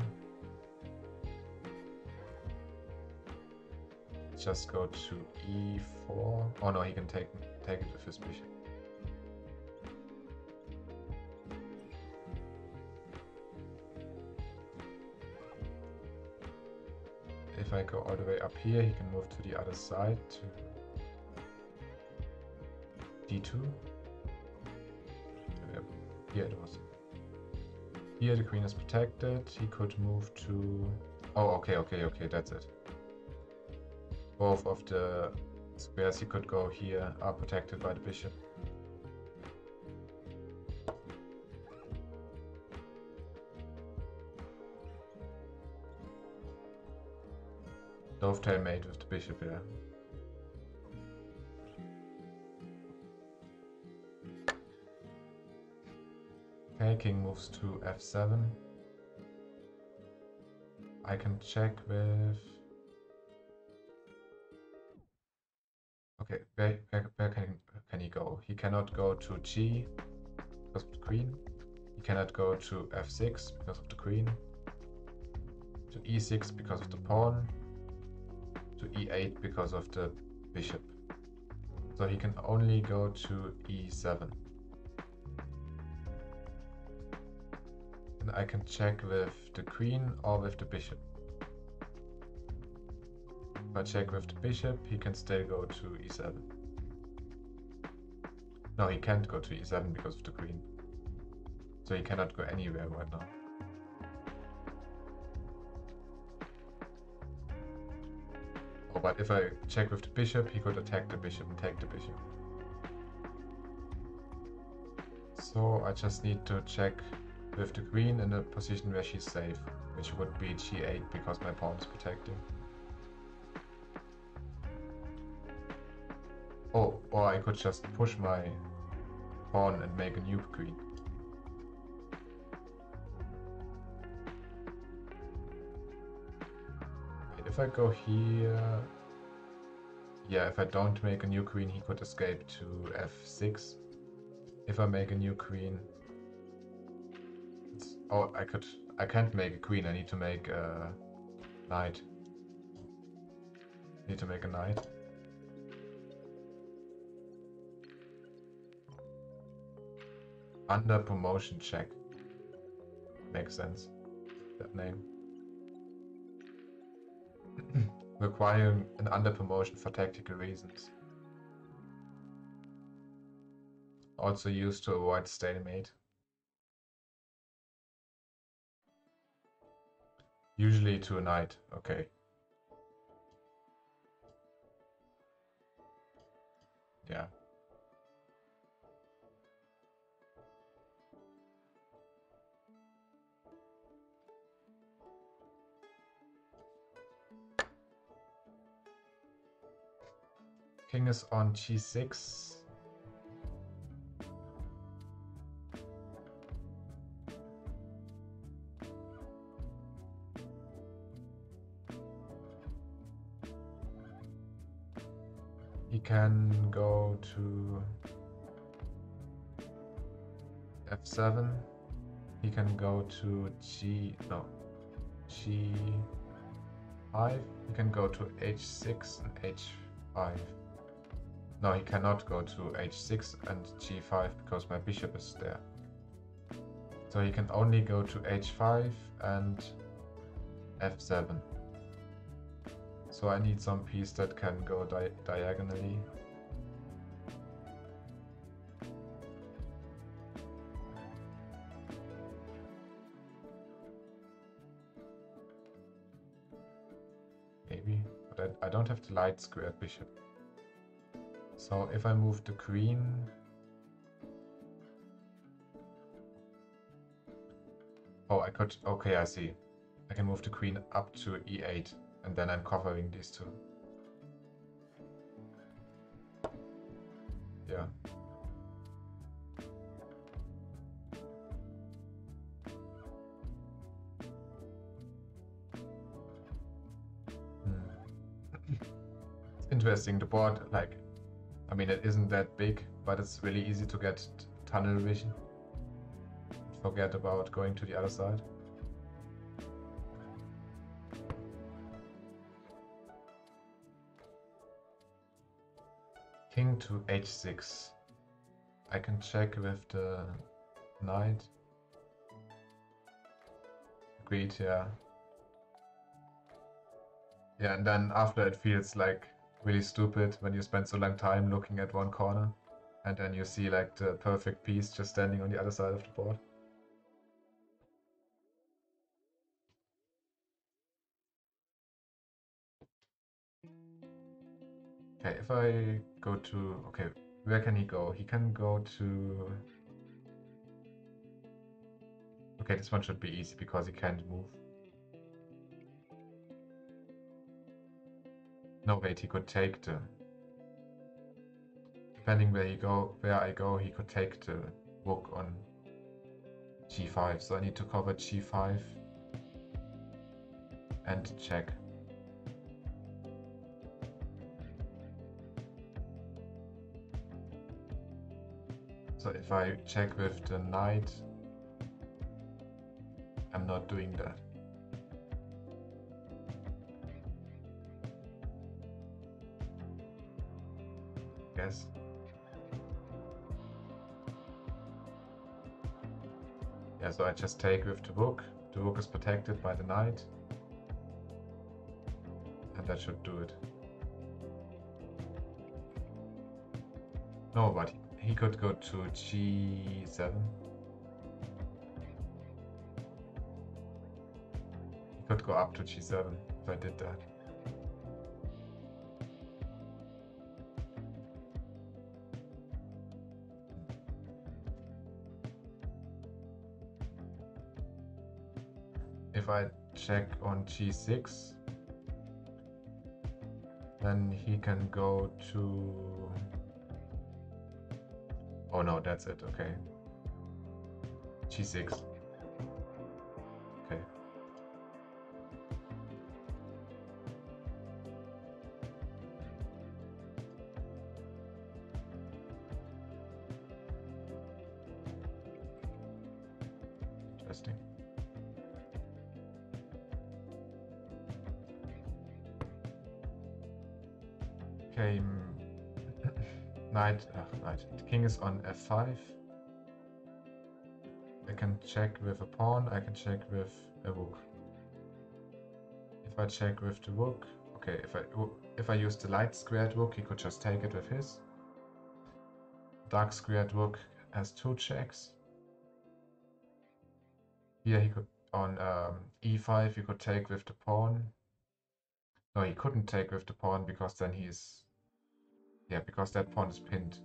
just go to e4. Oh no, he can take it with his bishop. If I go all the way up here, he can move to the other side to d2. Here it was. Here the queen is protected. He could move to... Oh, okay, that's it. Both of the squares he could go here are protected by the bishop. Dovetail mate with the bishop here. Okay, king moves to f7. I can check with... Okay, where can he go? He cannot go to g because of the queen. He cannot go to f6 because of the queen. To e6 because of the pawn. To e8 because of the bishop. So he can only go to e7. And I can check with the queen or with the bishop. If I check with the bishop, he can still go to e7. No, he can't go to e7 because of the queen. So he cannot go anywhere right now. Oh, but if I check with the bishop, he could attack the bishop and take the bishop. So I just need to check with the queen in a position where she's safe, which would be g8 because my pawn is protecting. Oh, or I could just push my pawn and make a new queen. If if I go here, yeah, if I don't make a new queen, he could escape to f6. If I make a new queen, oh, I can't make a queen. I need to make a knight. Need to make a knight. Under promotion check. Makes sense. That name. Requiring an under promotion for tactical reasons. Also used to avoid stalemate. Usually to a knight, okay. Yeah. King is on g6. He can go to f7. He can go to g5. He can go to h6 and h5. No, he cannot go to h6 and g5 because my bishop is there. So he can only go to h5 and f7. So I need some piece that can go diagonally. Maybe, but I don't have the light squared bishop. So if I move the queen, oh, I could, okay, I see. I can move the queen up to e8, and then I'm covering these two. Yeah. It's interesting, the board, like, I mean, it isn't that big, but it's really easy to get tunnel vision. Forget about going to the other side. King to h6. I can check with the knight. Agreed, yeah. Yeah, and then after it feels like really stupid when you spend so long time looking at one corner and then you see like the perfect piece just standing on the other side of the board. Okay, if I go to, okay, where can he go? He can go to, okay, this one should be easy because he can't move. No, wait, he could take the, depending where I go, he could take the rook on g5. So I need to cover g5 and check. So if I check with the knight, I'm not doing that. Yes. Yeah, so I just take with the rook. The rook is protected by the knight. And that should do it. No, but he could go to g7. He could go up to g7 if I did that. If I check on g6, then he can go to... Oh no, that's it, okay. g6. Okay. Interesting. Okay, knight. The king is on f5. I can check with a pawn. I can check with a rook. If I check with the rook, okay. If I use the light squared rook, he could just take it with his. Dark squared rook has 2 checks. Here he could on e5. He could take with the pawn. No, he couldn't take with the pawn because then he's because that pawn is pinned.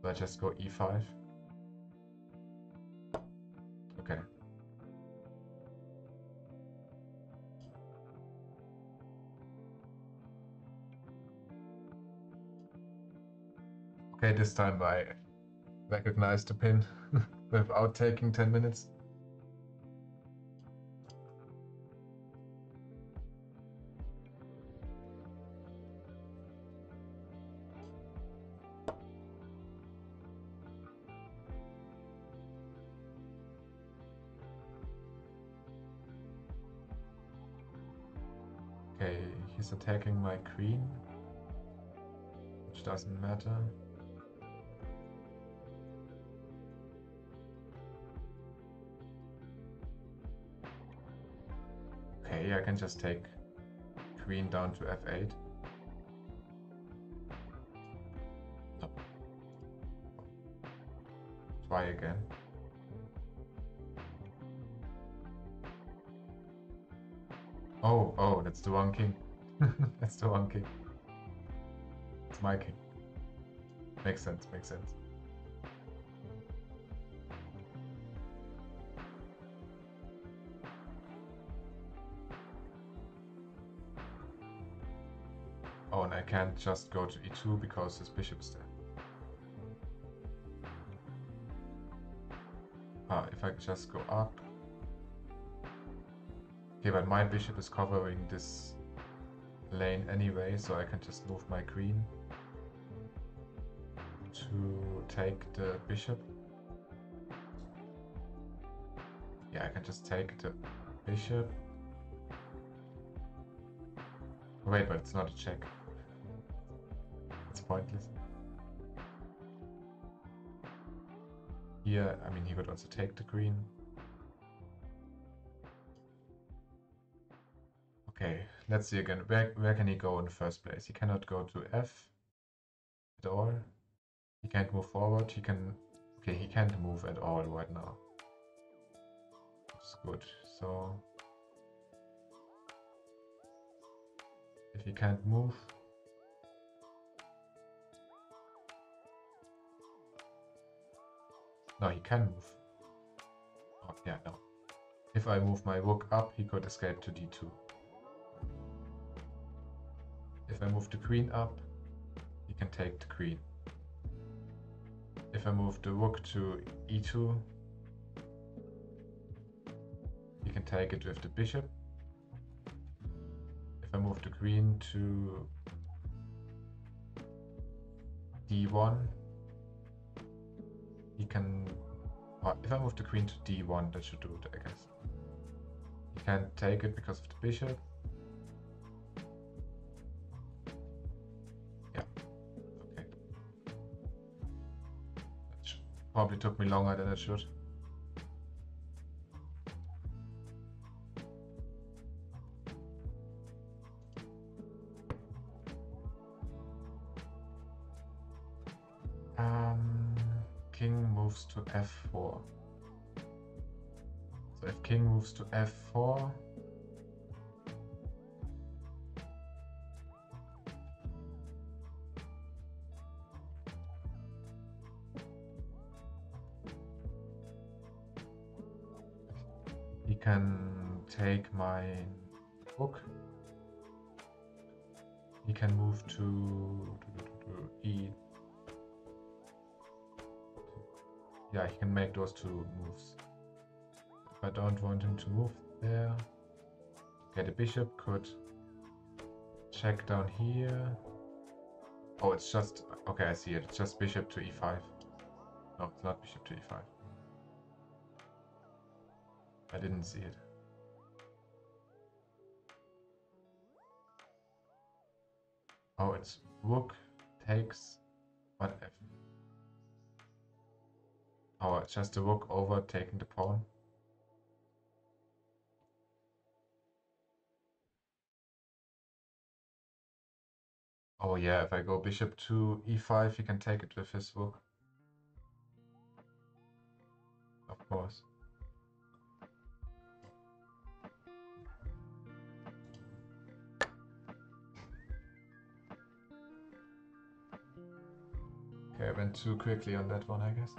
So I just go e5. Okay. Okay, this time I recognize the pin without taking 10 minutes. Okay, he's attacking my queen, which doesn't matter. Okay, I can just take queen down to f8. No. Try again. Oh, that's the wrong king. That's the wrong king. It's my king. Makes sense, makes sense. Oh, and I can't just go to e2 because his bishop's there. If I just go up. Okay, but my bishop is covering this lane anyway, so I can just move my queen to take the bishop. Yeah, I can just take the bishop. Wait, but it's not a check. It's pointless. Here, I mean, he could also take the queen. Okay, let's see again. Where can he go in the first place? He cannot go to f at all. He can't move forward. He can... Okay, he can't move at all right now. It's good. So... if he can't move... No, he can move. Oh, yeah, no. If I move my rook up, he could escape to d2. If I move the queen up, he can take the queen. If I move the rook to e2, he can take it with the bishop. If I move the queen to d1, he can... if I move the queen to d1, that should do it, I guess. He can't take it because of the bishop. Yeah, okay. That probably took me longer than it should. King moves to f4. So if king moves to f4, he can take my rook. He can move to e. Yeah, he can make those 2 moves. If I don't want him to move there, okay, the bishop could check down here. Oh, it's just, okay, I see it. It's just bishop to e5. No, it's not bishop to e5. I didn't see it. Oh, it's rook takes on f. Oh, it's just a rook over taking the pawn. Oh yeah, if I go bishop to e5, he can take it with his rook. Of course. Okay, I went too quickly on that one, I guess.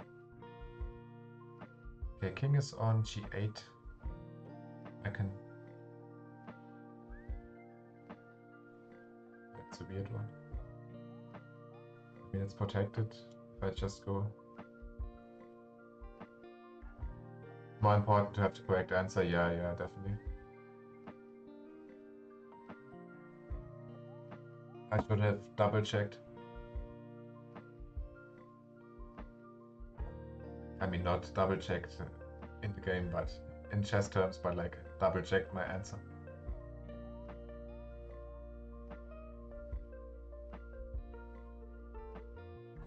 Okay, king is on g8. I can... That's a weird one. I mean, it's protected if I just go. More important to have the correct answer. Yeah, definitely. I should have double checked. I mean, not double checked in the game, but in chess terms, but like double checked my answer.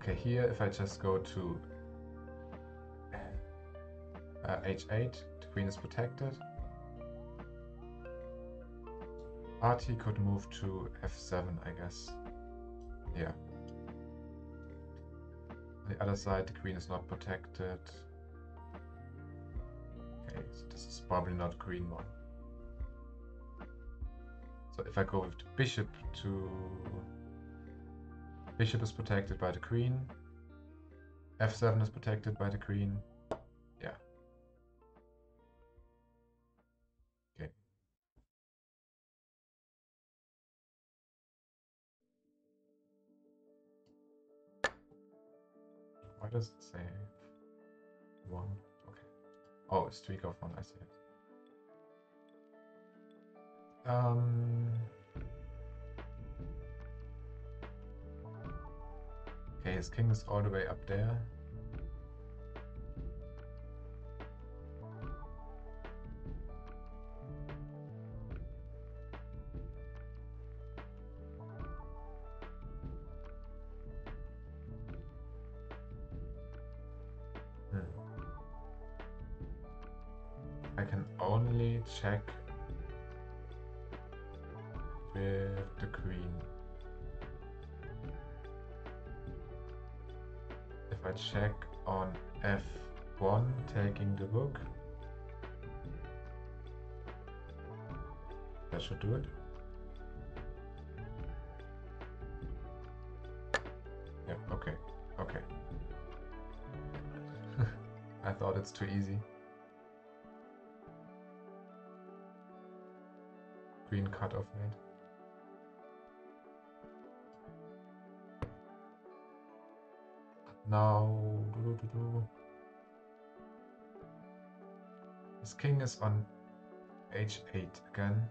Okay, here if I just go to h8, the queen is protected. Party could move to f7, I guess. Yeah. On the other side, the queen is not protected. Okay, so this is probably not green one. So if I go with the bishop to... Bishop is protected by the queen. f7 is protected by the queen. Yeah. Okay. Why does it say 1? Okay. Oh, it's streak of 1, I see it. Okay, his king is all the way up there. I can only check with the queen. If I check on f1, taking the rook, that should do it. Yeah, okay, okay. I thought it's too easy. Queen cut off mate. Now, his king is on h8 again.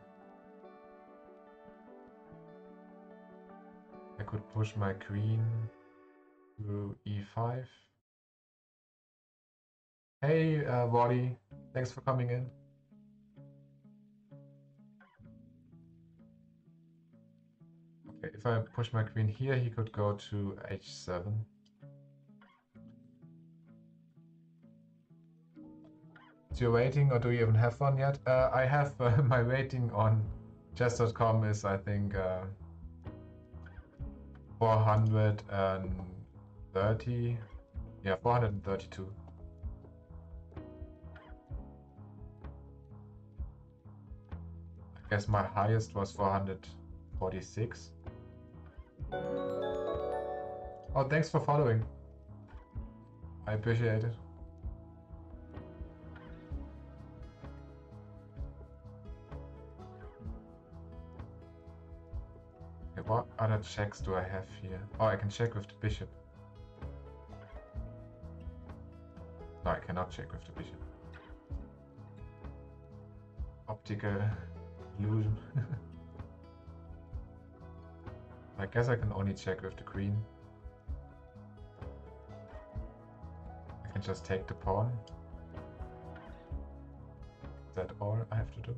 I could push my queen to e5. Hey, Wadi, thanks for coming in. Okay, if I push my queen here, he could go to h7. So you're waiting, or do you even have one yet? I have my rating on chess.com is, I think, 430. Yeah, 432. I guess my highest was 446. Oh, thanks for following. I appreciate it. Okay, what other checks do I have here? Oh, I can check with the bishop. No, I cannot check with the bishop. Optical illusion. I guess I can only check with the queen. I can just take the pawn. Is that all I have to do?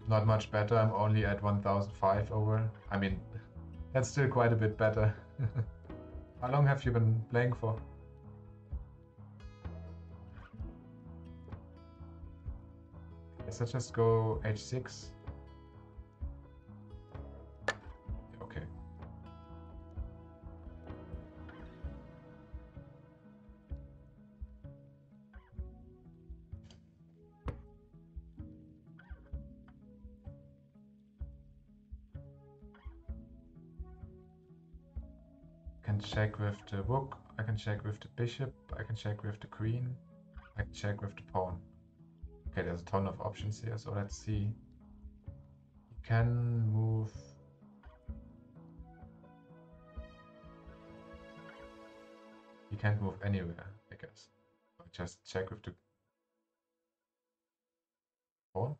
Not much better, I'm only at 1005 over. I mean, that's still quite a bit better. How long have you been playing for? Guess I just go h6. Okay. I can check with the rook, I can check with the bishop, I can check with the queen, I can check with the pawn. Okay, there's a ton of options here, so let's see. You can move... You can't move anywhere, I guess. I'll just check with the pawn.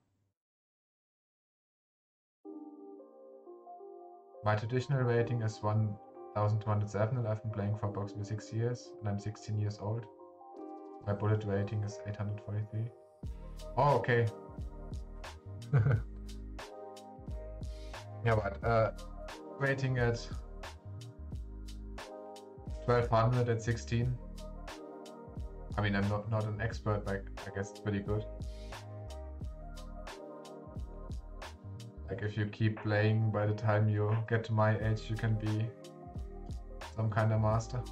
My traditional rating is 1207 and I've been playing for approximately 6 years and I'm 16 years old. My bullet rating is 843. Oh, okay. Yeah, but rating at 1200 at 16. I mean, I'm not an expert, but I guess it's pretty good. Like, if you keep playing, by the time you get to my age, you can be some kind of master.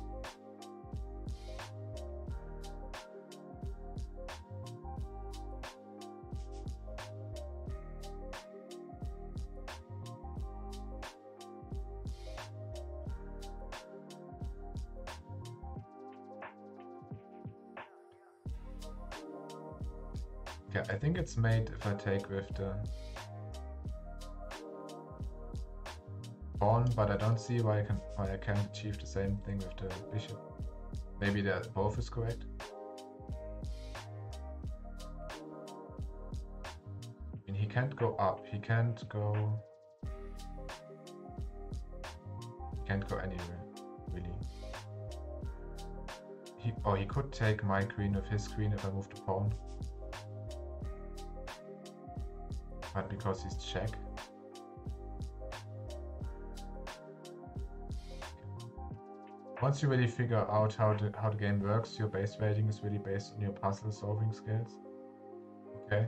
Yeah, I think it's made if I take with the pawn, but I don't see why I can't achieve the same thing with the bishop. Maybe that both is correct. I mean, he can't go up. He can't go anywhere, really. He could take my queen with his queen if I move the pawn. But because he's check. Once you really figure out how the game works, your base rating is really based on your puzzle solving skills. Okay.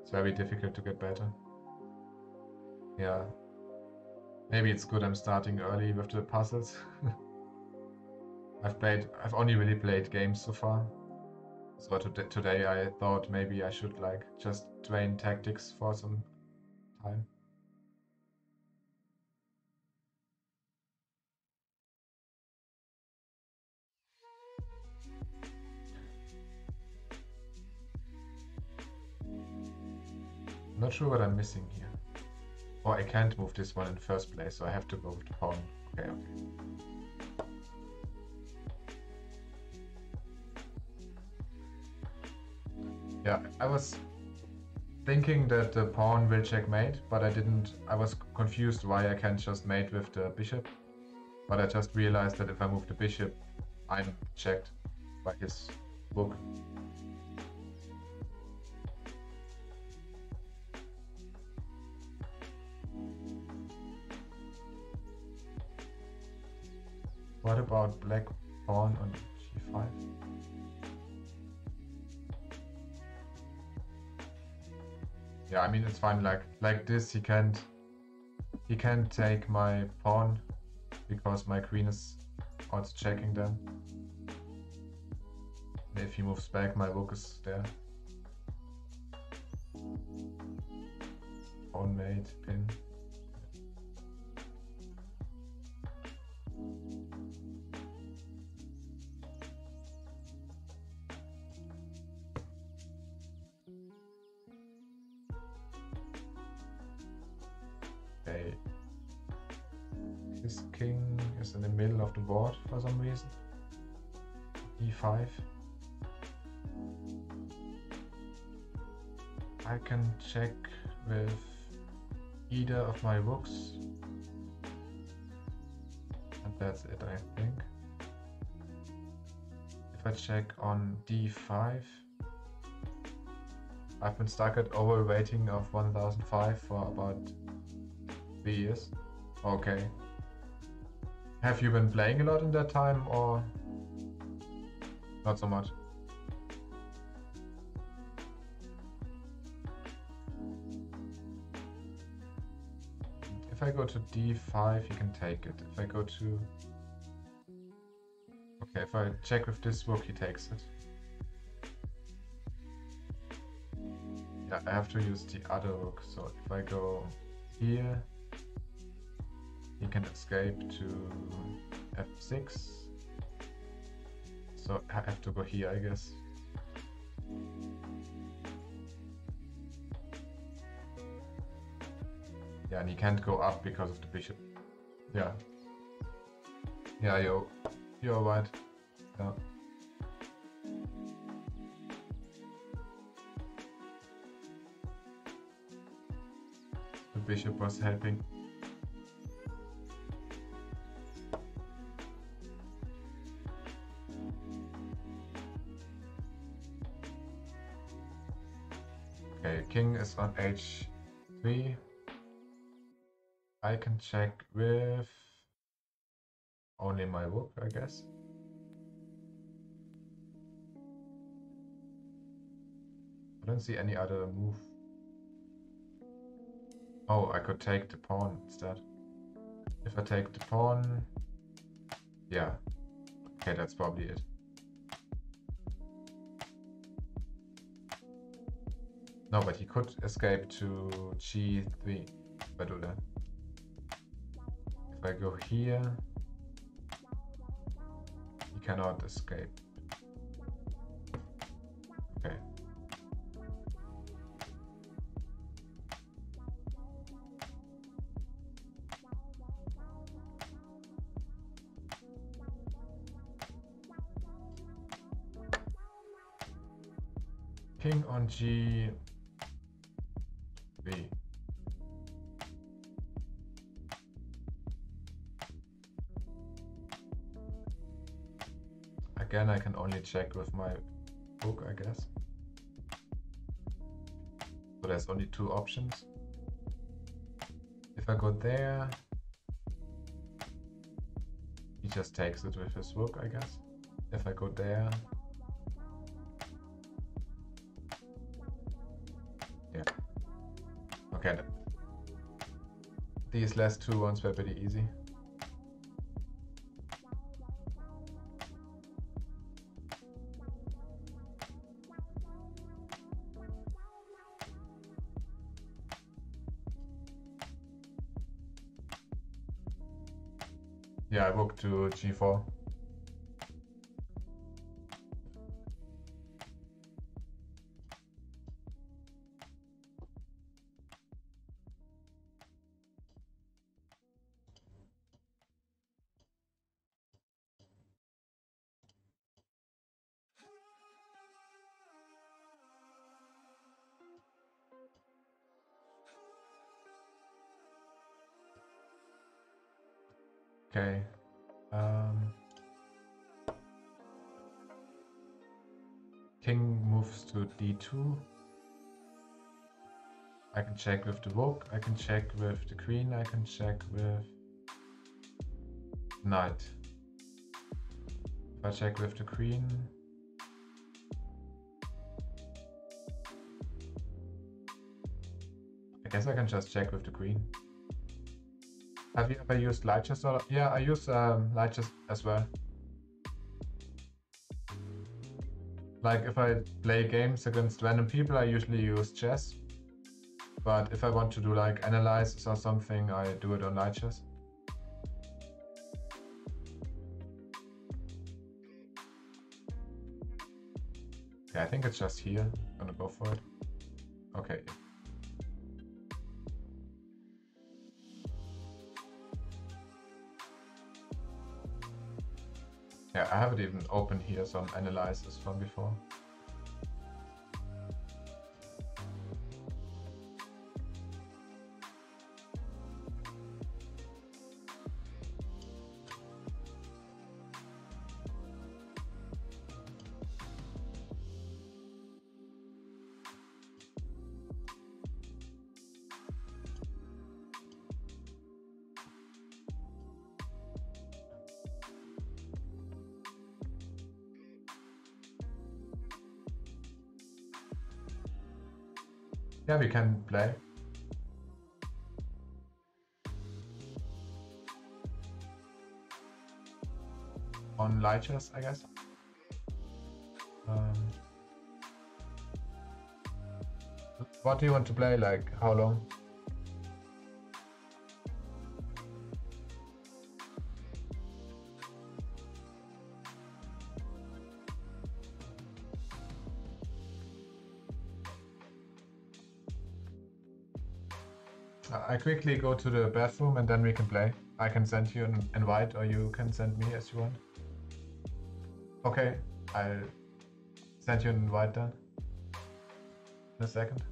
It's very difficult to get better. Yeah. Maybe it's good I'm starting early with the puzzles. I've only really played games so far. So today I thought maybe I should like just train tactics for some time. Not sure what I'm missing here. Oh, I can't move this one in the first place, so I have to go with the pawn. Okay, okay. Yeah, I was thinking that the pawn will checkmate, but I was confused why I can't just mate with the bishop. But I just realized that if I move the bishop, I'm checked by his rook. What about black pawn on g5? Yeah, I mean it's fine. Like this, he can't take my pawn because my queen is also checking them. And if he moves back, my rook is there. Pawn mate, pin. Okay. His king is in the middle of the board for some reason. e5. I can check with either of my rooks. And that's it, I think. If I check on d5, I've been stuck at overweighting of 1005 for about 3 years. Okay. Have you been playing a lot in that time or not so much? If I go to d5, he can take it. If I go to... Okay, if I check with this rook, he takes it. Yeah, I have to use the other rook. So if I go here, he can escape to f6. So I have to go here, I guess. Yeah, and he can't go up because of the bishop. Yeah. Yeah, you're right. Yeah. The bishop was helping. Okay, king is on h3. I can check with only my rook, I guess. I don't see any other move. Oh, I could take the pawn instead. If I take the pawn... Yeah. Okay, that's probably it. No, but he could escape to g3 if I do that. If I go here, he cannot escape. Okay. King on g3. Again, I can only check with my rook, I guess. So there's only two options. If I go there, he just takes it with his rook, I guess. If I go there, yeah. Okay. These last two ones were pretty easy. Yeah, I rook to g4. Okay. King moves to d2. I can check with the rook, I can check with the queen, I can check with knight. If I check with the queen, I guess I can just check with the queen. Have you ever used light chess? Yeah, I use light chess as well. Like if I play games against random people, I usually use chess. But if I want to do like analysis or something, I do it on light chess. Okay, I think it's just here. I'm gonna go for it. Okay. Yeah, I have it even open here, some analysis from before. Yeah, we can play. On Lichess, I guess. Um, what do you want to play? Like, how long? I quickly go to the bathroom and then we can play. I can send you an invite or you can send me as you want. Okay, I'll send you an invite then in a second.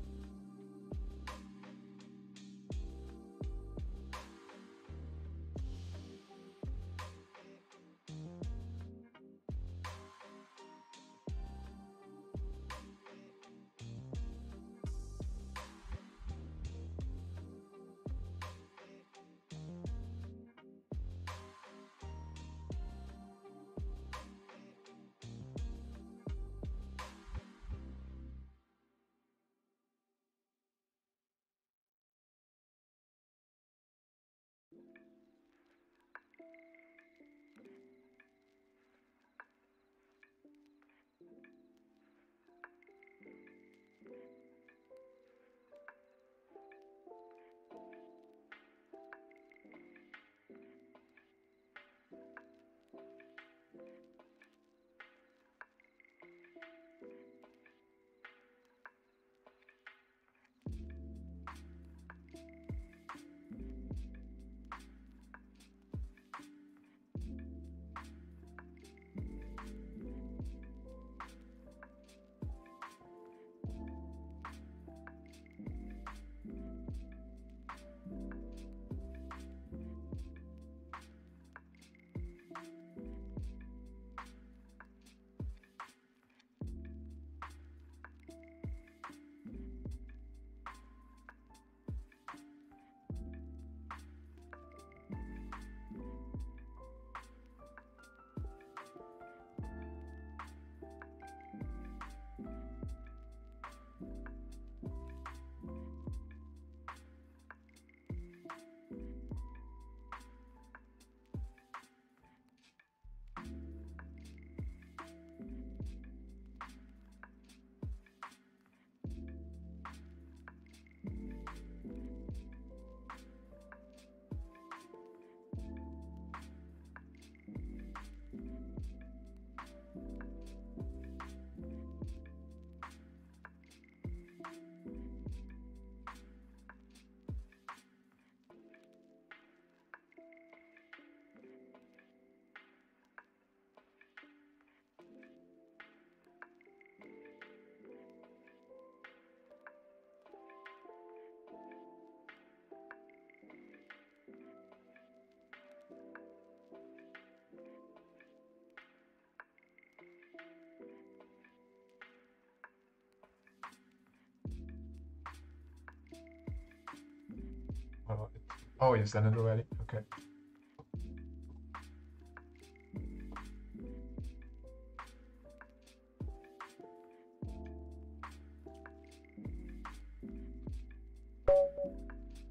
Oh, you sent it already? Okay.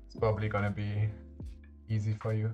It's probably gonna be easy for you.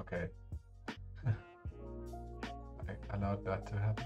Okay. I allowed that to happen.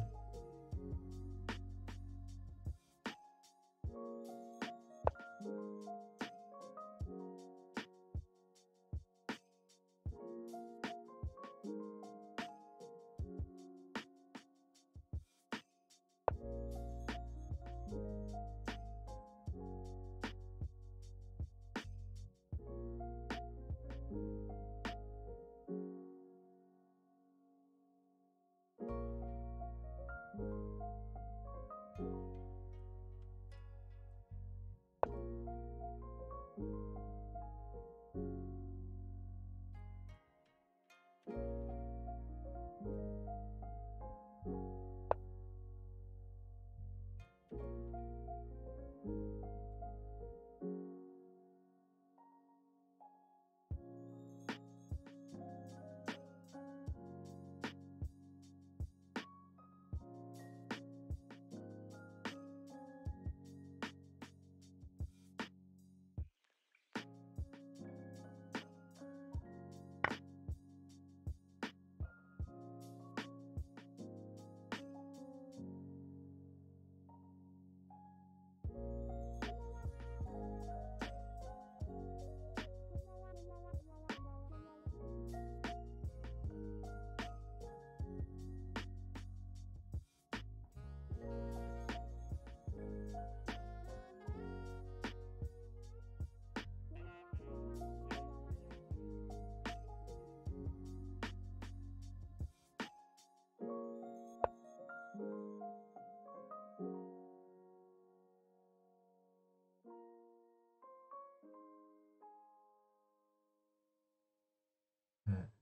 Hmm.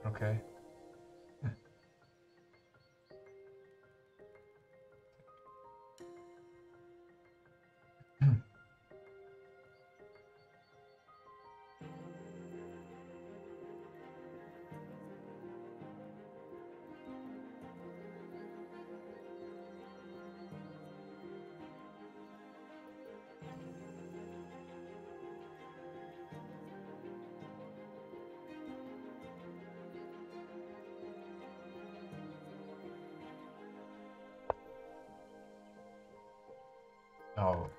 Okay. Oh.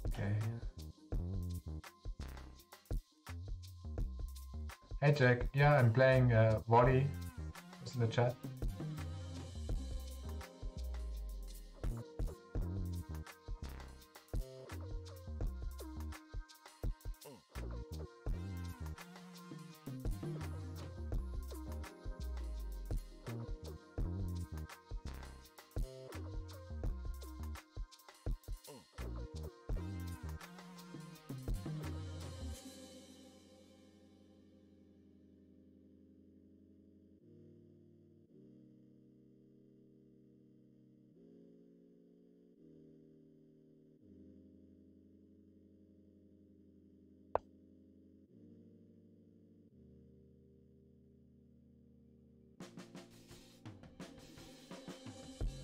Okay. Hey Jack, yeah, I'm playing Volley. It's in the chat.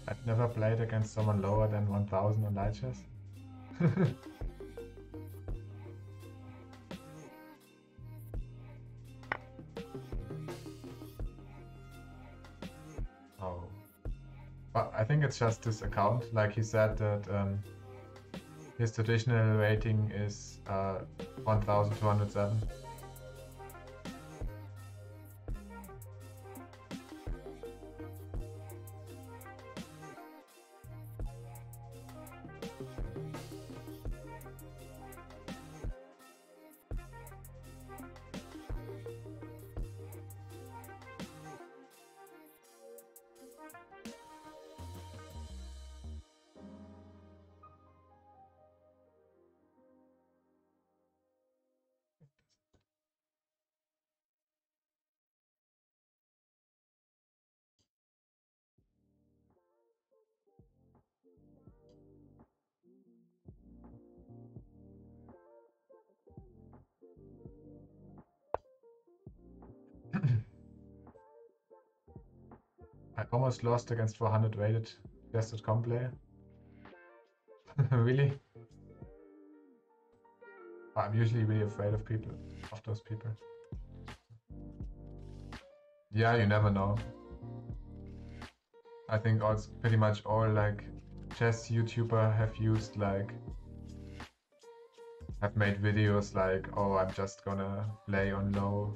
I've never played against someone lower than 1000 on light chess. Oh. But I think it's just his account. Like he said that his traditional rating is 1207. I almost lost against 400 rated chess.com player. Really? I'm usually really afraid of those people. Yeah, you never know. I think also pretty much all like chess YouTuber have made videos like, oh, I'm just gonna play on low,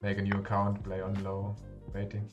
make a new account, play on low rating.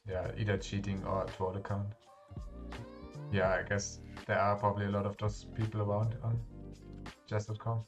Yeah, either cheating or a troll account. Yeah, I guess there are probably a lot of those people around on chess.com.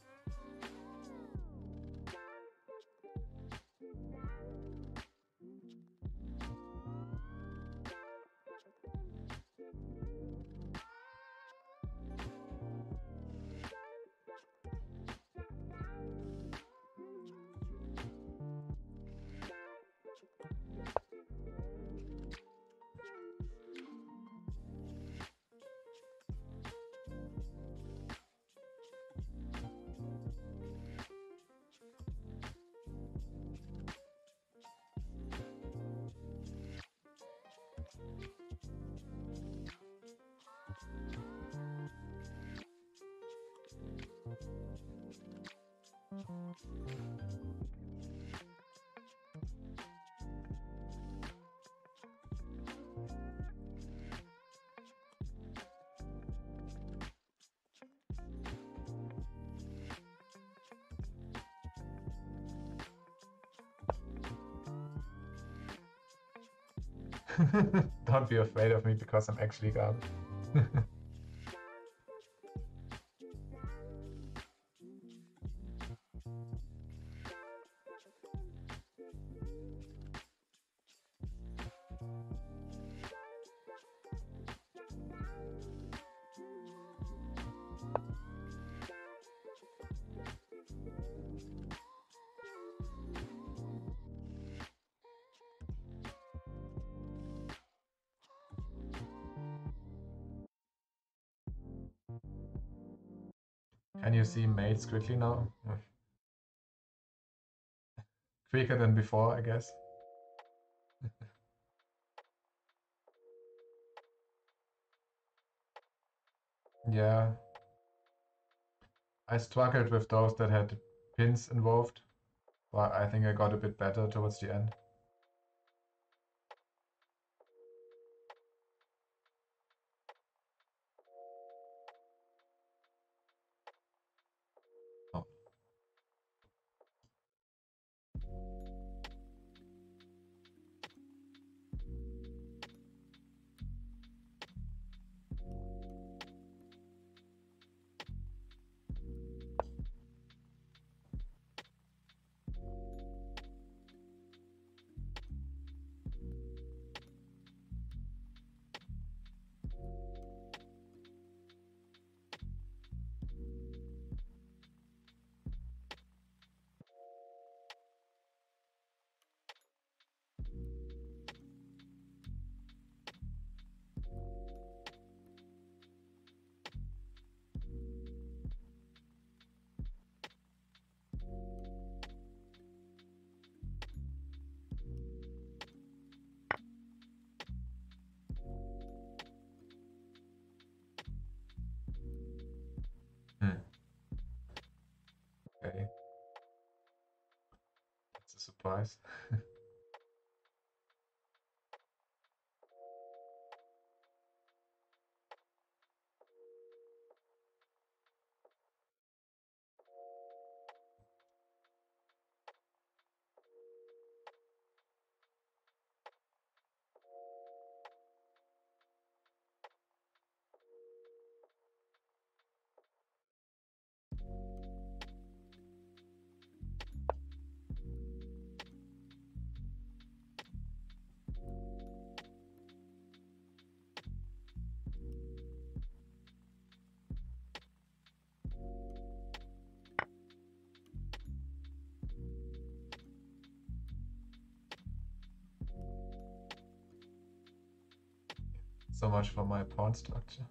Don't be afraid of me because I'm actually garbage. Can you see mates quickly now? Quicker than before, I guess. Yeah. I struggled with those that had pins involved, but I think I got a bit better towards the end. Oh. Hmm. Okay. That's a surprise. So much for my pawn structure.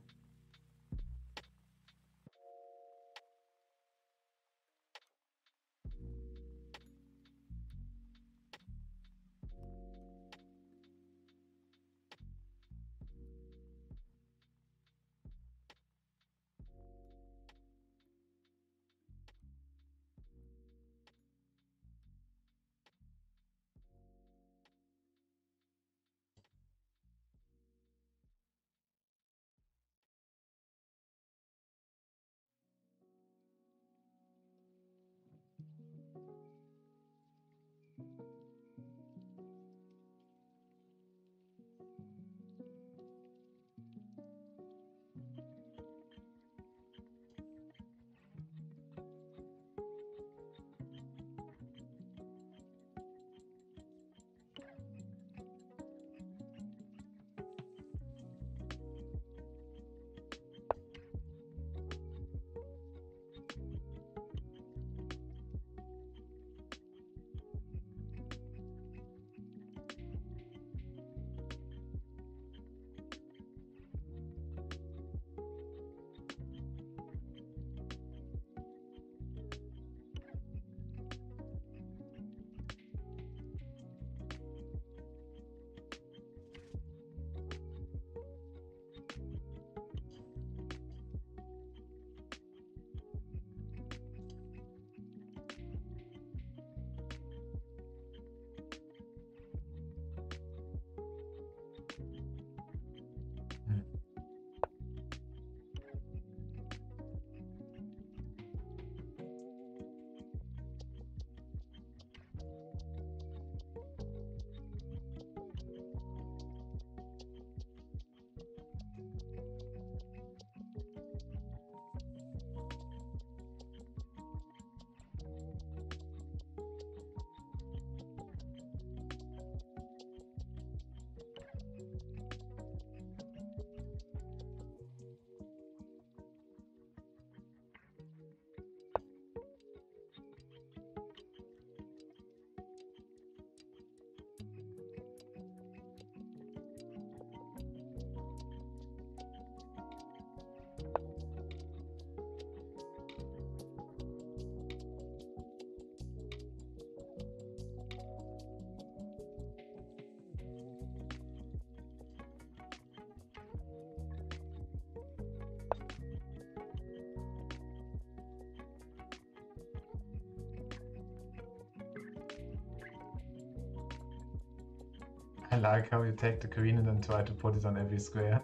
I like how you take the queen and then try to put it on every square.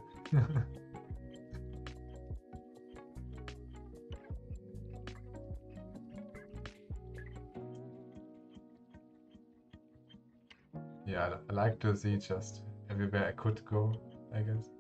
Yeah, I like to see just everywhere I could go, I guess.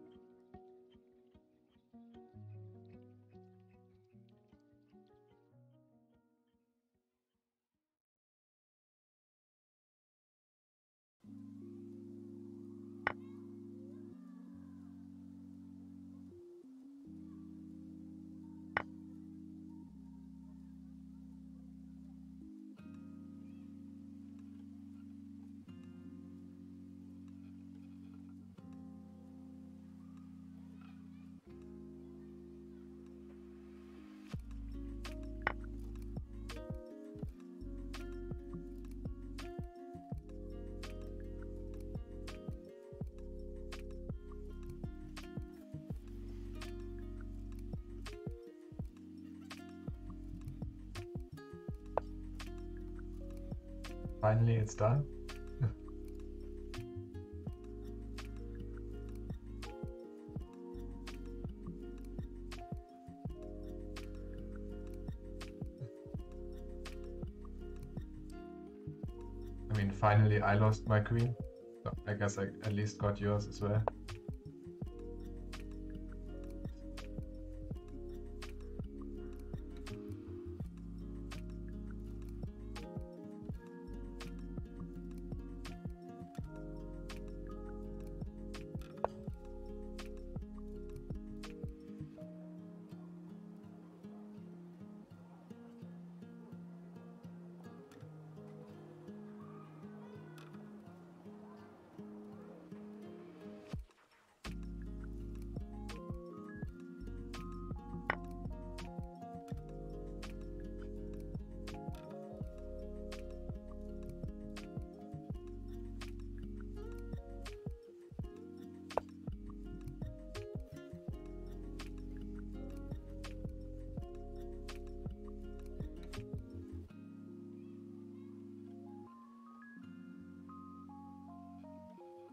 Finally, it's done. I mean, finally I lost my queen. So I guess I at least got yours as well.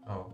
Oh.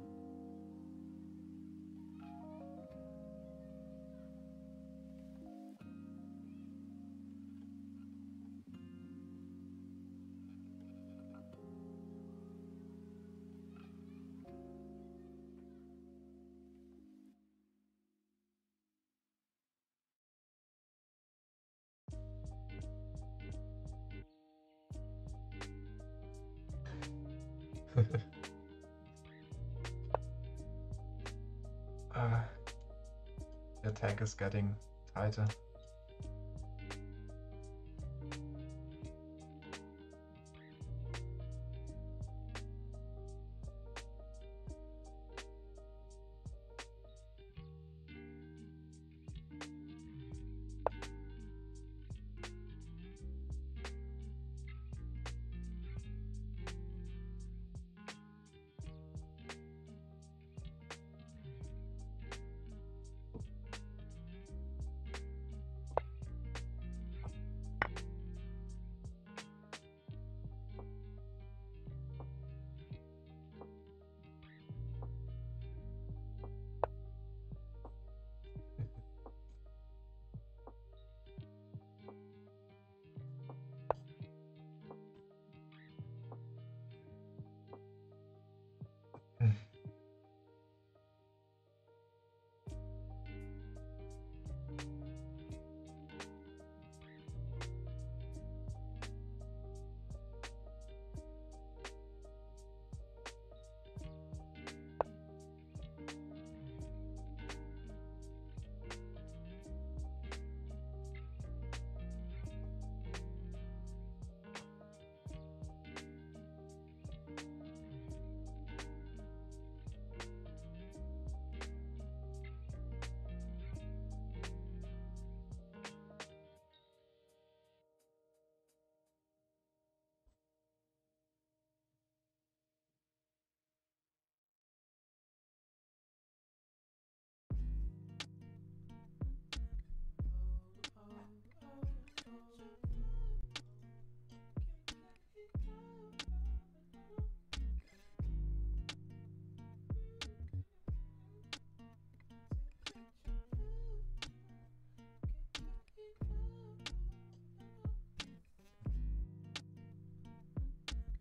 The attack is getting tighter.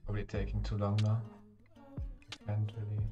Probably taking too long now. Can't really.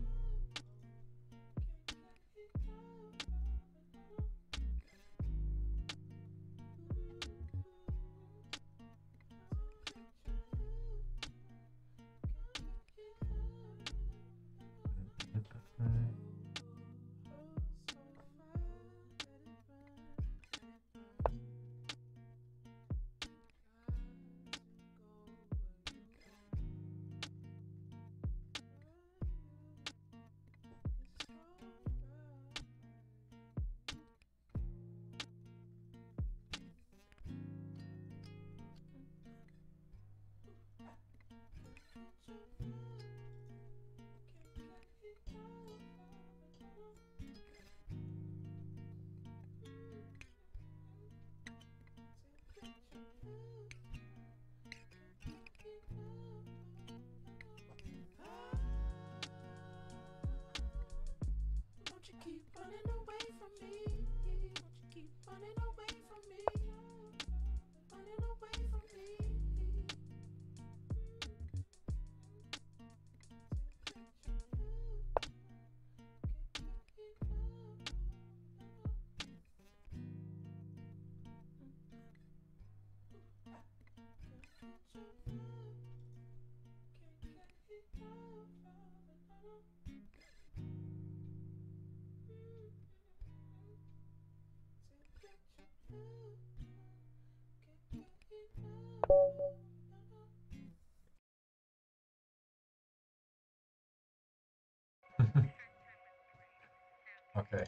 Okay.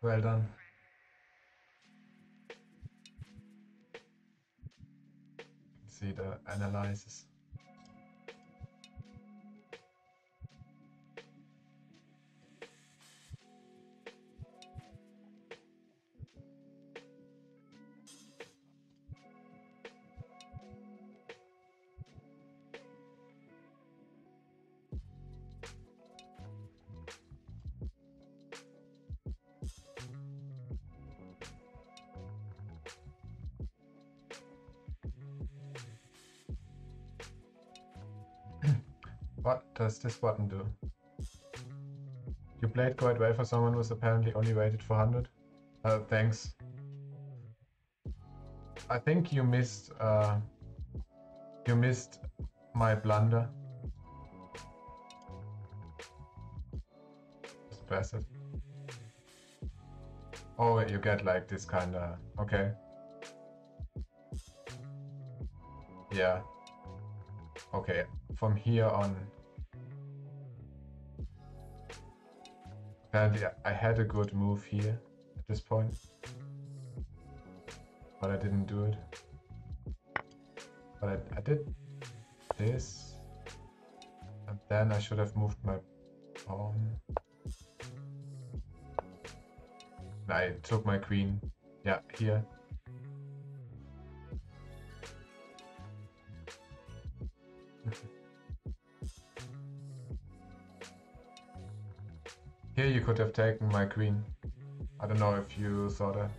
Well done. See the analysis. What does this button do? You played quite well for someone who's apparently only rated 400. Thanks. I think you missed my blunder. Just press it. Oh, you get like this kind of... Okay. Yeah. Okay, from here on... Apparently I had a good move here at this point. But I didn't do it. But I did this. And then I should have moved my pawn. I took my queen. Yeah, here. Here you could have taken my queen. I don't know if you saw that.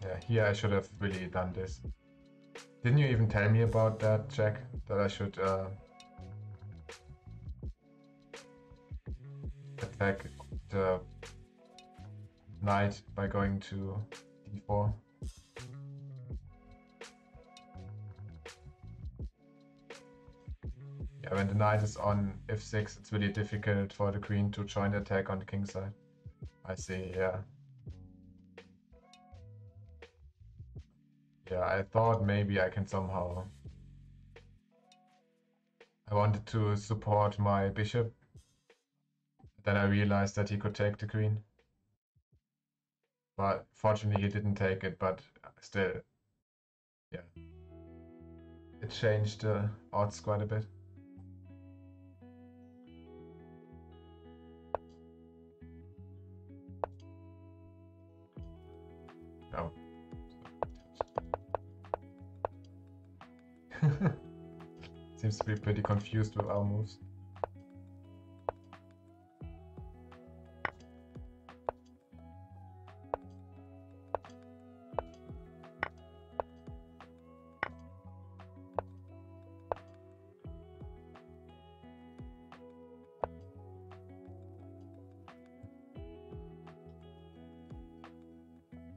Yeah, here I should have really done this. Didn't you even tell me about that, Jack? That I should attack the knight by going to d4. Yeah, when the knight is on f6, it's really difficult for the queen to join the attack on the king side. I see, yeah. Yeah, I thought maybe I can somehow... I wanted to support my bishop. Then I realized that he could take the queen. But fortunately he didn't take it, but still, yeah. It changed the odds quite a bit. Oh. Seems to be pretty confused with our moves.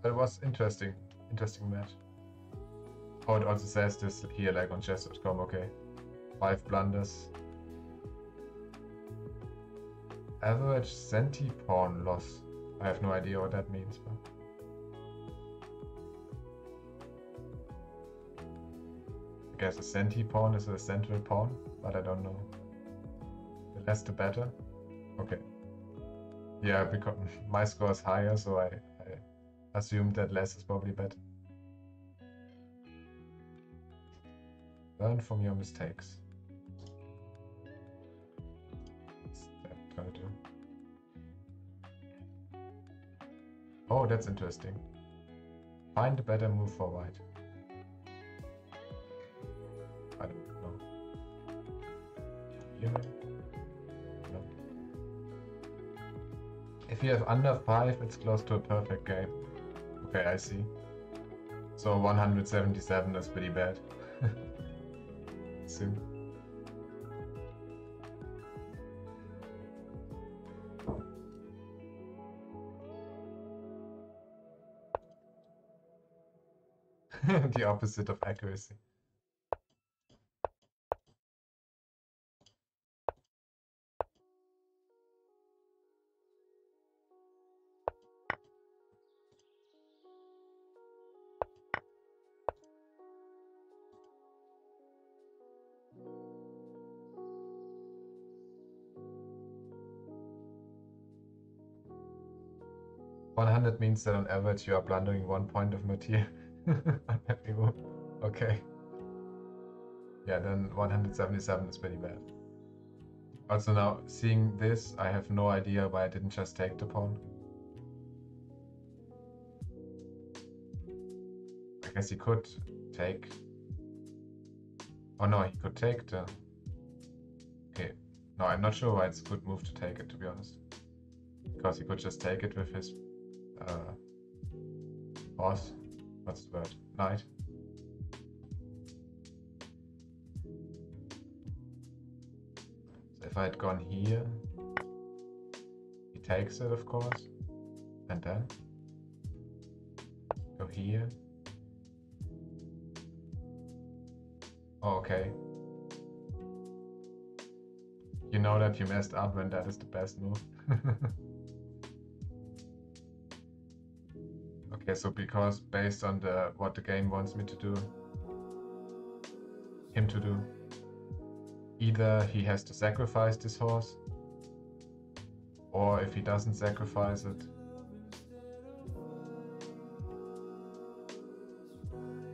But it was interesting match. Oh, it also says this here, like on chess.com. Okay, 5 blunders. Average centi pawn loss. I have no idea what that means, but I guess a centi pawn is a central pawn, but I don't know. The less the better. Okay. Yeah, because my score is higher, so I assumed that less is probably better. Learn from your mistakes. Step 22. Oh, that's interesting. Find a better move for white. I don't know. Here? No. If you have under 5, it's close to a perfect game. Okay, I see. So 177 is pretty bad. Soon. The opposite of accuracy. $100 means that on average you are blundering 1 point of material. Unhappy move. Okay. Yeah, then 177 is pretty bad. Also now, seeing this, I have no idea why I didn't just take the pawn. I guess he could take... Oh no, he could take the... Okay. No, I'm not sure why it's a good move to take it, to be honest. Because he could just take it with his... horse. What's the word? Knight. So if I had gone here, he takes it, of course, and then go here. Oh, okay. You know that you messed up when that is the best move. Okay, so because based on what the game wants me to do, him to do, either he has to sacrifice this horse, or if he doesn't sacrifice it,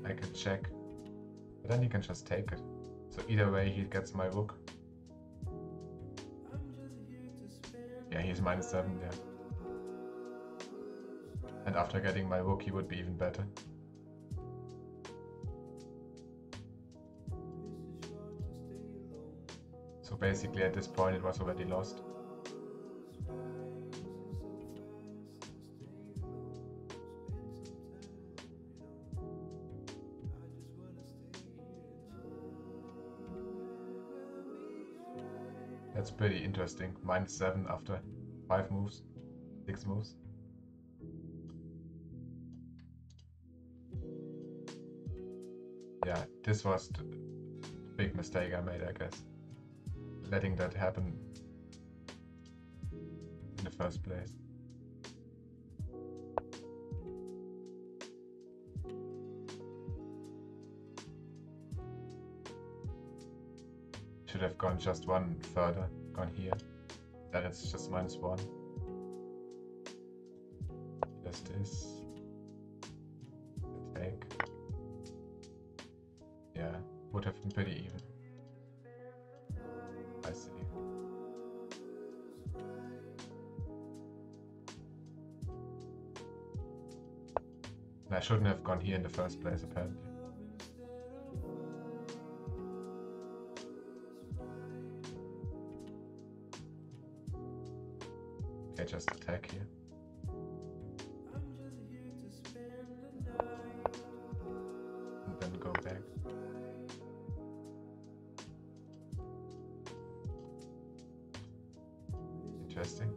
I can check. But then he can just take it. So either way he gets my rook. Yeah, he's -7, yeah. And after getting my rook, he would be even better. So basically at this point it was already lost. That's pretty interesting. -7 after 5 moves, 6 moves. Yeah, this was the big mistake I made, I guess. Letting that happen in the first place. Should have gone just one further, gone here. Then it's just -1. Just this. Take. Yeah, would have been pretty even. I see. And I shouldn't have gone here in the first place, apparently. Okay, just attack here. And then go back. Interesting.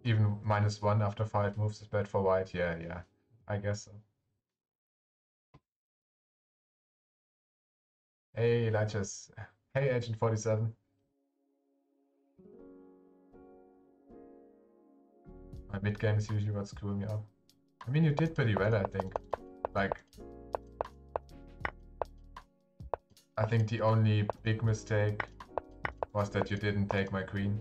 even -1 after 5 moves is bad for white. Yeah, I guess so. Hey, Elijah's. Hey, Agent 47. My mid game is usually what's screwing me up. I mean, you did pretty well, I think. Like, I think the only big mistake was that you didn't take my queen.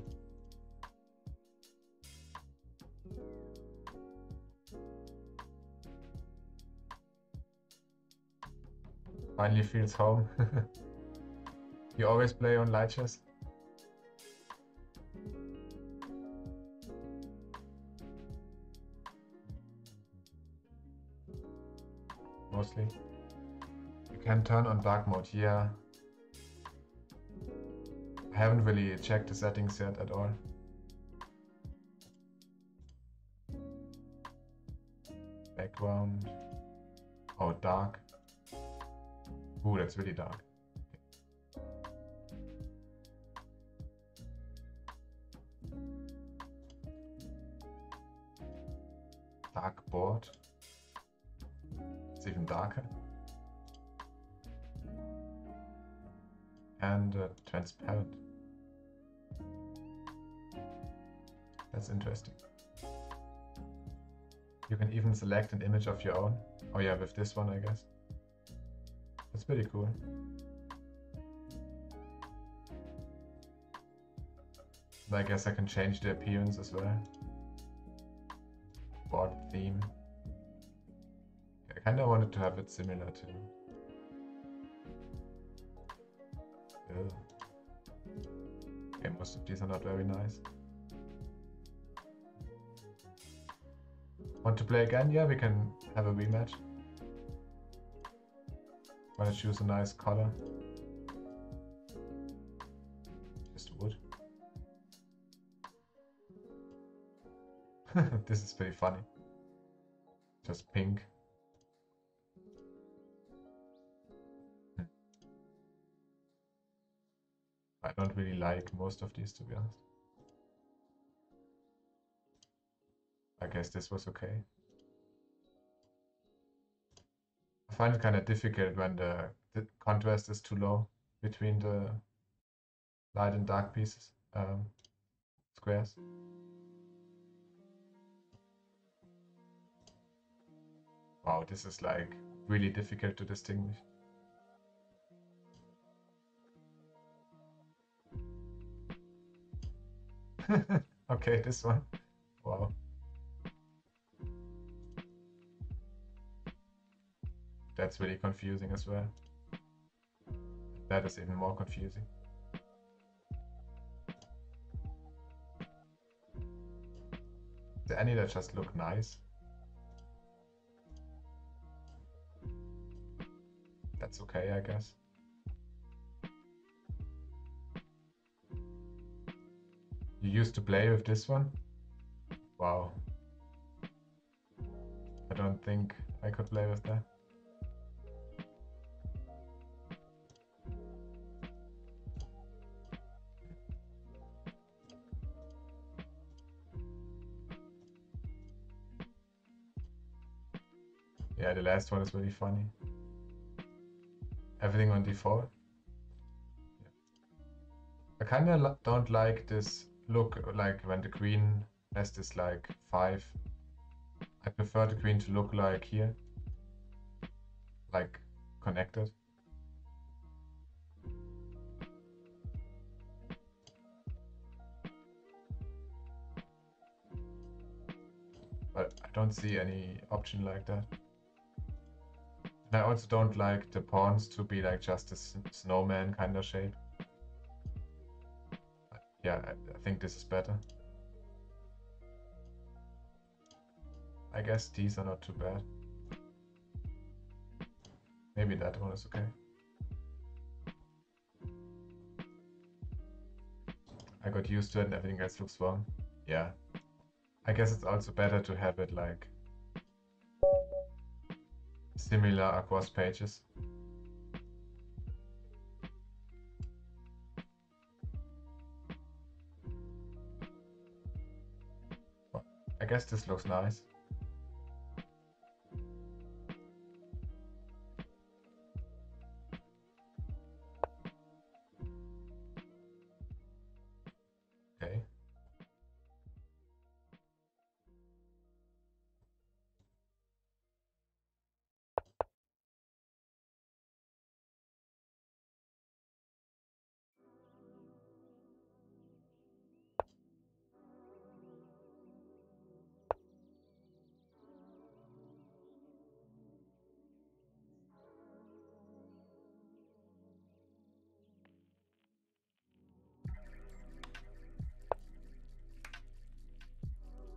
Finally feels home. You always play on light chess? Mostly. You can turn on dark mode, yeah. I haven't really checked the settings yet at all. Background. Oh, dark. Ooh, that's really dark. Dark board. It's even darker. And transparent. That's interesting. You can even select an image of your own. Oh yeah, with this one, I guess. That's pretty cool. I guess I can change the appearance as well. Board theme. I kinda wanted to have it similar to... Ew. Okay, most of these are not very nice. Want to play again? Yeah, we can have a rematch. Wanna choose a nice color? Just wood. This is pretty funny. Just pink. I don't really like most of these, to be honest. I guess this was okay. I find it kind of difficult when the contrast is too low between the light and dark pieces, squares. Wow, this is like really difficult to distinguish. Okay, this one. Wow. That's really confusing as well. That is even more confusing. The any that just look nice. That's okay, I guess. You used to play with this one? Wow. I don't think I could play with that. Yeah, the last one is really funny. Everything on default. Yeah. I kind of don't like this look, like when the queen has this like 5. I prefer the queen to look like here. Like connected. But I don't see any option like that. And I also don't like the pawns to be like just a snowman kind of shape. Yeah, I think this is better. I guess these are not too bad. Maybe that one is okay. I got used to it and everything else looks wrong. Yeah. I guess it's also better to have it like similar across pages. I guess this looks nice. Okay.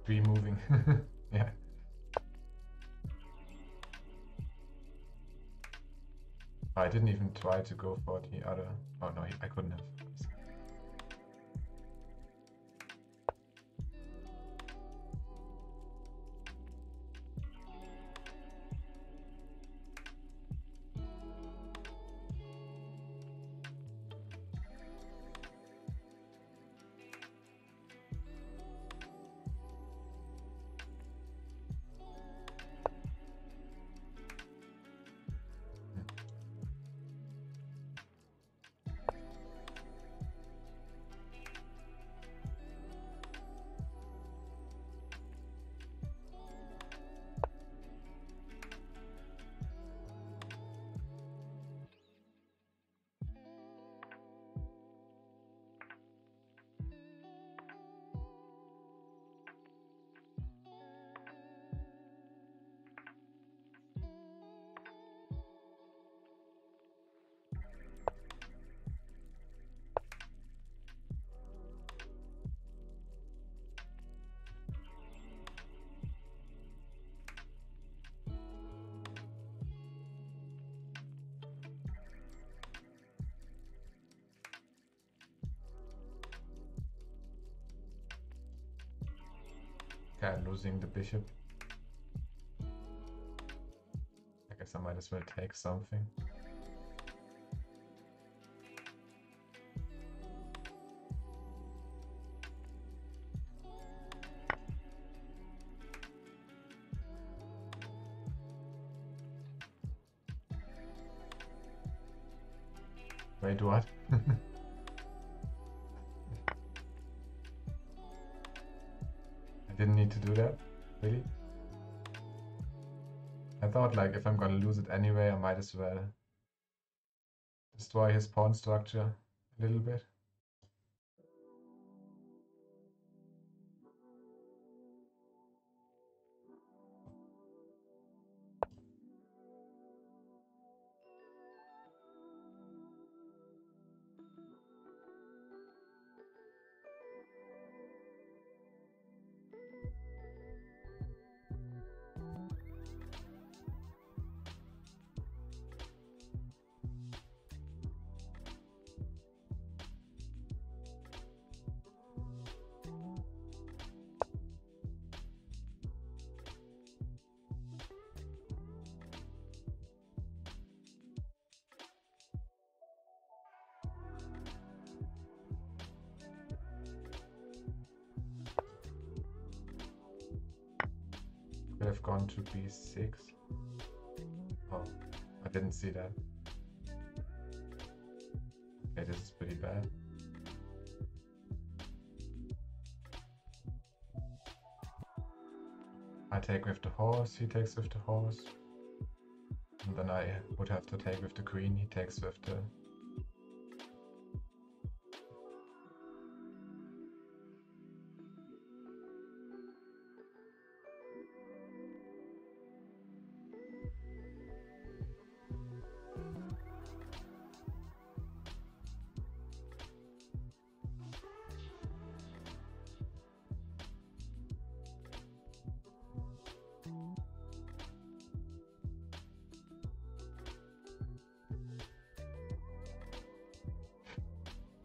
Three moving. Yeah. I didn't even try to go for the other. Oh no, I couldn't have. Okay, I'm losing the bishop. I guess I might as well take something. Wait, what? I didn't need to do that? Really? I thought, like, if I'm gonna lose it anyway, I might as well destroy his pawn structure a little bit. Could have gone to b6. Oh, I didn't see that. Okay, this is pretty bad. I take with the horse, he takes with the horse. And then I would have to take with the queen, he takes with the...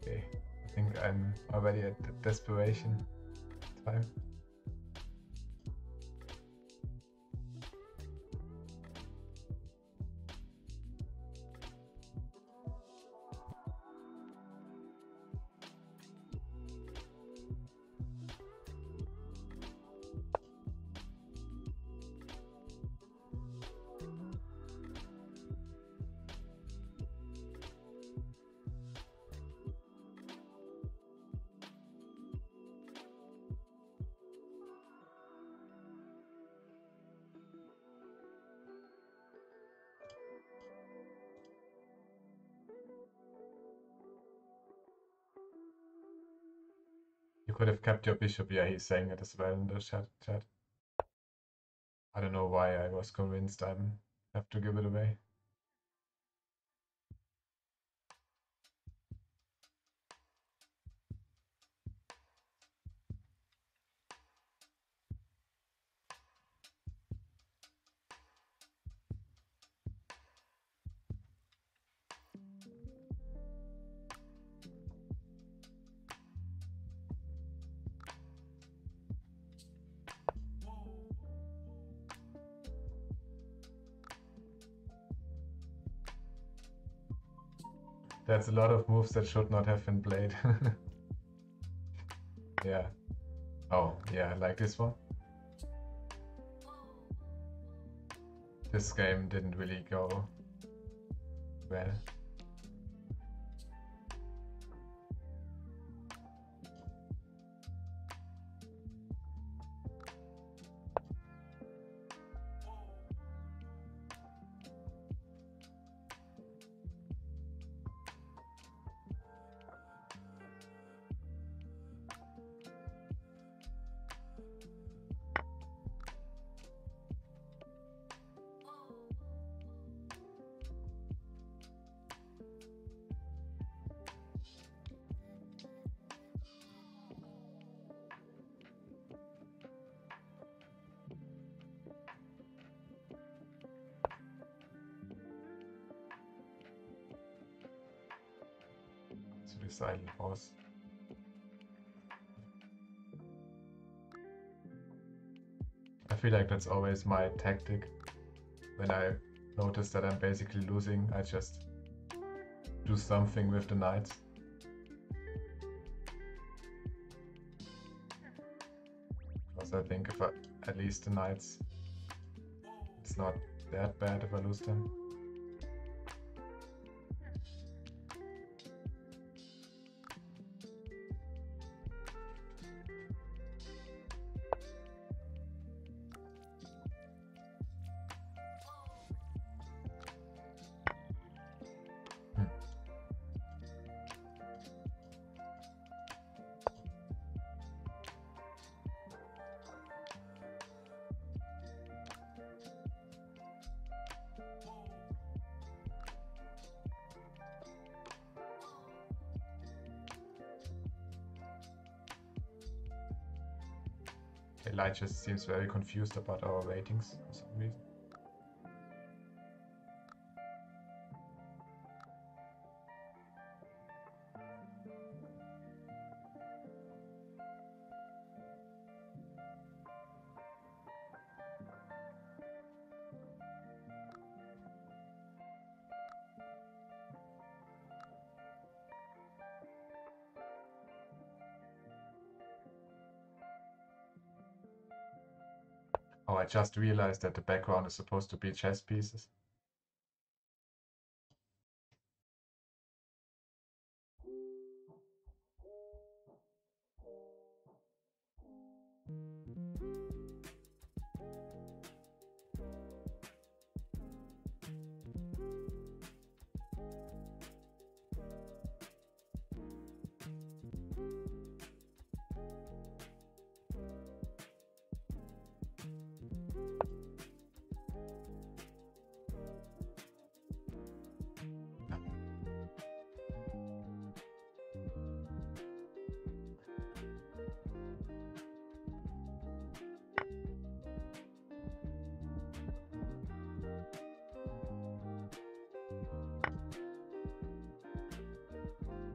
Okay, I think I'm already at the desperation time. You could have kept your bishop. Yeah, he's saying it as well in the chat. I don't know why I was convinced I have to give it away. That's a lot of moves that should not have been played. Yeah. Oh, yeah, like this one. This game didn't really go well. Suicidal horse. I feel like that's always my tactic. When I notice that I'm basically losing, I just do something with the knights. Because I think if at least the knights, it's not that bad if I lose them. Light just seems very confused about our ratings for some reason. Oh, I just realized that the background is supposed to be chess pieces.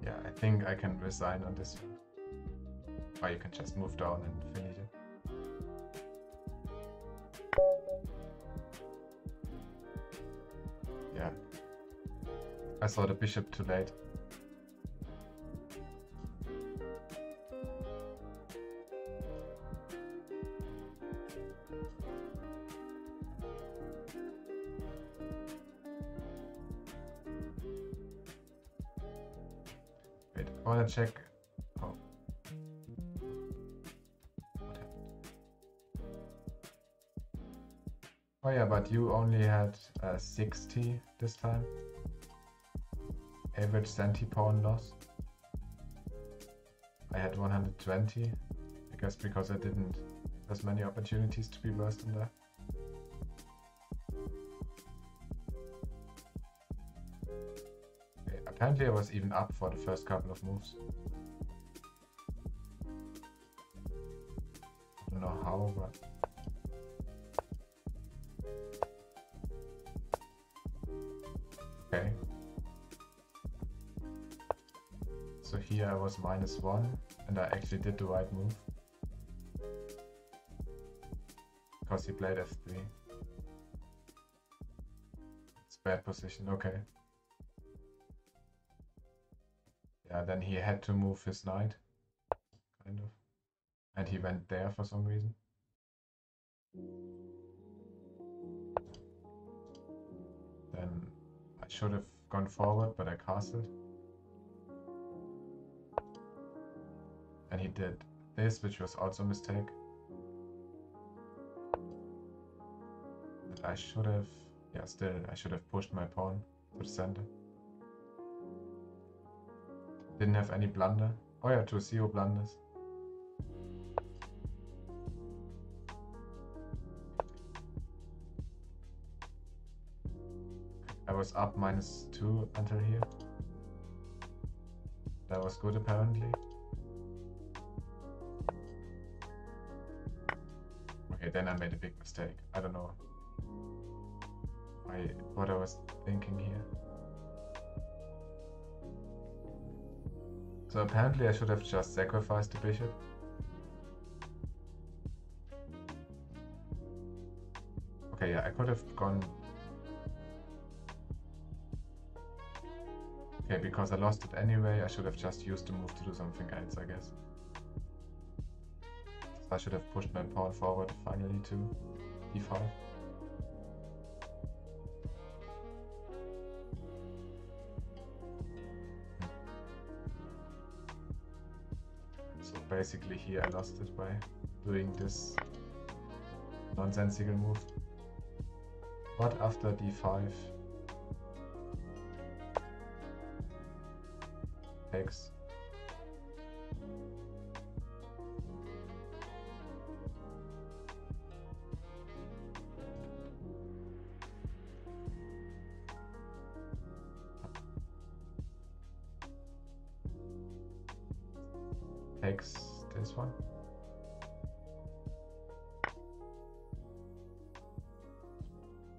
Yeah, I think I can resign on this one. Or you can just move down and finish it. Yeah. I saw the bishop too late. Wait, I wanna check. Oh. What happened? Oh yeah, but you only had 60 this time. Average centi-pawn loss. I had 120. I guess because I didn't have as many opportunities to be worse than that. Okay, apparently I was even up for the first couple of moves. I don't know how, but... Okay. So here I was -1, and I actually did the right move. Because he played f3. It's bad position, okay. Yeah, then he had to move his knight, kind of. And he went there for some reason. Then I should have gone forward, but I castled. And he did this, which was also a mistake. And I should have, yeah, still, I should have pushed my pawn to the center. Didn't have any blunder. Oh yeah, 2-0 blunders. I was up -2 until here. That was good apparently. Okay, then I made a big mistake. I don't know what I was thinking here. So apparently I should have just sacrificed the bishop. Okay, yeah, I could have gone... Okay, because I lost it anyway, I should have just used the move to do something else, I guess. So I should have pushed my pawn forward finally to d5. So basically here I lost it by doing this nonsensical move. But after d5 takes. Takes this one.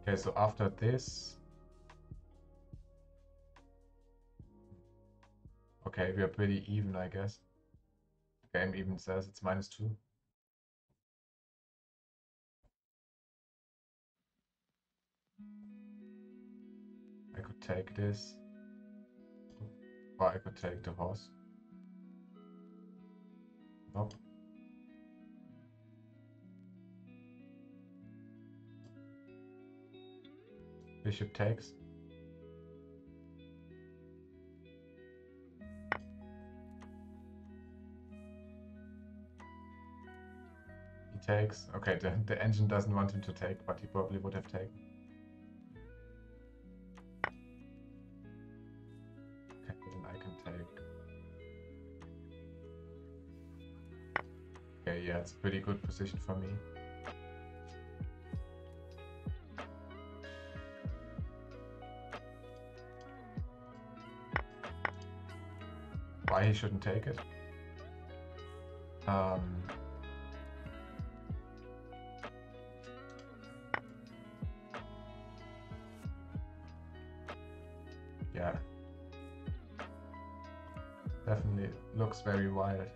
Okay, so after this... Okay, we are pretty even, I guess. The game even says it's -2. I could take this. Or I could take the horse. Nope. Bishop takes. He takes. Okay, the engine doesn't want him to take, but he probably would have taken. Okay, then I can take. Okay, yeah, it's a pretty good position for me. Why he shouldn't take it? Yeah. Definitely looks very wild.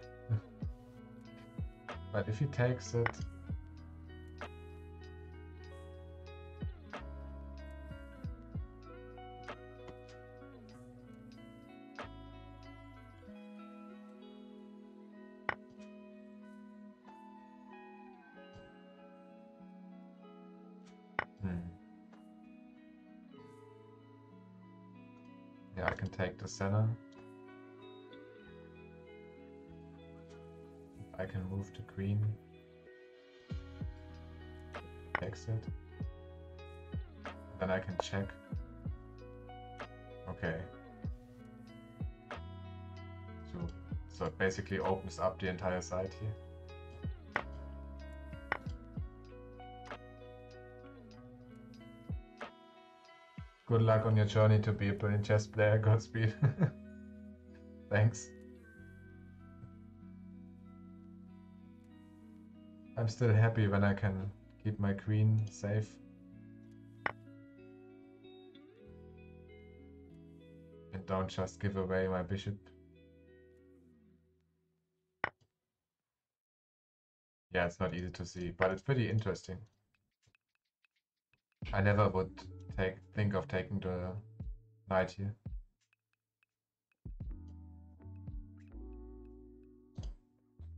But if he takes it... Yeah, I can take the center. I can move the queen. Takes it. Then I can check. Okay. So So it basically opens up the entire side here. Good luck on your journey to be a brilliant chess player, Godspeed. Thanks. I'm still happy when I can keep my queen safe. And don't just give away my bishop. Yeah, it's not easy to see, but it's pretty interesting. I never would think of taking the knight here.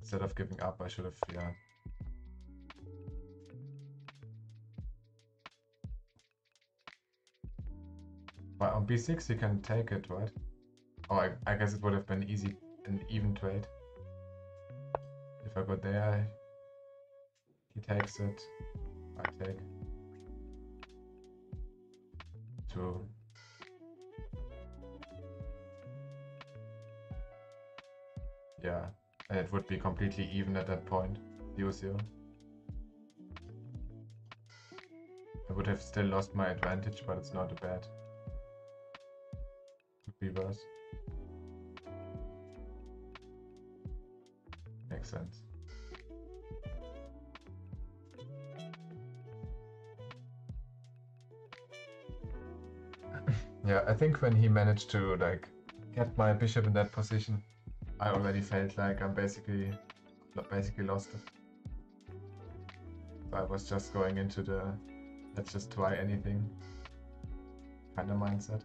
Instead of giving up, I should have, yeah. But on b6 you can take it, right? Oh, I guess it would have been an even trade. If I go there, he takes it, I take. True. Yeah, and it would be completely even at that point, 0-0. I would have still lost my advantage, but it's not bad. Could be worse. Makes sense. Yeah, I think when he managed to like get my bishop in that position, I already felt like I'm basically lost it. So I was just going into the let's just try anything kind of mindset.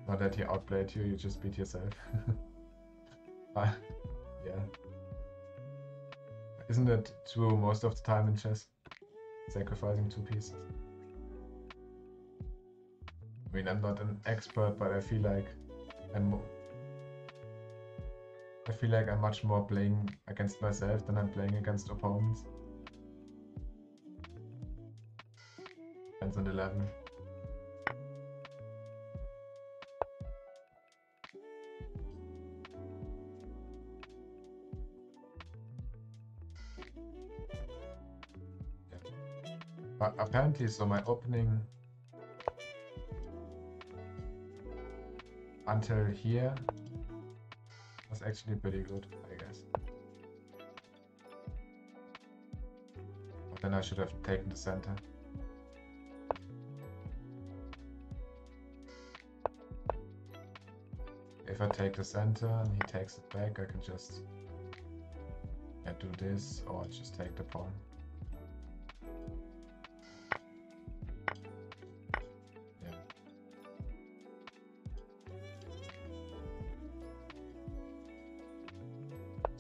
Not that he outplayed you, you just beat yourself. Yeah. Isn't that true most of the time in chess? Sacrificing two pieces. I mean, I'm not an expert, but I feel like I'm much more playing against myself than I'm playing against opponents. Depends on the level. But apparently, so my opening until here was actually pretty good, I guess. But then I should have taken the center. If I take the center and he takes it back, I can just do this, or just take the pawn.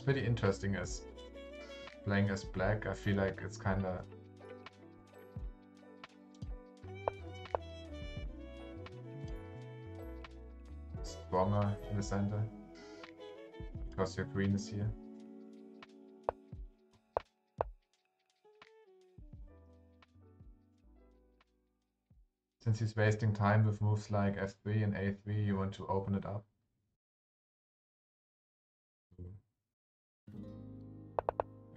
Pretty interesting as playing as black. I feel like it's kind of stronger in the center because your queen is here. Since he's wasting time with moves like f3 and a3, you want to open it up.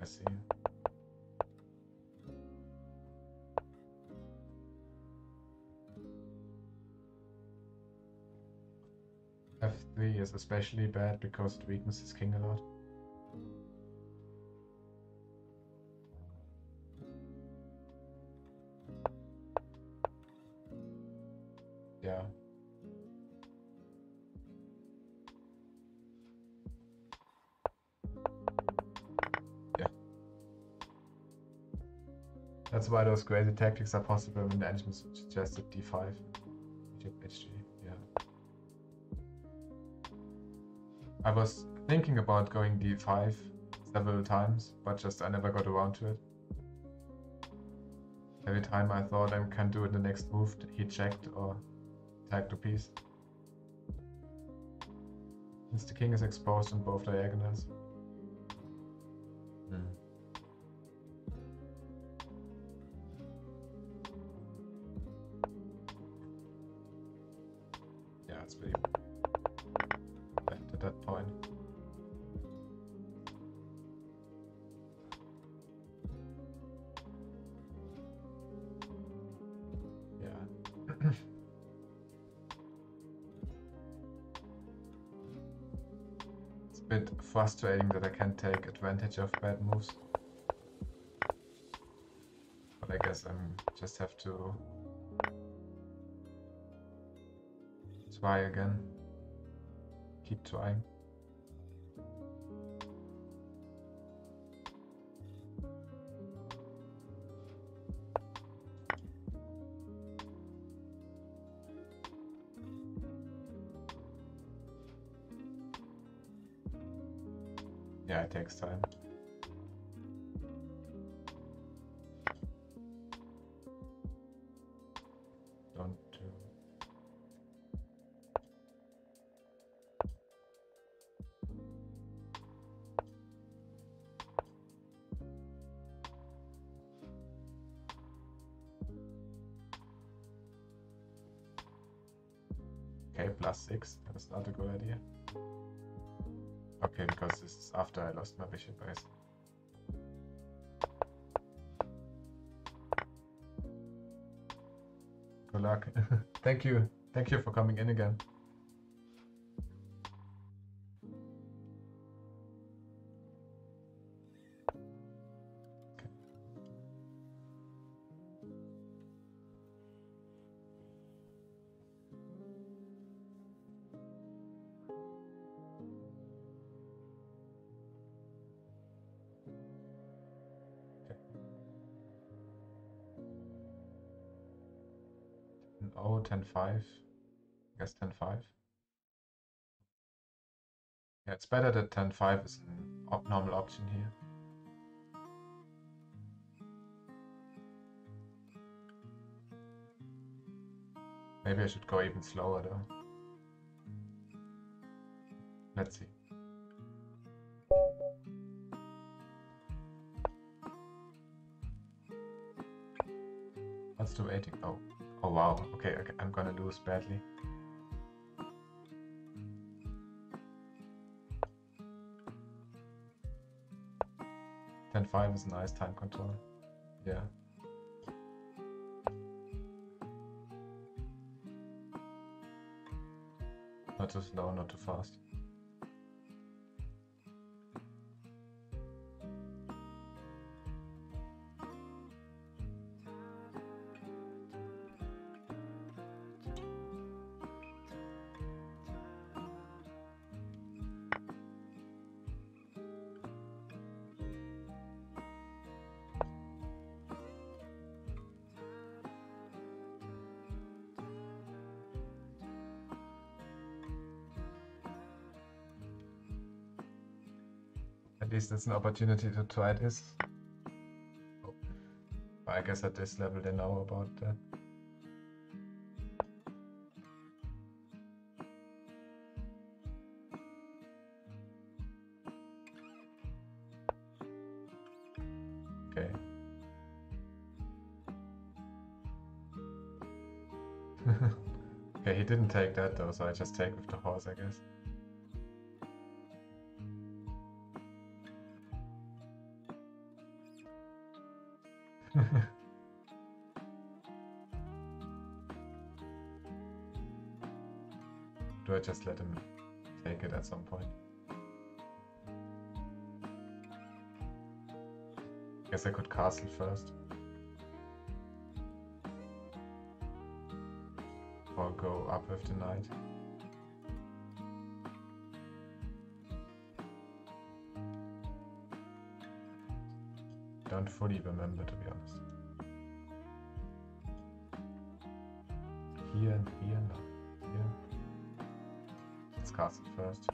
I see. f3 is especially bad because it weakens king a lot. Yeah. That's why those crazy tactics are possible when the enemy suggested d5, bishop hg, yeah. I was thinking about going d5 several times, but just I never got around to it. Every time I thought I can do it the next move, he checked or attacked a piece. Since the king is exposed on both diagonals. let's be back to that point. Yeah. It's a bit frustrating that I can't take advantage of bad moves. But I guess I'm just have to try again. Keep trying. Yeah, it takes time. Don't do. Okay, +6. That's not a good idea. Okay, because this is after I lost my bishop base. Good luck. Thank you. Thank you for coming in again. Oh, 10-5. I guess 10-5. Yeah, it's better that 10-5 is an normal option here. Maybe I should go even slower though. Let's see. Let's do 18. Oh, oh wow. Okay, I'm gonna lose badly. 10-5 is a nice time control. Yeah. Not too slow, not too fast. At least it's an opportunity to try this. Oh. I guess at this level they know about that. Okay. Okay, he didn't take that though, so I just take with the horse, I guess. Do I just let him take it at some point? Guess I could castle first. Or go up with the knight. Don't fully remember, to be honest. Here and here, no. Here. Let's castle first.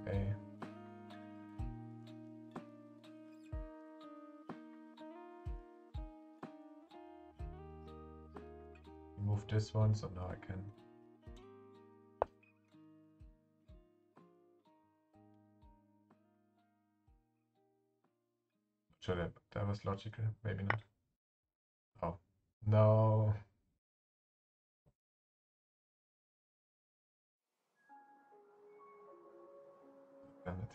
Okay. move this one, so now I can. Sure, that was logical. Maybe not. Oh, no. Damn it.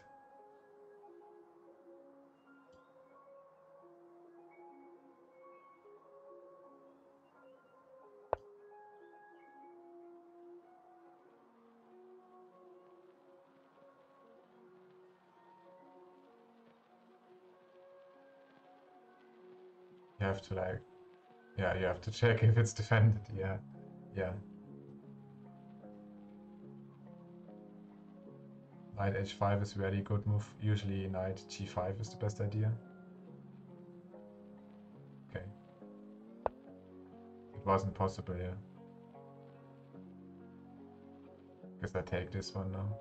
You have to like, yeah, you have to check if it's defended. Yeah, yeah. Knight h5 is a very good move. Usually knight g5 is the best idea. Okay. It wasn't possible, yeah. Guess I take this one now.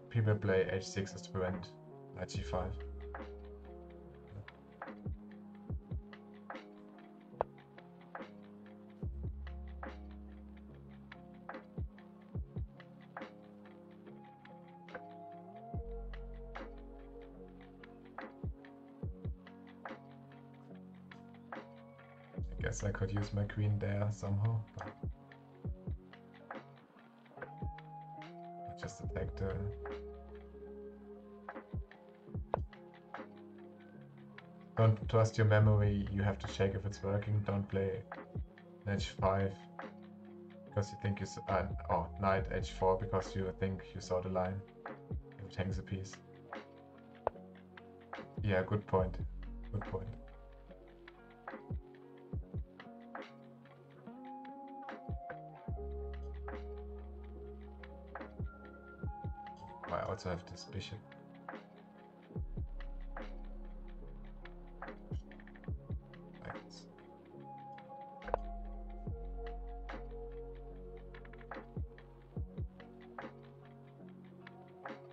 People play h6 as to prevent knight g5. I guess I could use my queen there somehow, but I just attack the... Don't trust your memory, you have to check if it's working. Don't play h5 because you think you or knight h4 because you think you saw the line. It hangs a piece. Yeah, good point. Good point. I also have this bishop.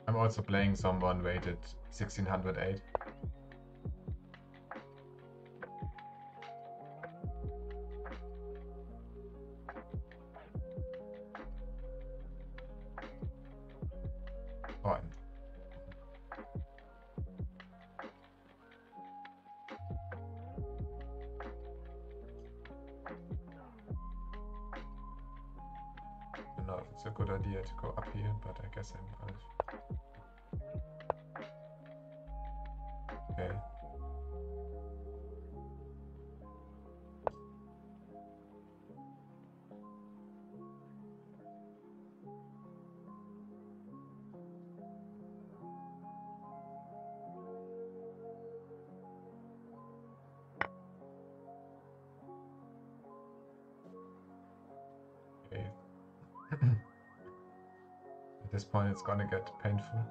I'm also playing someone rated 1608. Oh, I don't know if it's a good idea to go up here, but I guess I'm gonna. Okay. Okay. At this point, it's gonna get painful.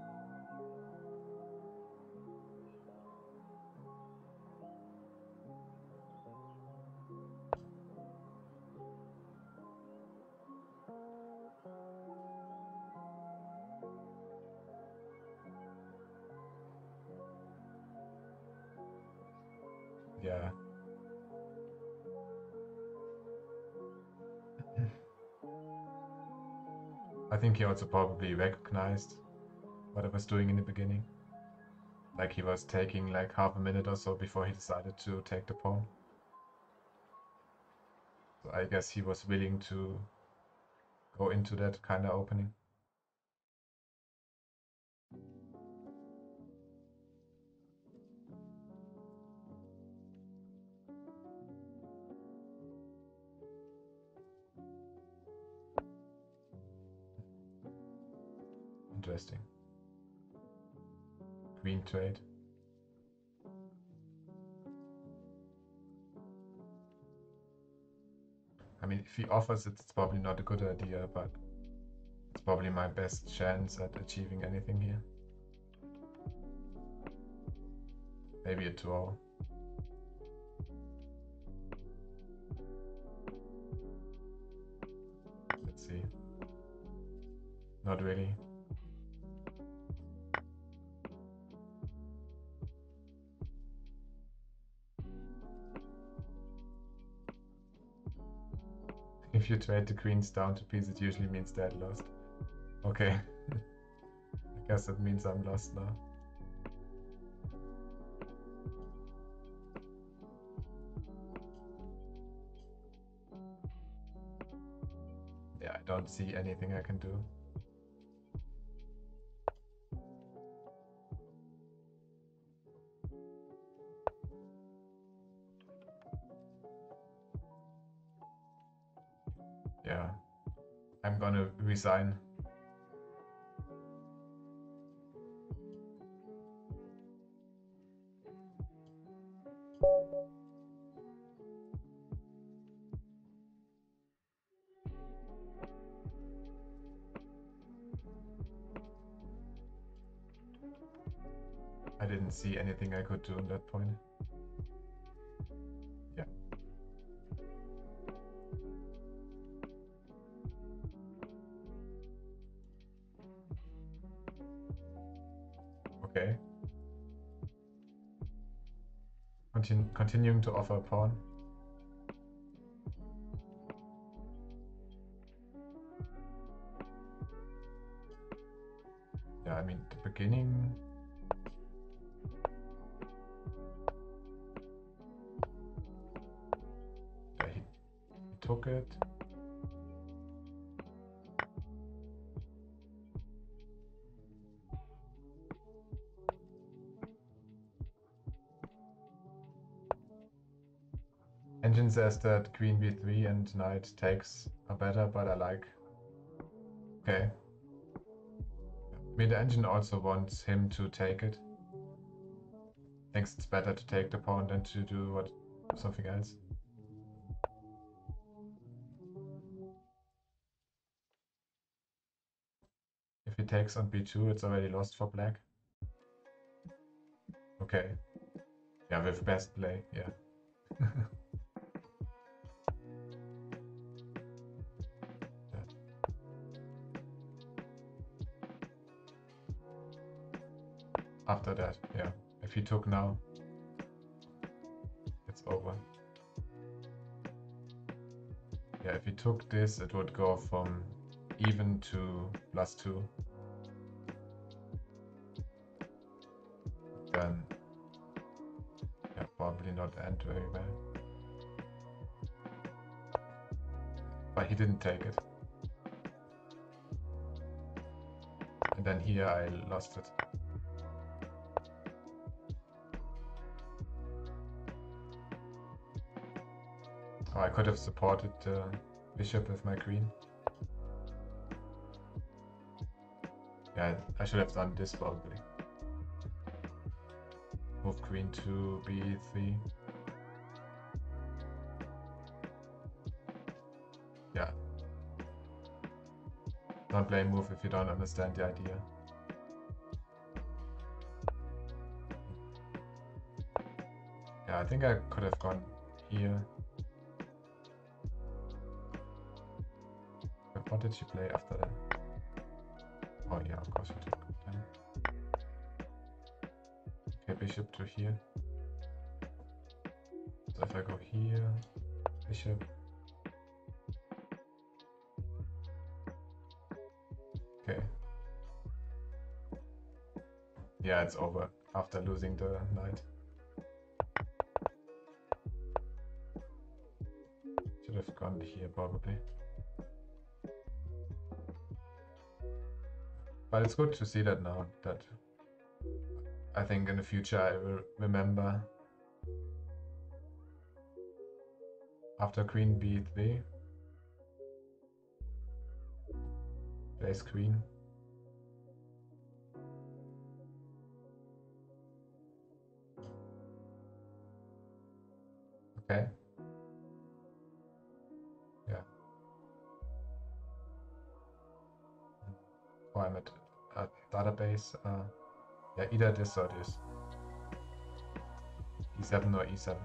Yeah. I think he also probably recognized what I was doing in the beginning. Like he was taking like half a minute or so before he decided to take the pawn. So I guess he was willing to go into that kind of opening. Interesting. Queen trade. I mean, if he offers it, it's probably not a good idea, but it's probably my best chance at achieving anything here. Maybe a draw. Let's see. Not really. If you trade the queens down to piece, it usually means they're lost. Okay. I guess that means I'm lost now. Yeah, I don't see anything I can do. Yeah, I'm gonna resign. I didn't see anything I could do at that point. Yeah. Okay. Continuing to offer a pawn. Yeah, I mean, the beginning... Yeah, he took it. Engine says that queen b3 and knight takes are better, but I like... Okay. I mean, the engine also wants him to take it. Thinks it's better to take the pawn than to do something else. If he takes on b2, it's already lost for black. Okay. Yeah, with best play, yeah. After that, yeah. If he took now, it's over. Yeah, if he took this, it would go from even to +2. Then, yeah, probably not end very well. But he didn't take it. And then here I lost it. Oh, I could have supported the bishop with my queen. Yeah, I should have done this probably. Move queen to b3. Yeah. Don't play a move if you don't understand the idea. Yeah, I think I could have gone here. But what did she play after that? Oh yeah, of course she took then. Okay, bishop to here. So if I go here, bishop. Okay. Yeah, it's over after losing the knight. Should have gone here probably. But it's good to see that now, that I think in the future I will remember. After queen b3, plays queen. Okay. Yeah. Oh, I'm at a database. Yeah, either this or this. e7 or e7.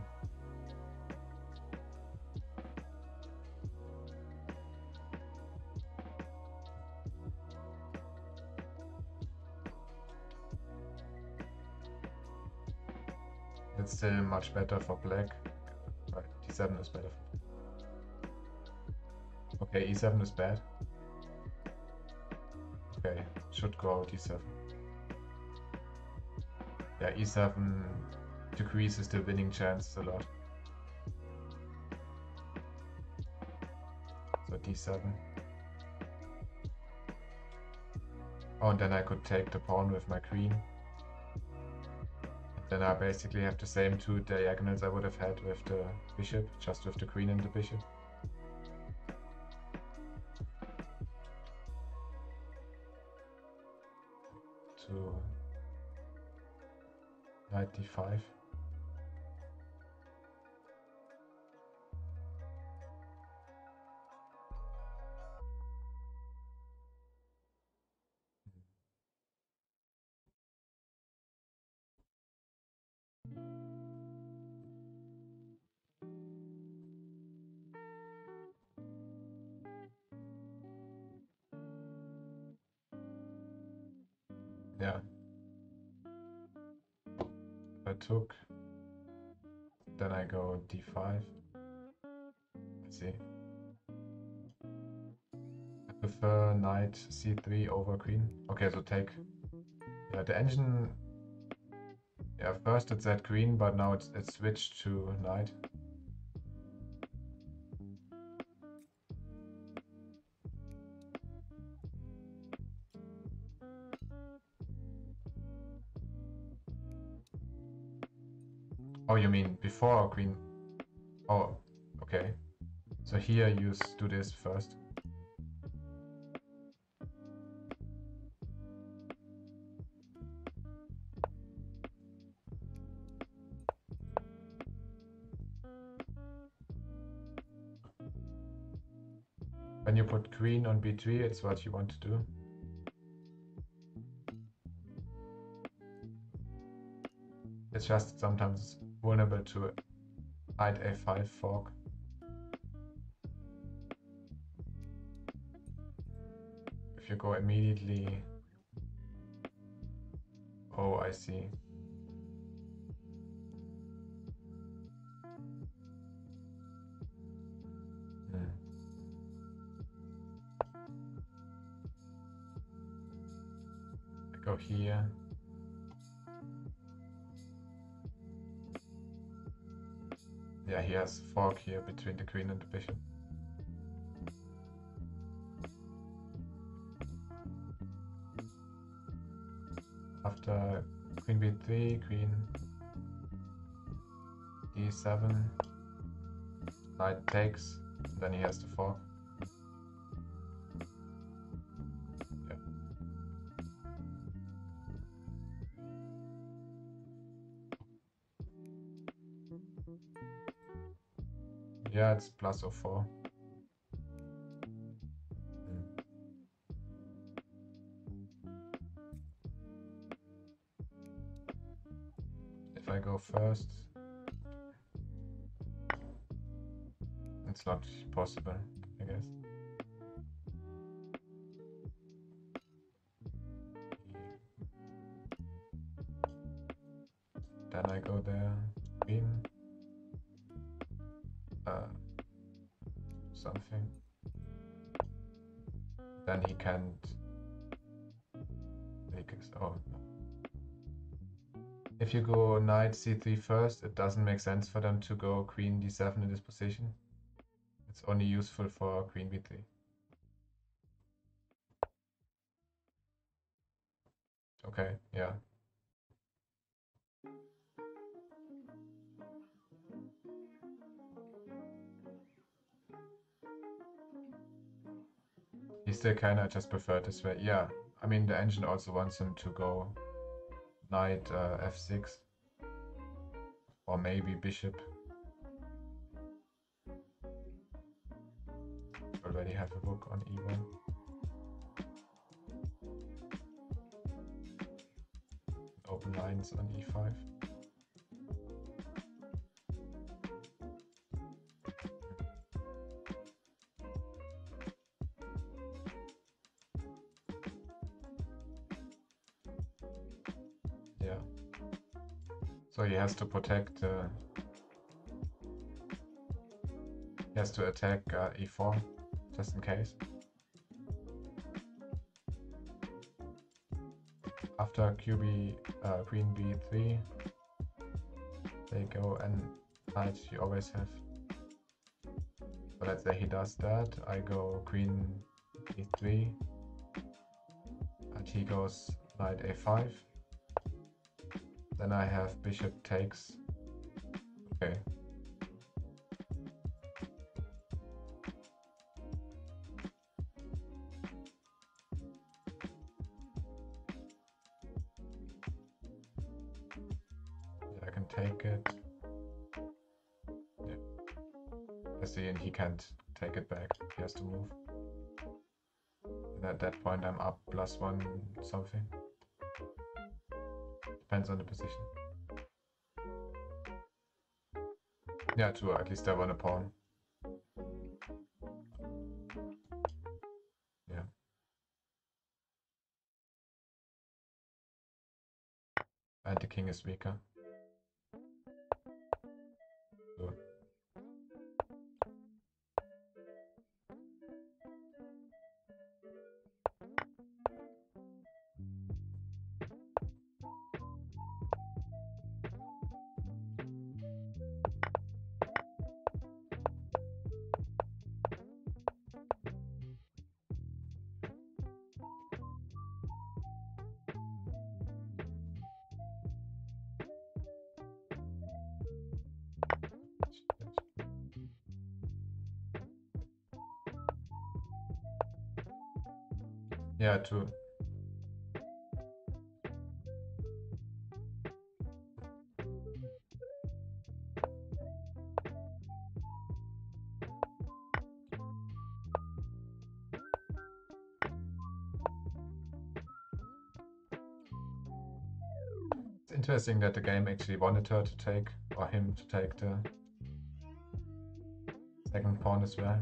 It's still much better for black. Right, d7 is better. Okay, e7 is bad. Okay, should go d7. Yeah, e7 decreases the winning chance a lot. So d7. Oh, and then I could take the pawn with my queen. Then I basically have the same two diagonals I would have had with the bishop, just with the queen and the bishop. To knight d5. Yeah. If I took, then I go d5. Let's see. I prefer knight c3 over queen. Okay, so take. Yeah, the engine. Yeah, first it said queen, but now it's switched to knight. Oh, you mean before queen? Oh, okay. So here you do this first. When you put queen on b3, it's what you want to do. It's just sometimes vulnerable to knight a5 fork. If you go immediately... Oh, I see. I go here. Yeah, he has fork here between the queen and the bishop. After queen b3, queen d7, knight takes, then he has the fork. Yeah. Yeah, it's plus 04. If I go first, it's not possible, I guess. Then I go there, queen, something. Then he can't. Oh no. If you go knight c3 first, it doesn't make sense for them to go queen d7 in this position. It's only useful for queen b3. Okay, yeah. He still kinda just prefer this way. Yeah, I mean the engine also wants him to go knight f6 or maybe bishop. Already have a book on e1. Open lines on e5. Yeah. So he has to protect. He has to attack e4. just in case. After queen b3, they go and knight, you always have. So let's say he does that, I go queen e3, and he goes knight a5. Then I have bishop takes. Okay. I can take it. Yeah. I see, and he can't take it back. He has to move. And at that point I'm up +1 something. Depends on the position. Yeah, true. At least I won a pawn. Yeah. And the king is weaker. So. Yeah, true. It's interesting that the game actually wanted her to take, or him to take the second pawn as well.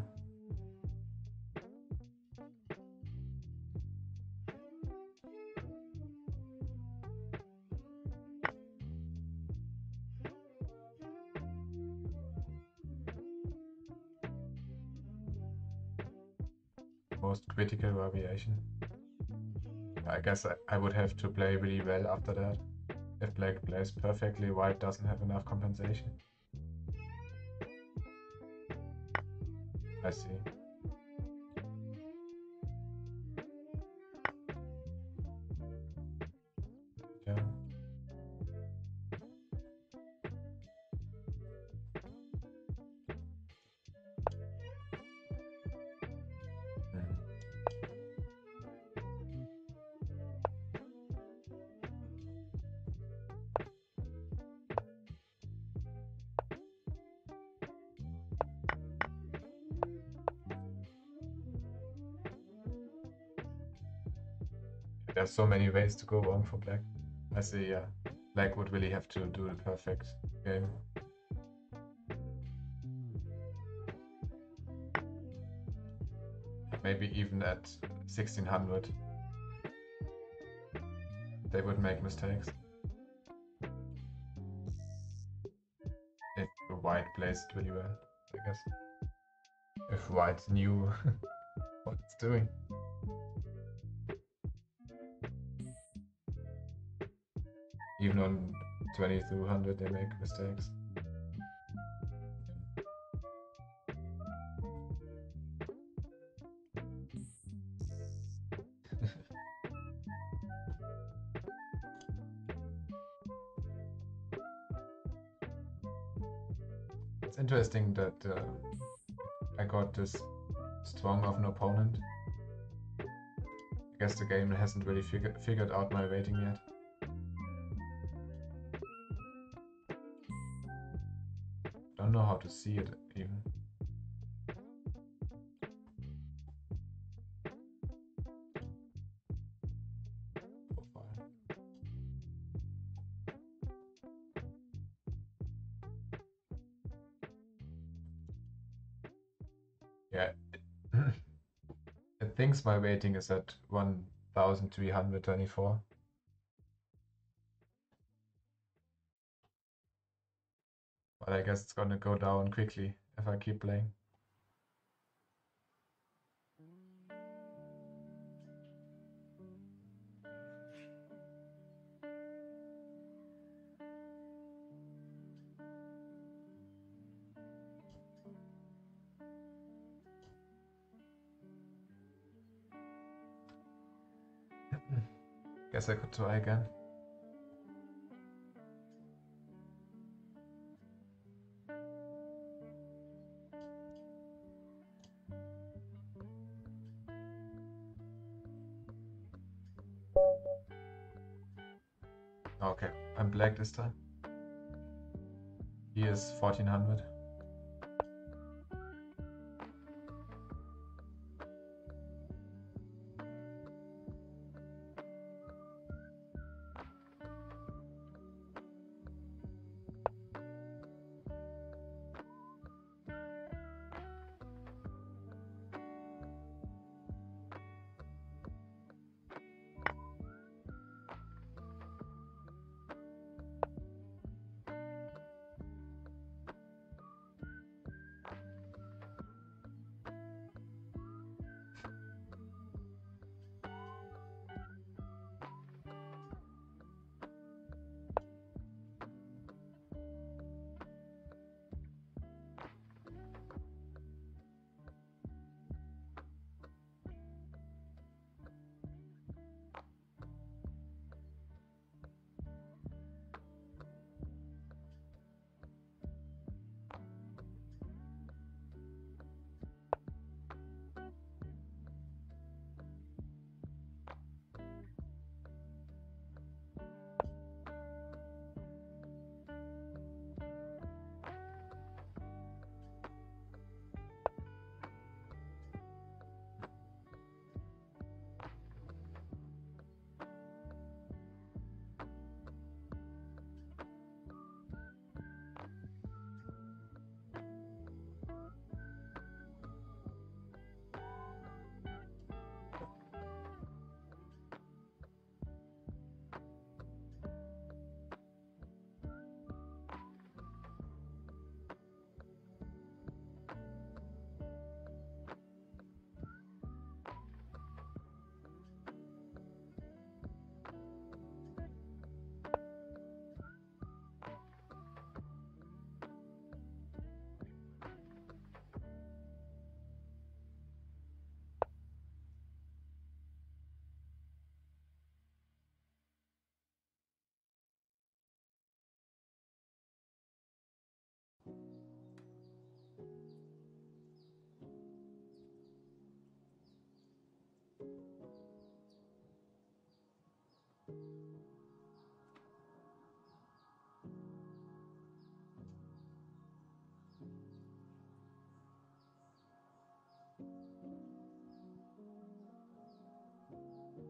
Most critical variation. I guess I would have to play really well after that. If black plays perfectly, white doesn't have enough compensation. I see. Yeah. There's so many ways to go wrong for black. I see, yeah. Black would really have to do the perfect game. Maybe even at 1600 they would make mistakes. If white plays it really well, I guess. If white knew what it's doing. Even on 2200 they make mistakes. It's interesting that I got this strong of an opponent. I guess the game hasn't really figured out my rating yet. Don't know how to see it even. Profile. Yeah. It thinks my rating is at 1324. But I guess it's gonna go down quickly if I keep playing. Guess I could try again. Okay, I'm black this time. He is 1400.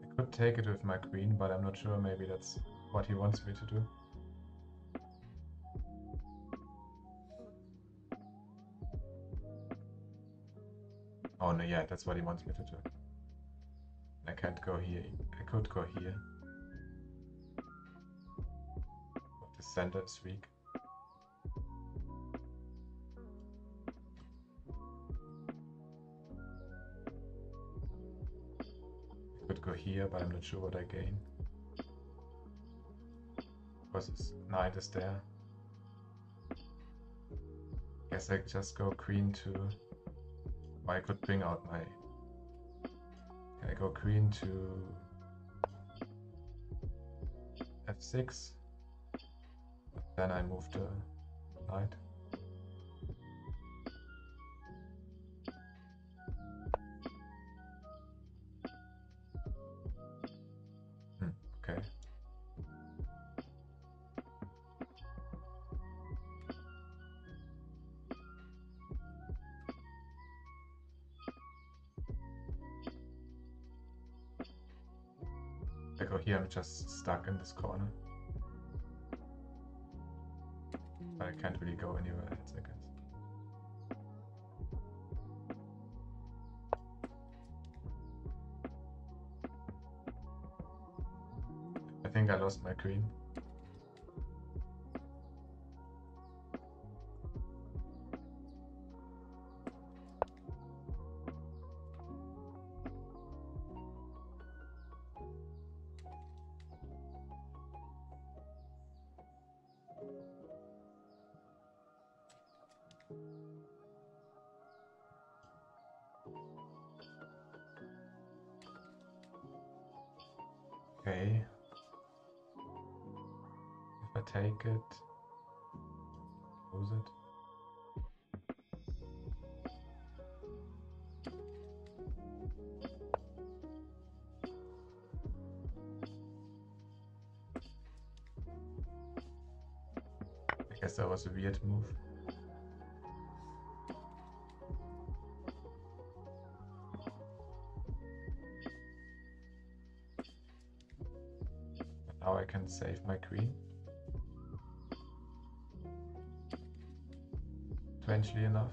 I could take it with my queen, but I'm not sure. Maybe that's what he wants me to do. Oh no, yeah, that's what he wants me to do. I can't go here. I could go here. But the center is weak. I could go here, but I'm not sure what I gain. Because his knight is there. Guess I just go queen to... Or I could bring out my... I go queen to f6. Then I move the knight. Okay. I go here, I'm just stuck in this corner. But I can't really go anywhere else, I guess. I think I lost my queen. Okay, take it, close it. I guess that was a weird move. But now I can save my queen. Strangely enough.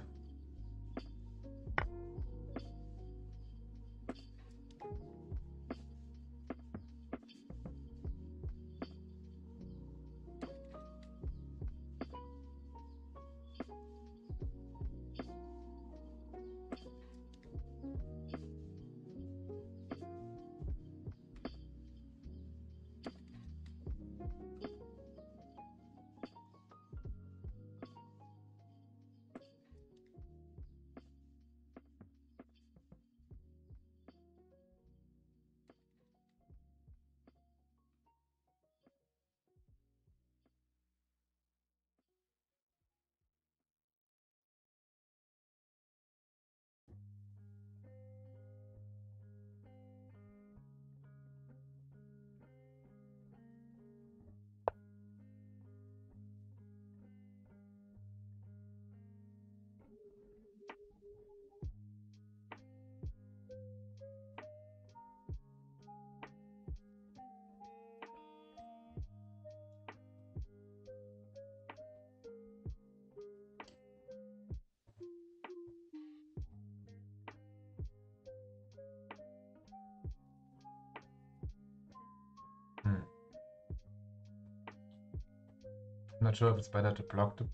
I'm not sure if it's better to block the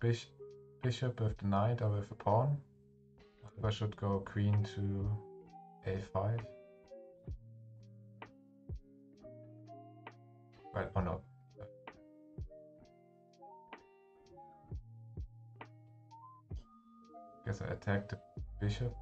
bishop with the knight or with a pawn. Or if I should go queen to a5. Well, oh no. Guess I attack the bishop.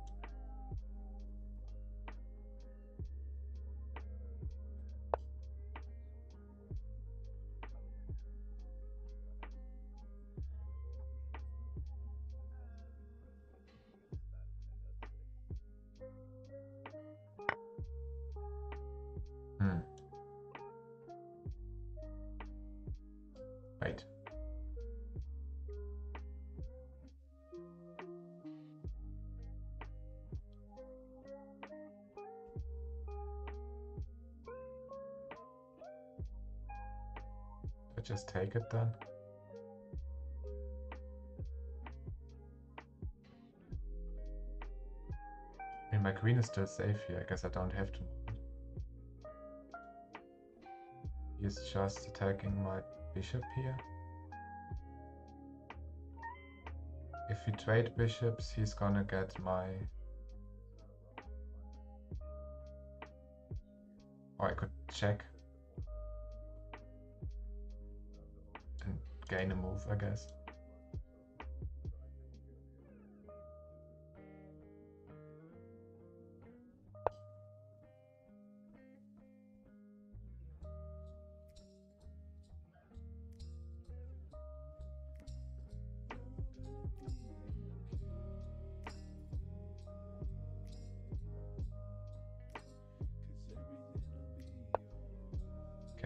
Wait. I just take it then. I mean, my queen is still safe here. I guess I don't have to. He's just attacking my bishop here. If we trade bishops, he's gonna get my... Or I could check. And gain a move, I guess.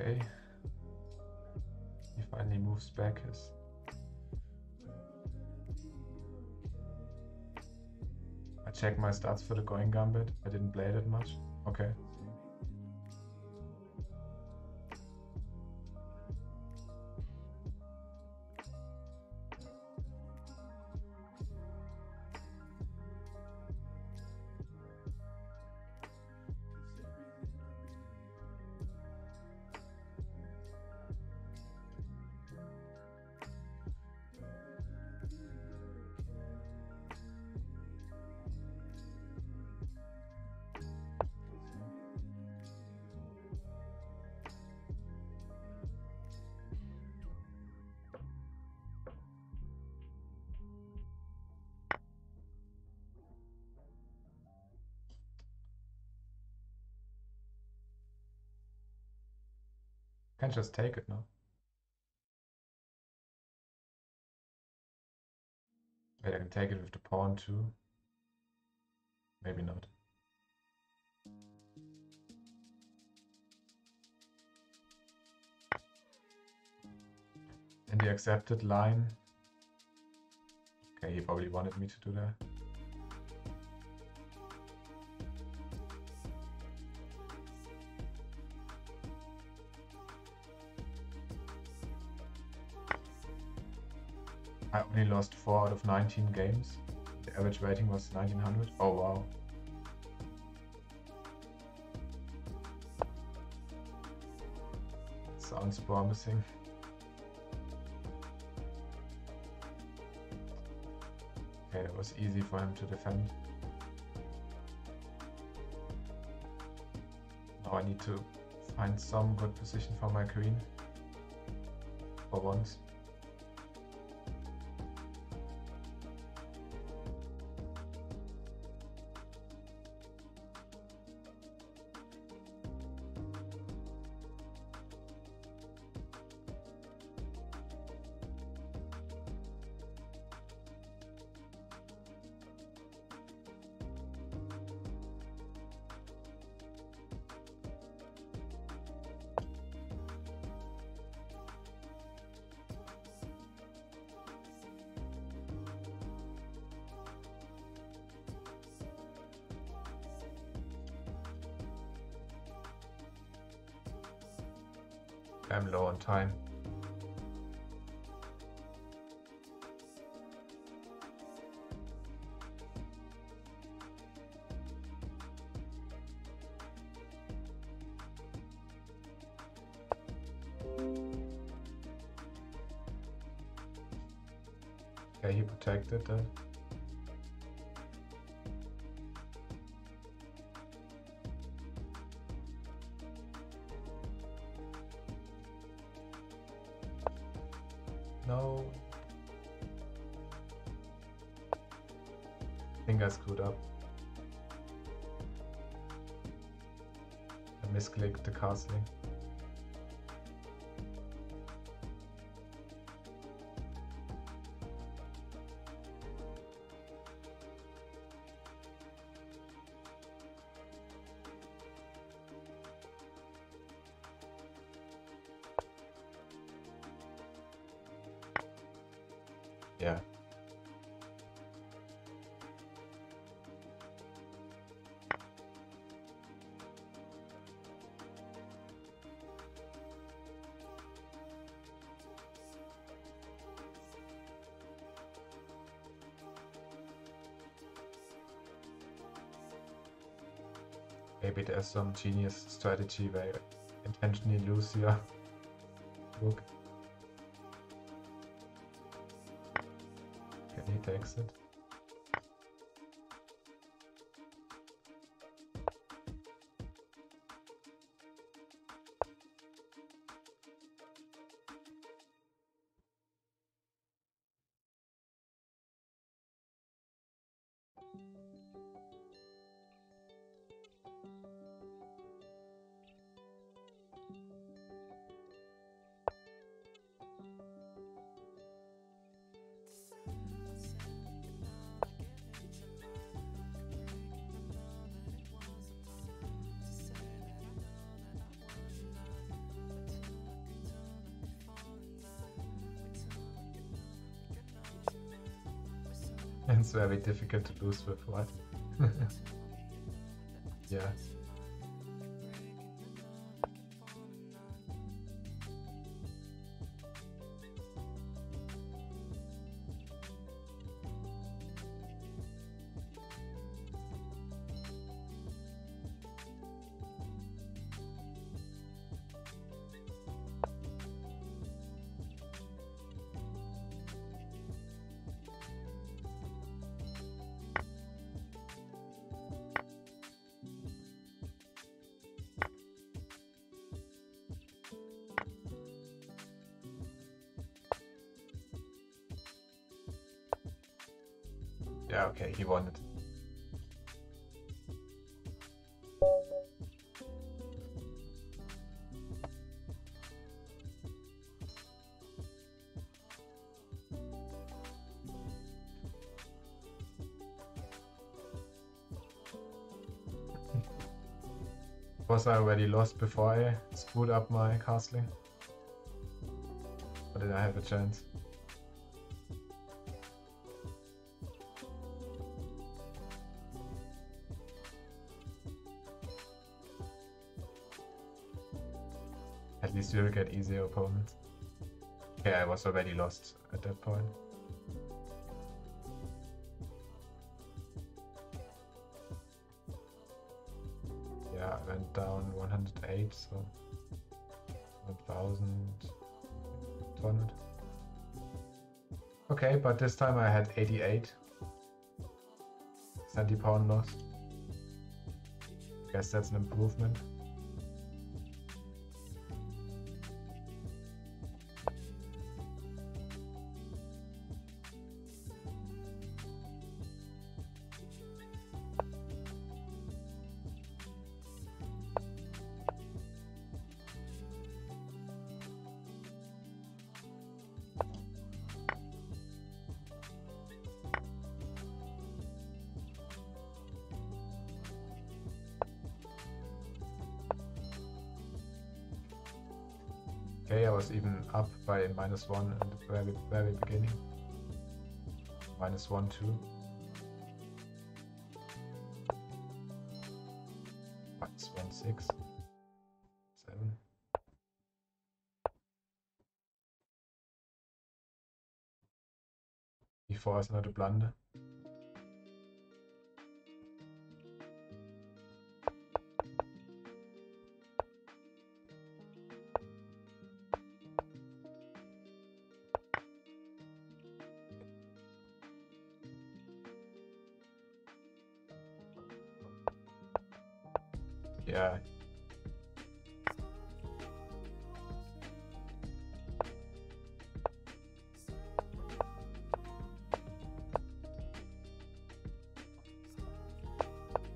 Okay. He finally moves back his... I checked my stats for the going gambit. I didn't play that much. Okay. Can't just take it now. Wait, I can take it with the pawn too. Maybe not. In the accepted line. Okay, he probably wanted me to do that. I only lost 4 out of 19 games. The average rating was 1900. Oh wow. Sounds promising. Okay, it was easy for him to defend. Now I need to find some good position for my queen. For once. I'm low on time. Okay, he protected that. No. I think I screwed up. I misclicked the castling. Yeah. Maybe there's some genius strategy where you intentionally lose your book. Okay, he takes it. It's very difficult to lose with white. Yeah. Yeah, okay, he won it. Was I already lost before I screwed up my castling? Or did I have a chance? At least we will get easier opponents. Okay, I was already lost at that point. Yeah, I went down 108, so 1,200. Okay, but this time I had 88 centi-pound loss. Guess that's an improvement. Okay, I was even up by -1 in the very beginning. -1, 2. -1, 6. 7. E4 is not a blunder. Yeah.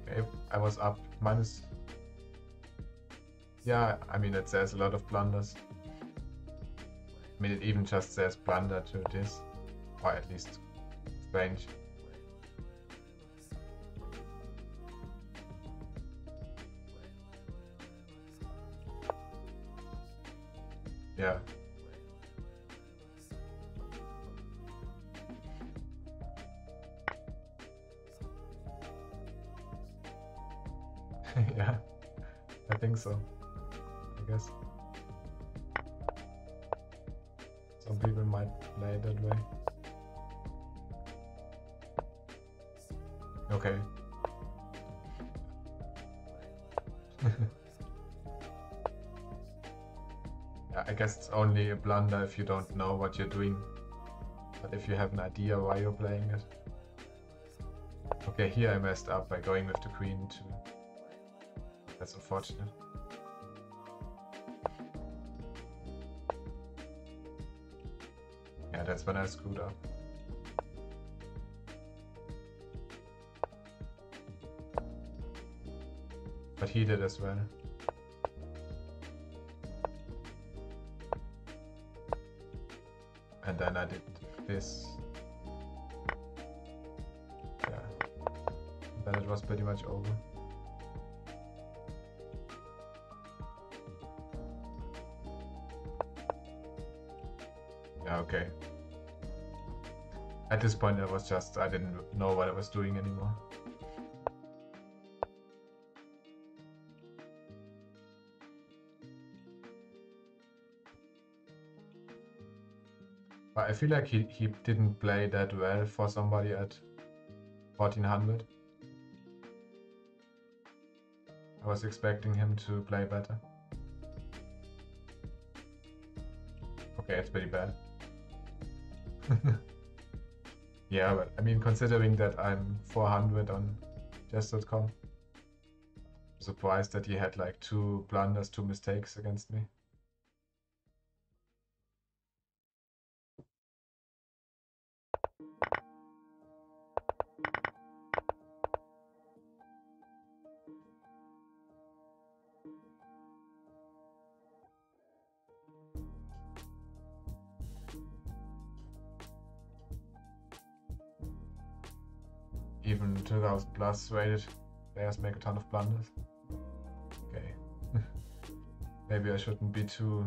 Okay, I was up minus. Yeah, I mean, it says a lot of blunders. I mean, it even just says blunder to this, or at least strange. Yeah. Yeah, I think so. I guess. Some people might play it that way. Okay. Yeah, I guess it's only a blunder if you don't know what you're doing. But if you have an idea why you're playing it. Okay, here I messed up by going with the queen too. That's unfortunate. Yeah, that's when I screwed up. But he did as well. And then I did this. Yeah. Then it was pretty much over. Yeah, okay. At this point, I didn't know what I was doing anymore. But I feel like he didn't play that well for somebody at 1400. I was expecting him to play better. Okay, it's pretty bad. Yeah, but I mean, considering that I'm 400 on chess.com, I'm surprised that he had like 2 blunders, 2 mistakes against me. Even 2000 plus rated players make a ton of blunders. Okay. Maybe I shouldn't be too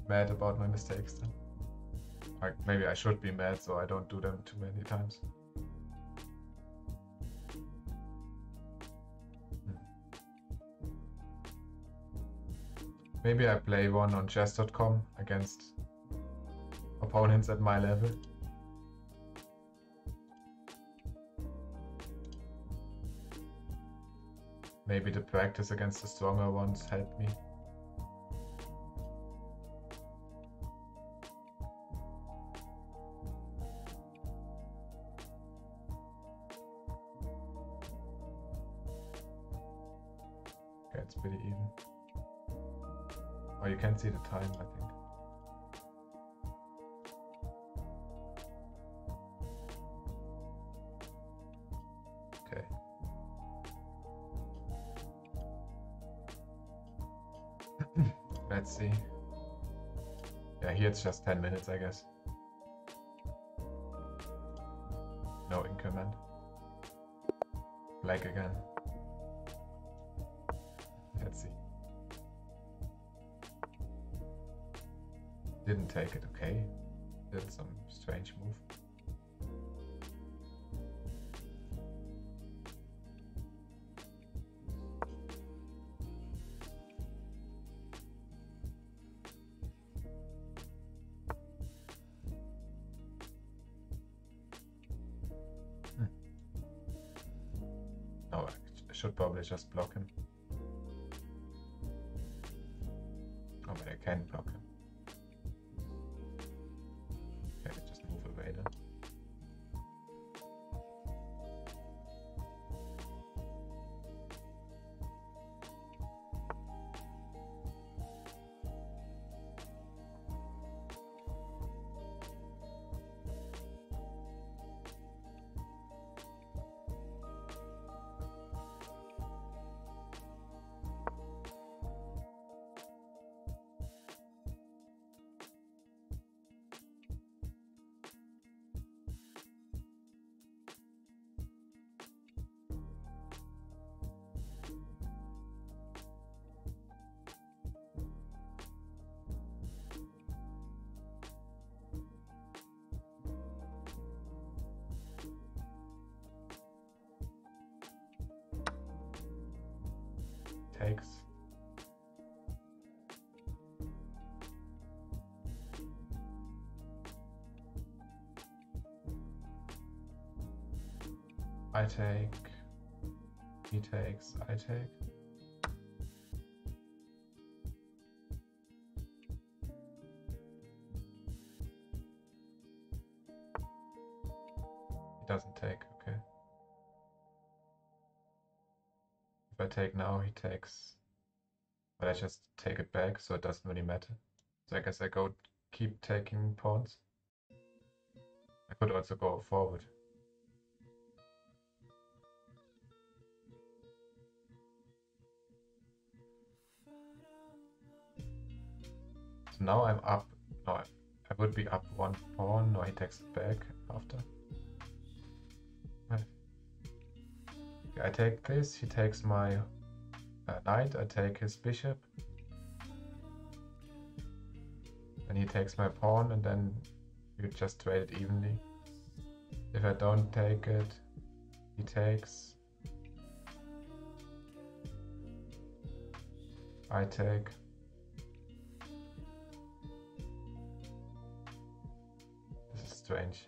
mad about my mistakes then. Like, maybe I should be mad so I don't do them too many times. Maybe I play one on chess.com against opponents at my level. Maybe the practice against the stronger ones helped me. Okay, it's pretty even. Oh, you can see the time, I think. Okay. Let's see. Yeah, here it's just 10 minutes, I guess. No increment. Black again. Let's see. Didn't take it, okay. Did some strange move. No, I should probably just block him. Oh, but I can block him. Okay, just move away then. Takes. I take. He takes. I take. He doesn't take, okay. If I take now, he takes. But I just take it back, so it doesn't really matter. So I guess I keep taking pawns. I could also go forward. So now I'm up. No, I would be up one pawn. No, he takes it back after. Okay, I take this. He takes my knight. I take his bishop. And he takes my pawn, and then you just trade it evenly. If I don't take it, he takes. I take. This is strange.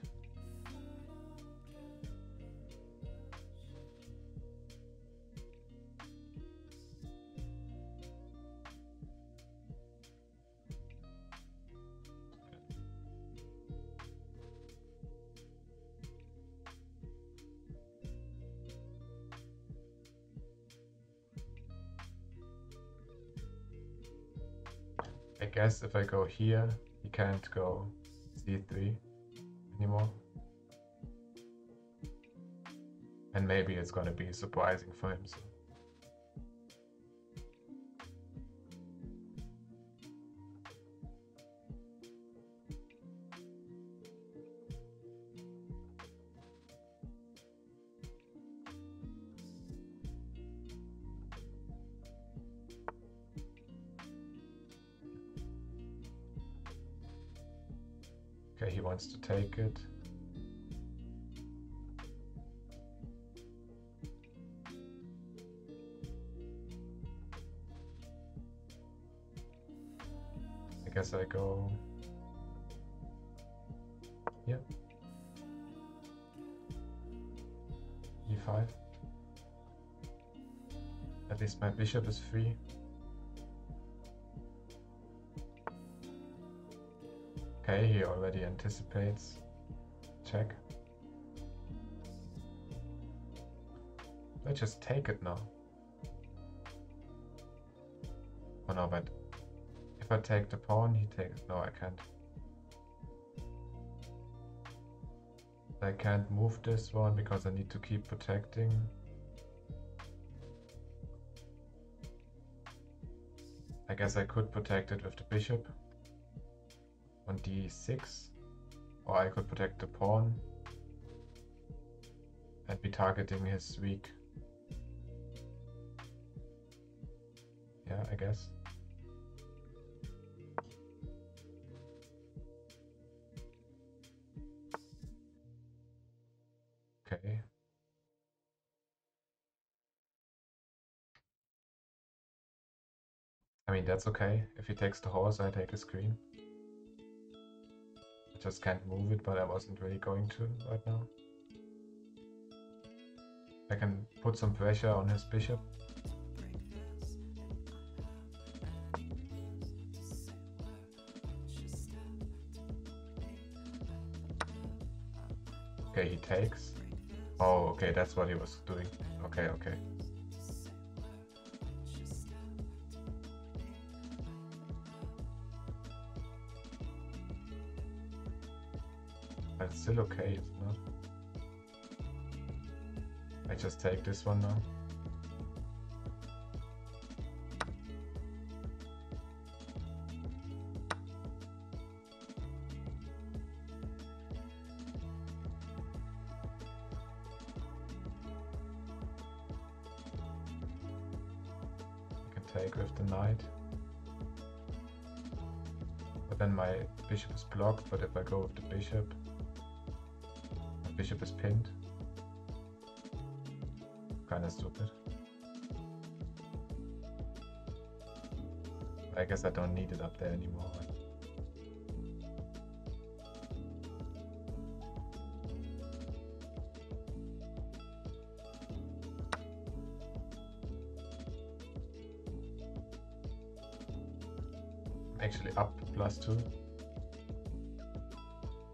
I guess if I go here, he can't go c3 anymore. And maybe it's gonna be surprising for him. So. Okay, he wants to take it. I guess I go... Yep. E5. At least my bishop is free. Okay, he already anticipates. Check. Let's just take it now. Oh no, but if I take the pawn, he takes... No, I can't. I can't move this one because I need to keep protecting. I guess I could protect it with the bishop on d6, or I could protect the pawn and be targeting his weak. Yeah, I guess. Okay. I mean, that's okay. If he takes the horse, I take his queen. I just can't move it, but I wasn't really going to right now. I can put some pressure on his bishop. Okay, he takes. Oh, okay, that's what he was doing. Okay, okay. But it's still okay, it's not. I just take this one now. Take with the knight, but then my bishop is blocked. But if I go with the bishop, my bishop is pinned. Kinda stupid. I guess I don't need it up there anymore. Actually up +2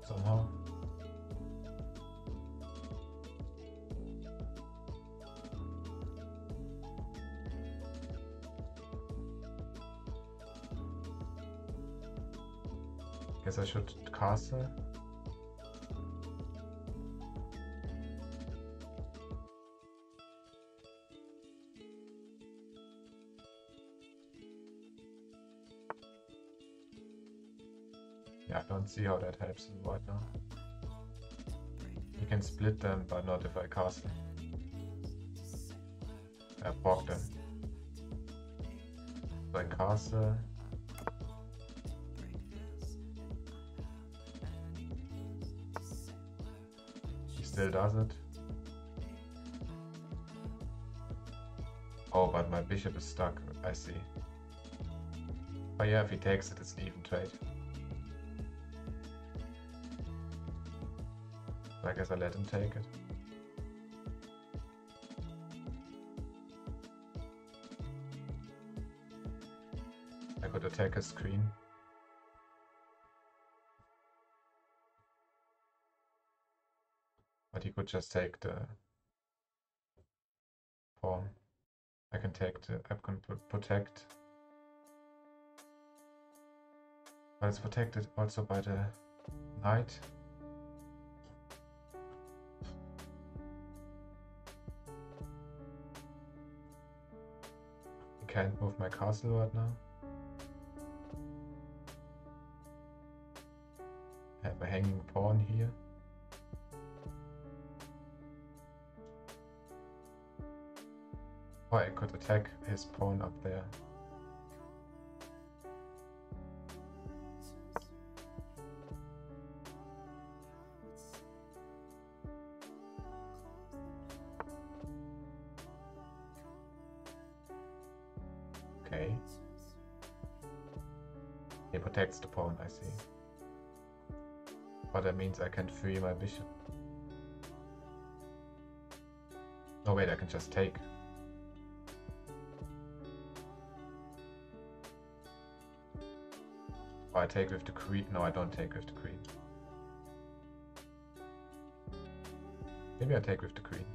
somehow. Guess I should castle. Yeah, I don't see how that helps him right now. He can split them, but not if I castle. I block them. So I castle. He still does it. Oh, but my bishop is stuck. I see. Oh yeah, if he takes it, it's an even trade. I guess I let him take it. I could attack his queen. But he could just take the pawn. I can protect. But it's protected also by the knight. I can't move my castle right now. I have a hanging pawn here. Or I could attack his pawn up there. He protects the pawn, I see. But that means I can free my bishop. Oh wait, I can just take. Oh, I take with the queen. No, I don't take with the queen. Maybe I take with the queen.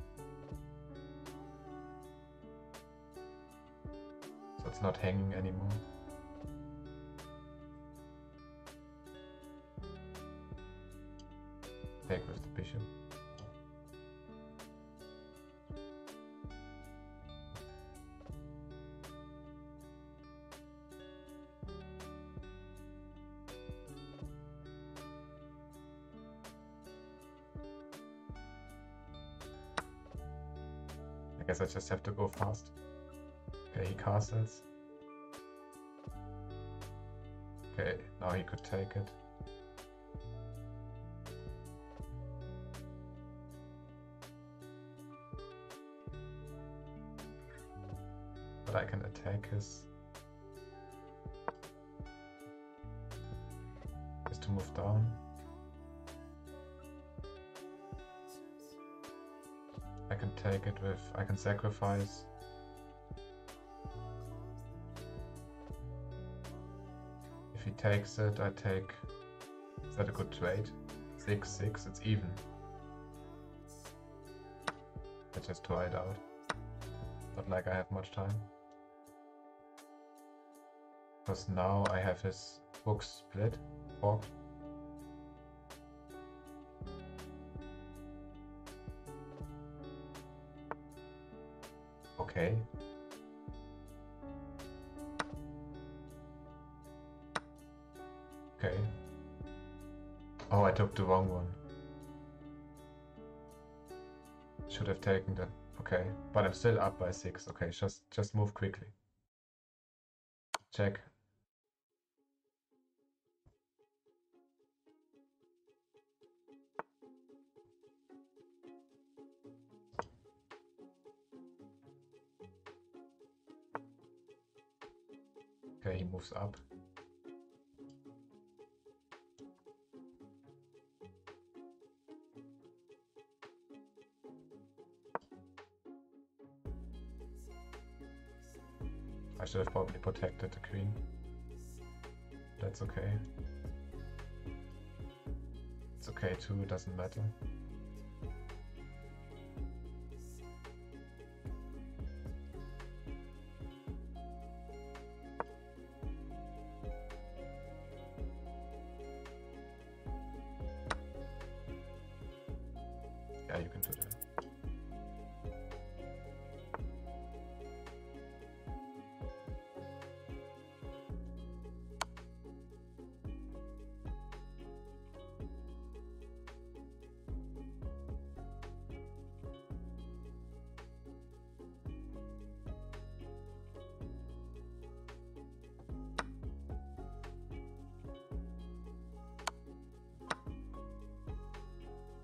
So it's not hanging anymore. Take with the bishop. I guess I just have to go fast. Okay, he castles. Okay, now he could take it. But I can attack his... Just to move down. I can take it with... I can sacrifice. If he takes it, I take... Is that a good trade? 6-6, it's even. I just try it out. Not like I have much time. Because now I have his books split, forked. Okay. Okay. Oh, I took the wrong one. Should have taken the... Okay, but I'm still up by 6. Okay, just move quickly. Check. Okay, he moves up. I should have probably protected the queen. That's okay. It's okay too, it doesn't matter. Yeah, you can do that.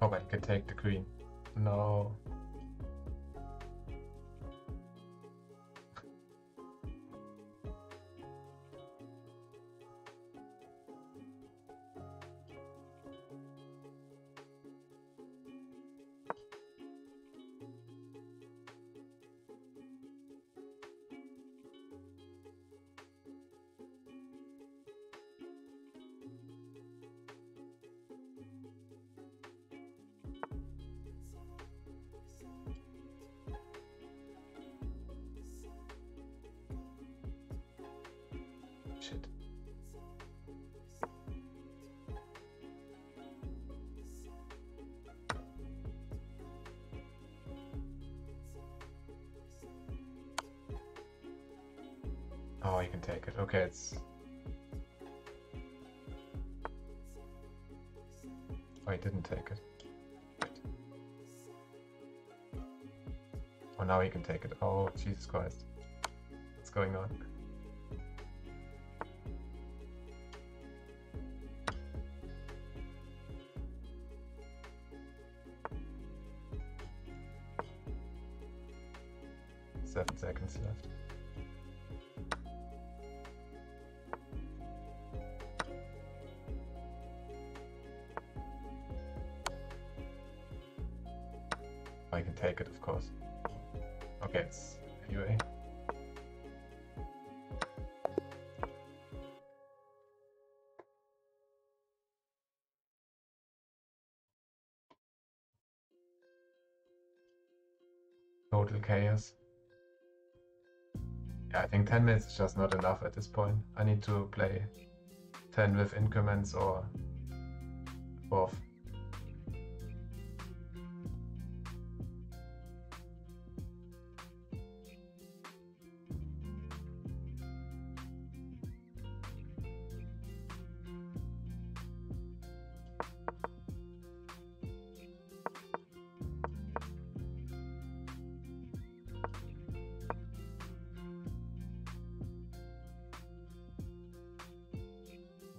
Oh, but you can take the queen. No. Shit. Oh, you can take it. Okay, it's... Oh, he didn't take it. Oh, now he can take it. Oh, Jesus Christ. What's going on? Seven seconds left. I can take it, of course. Okay, anyway. Total chaos. Yeah, I think 10 minutes is just not enough at this point. I need to play 10 with increments or above.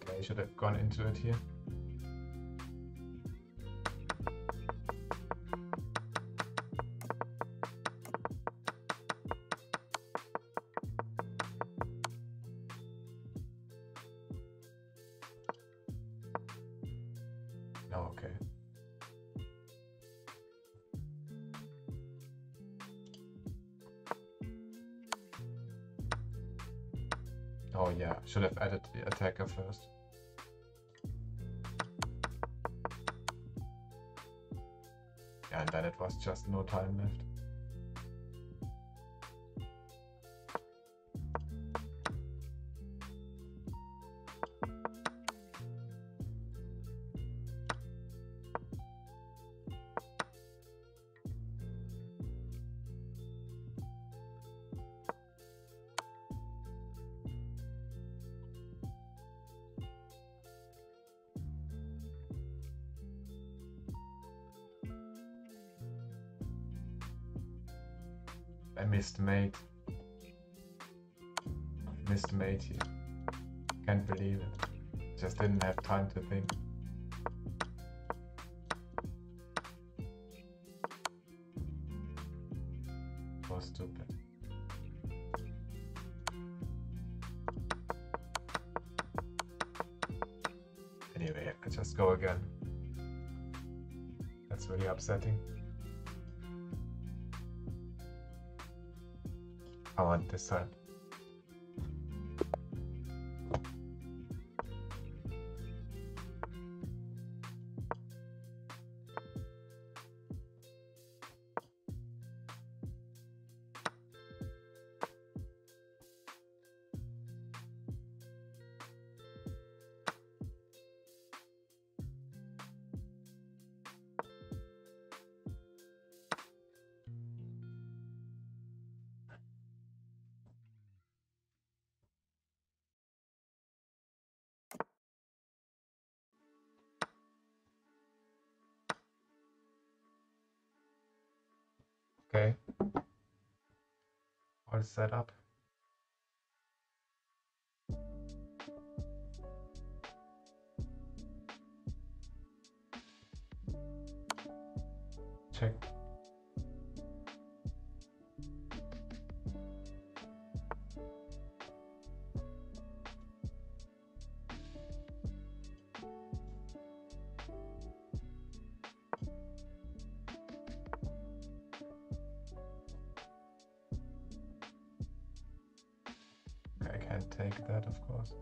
Okay, I should have gone into it here. Oh, okay. Oh yeah, should have added the attacker first. Yeah, and then it was just no time left. I missed mate. Missed mate here. Can't believe it. Just didn't have time to think. So stupid. Anyway, I just go again. That's really upsetting. I want this time. Okay. All set up. Check. I can't take that, of course.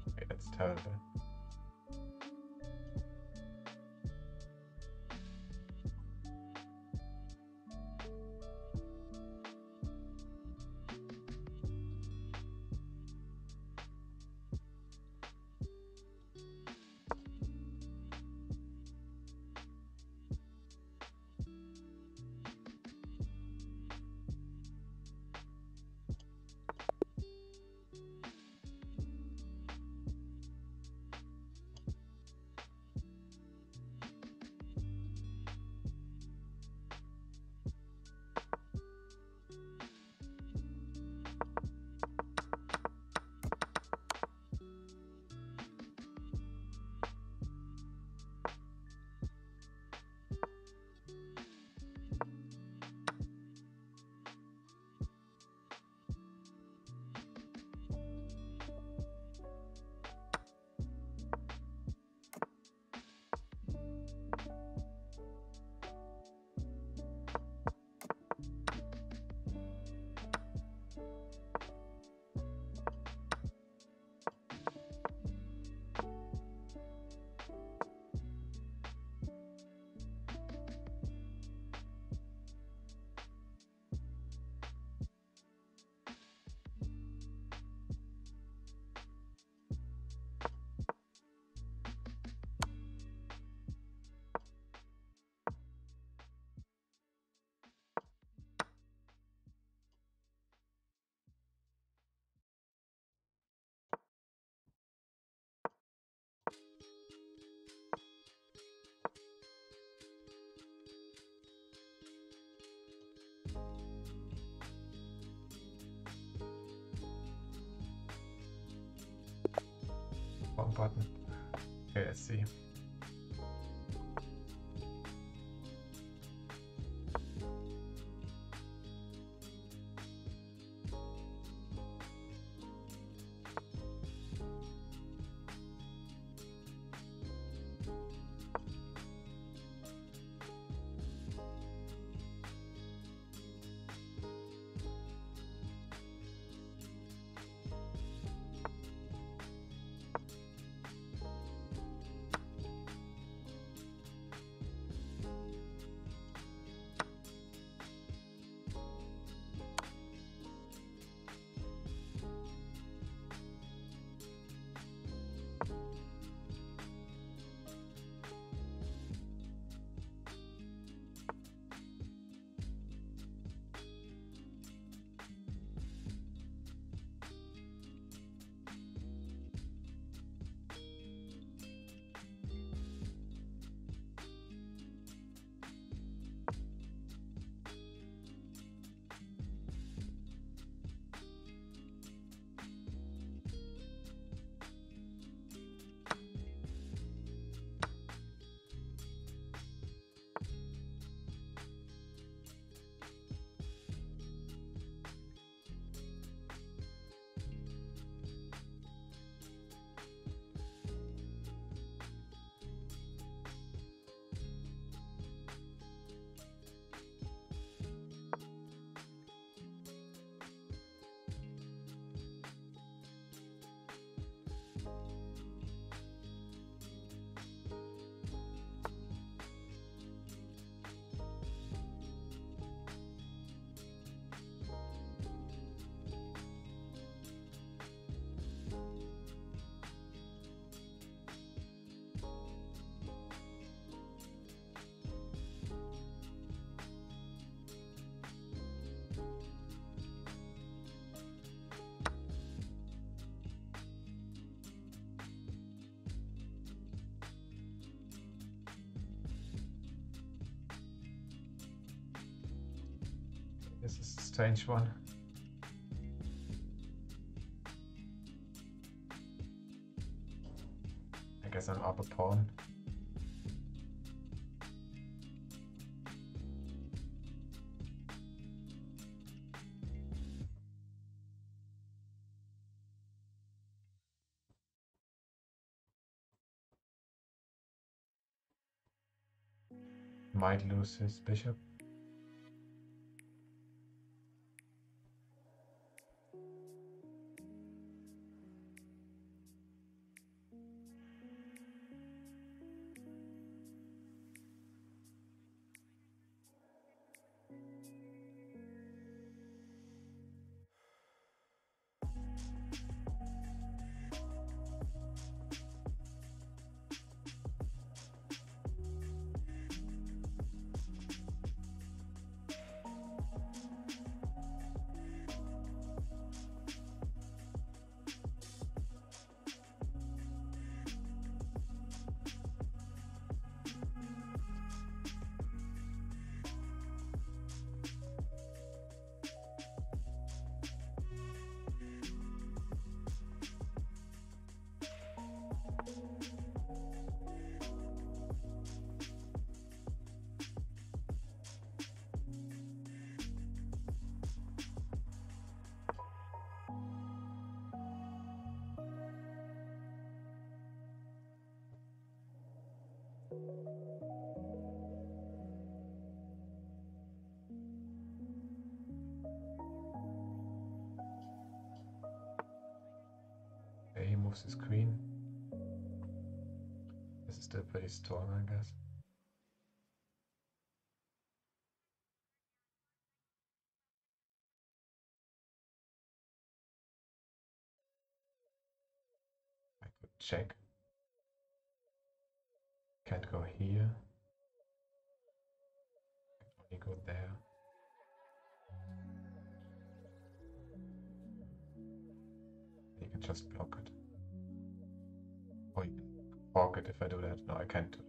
Okay, that's terrible. button. Okay, let's see. This is a strange one. I guess I'm up a pawn. Might lose his bishop. Okay, he moves his queen. This is still pretty strong, I guess. I could check. Can't go here. Can only go there. You can just block it. Or you can block it if I do that. No, I can't do that.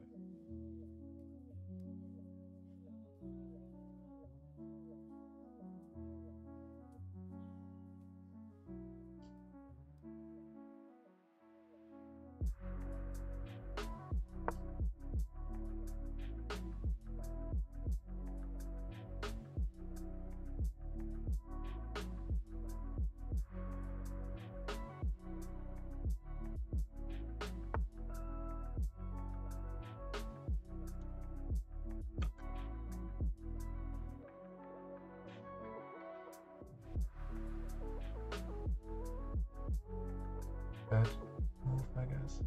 bad move, I guess.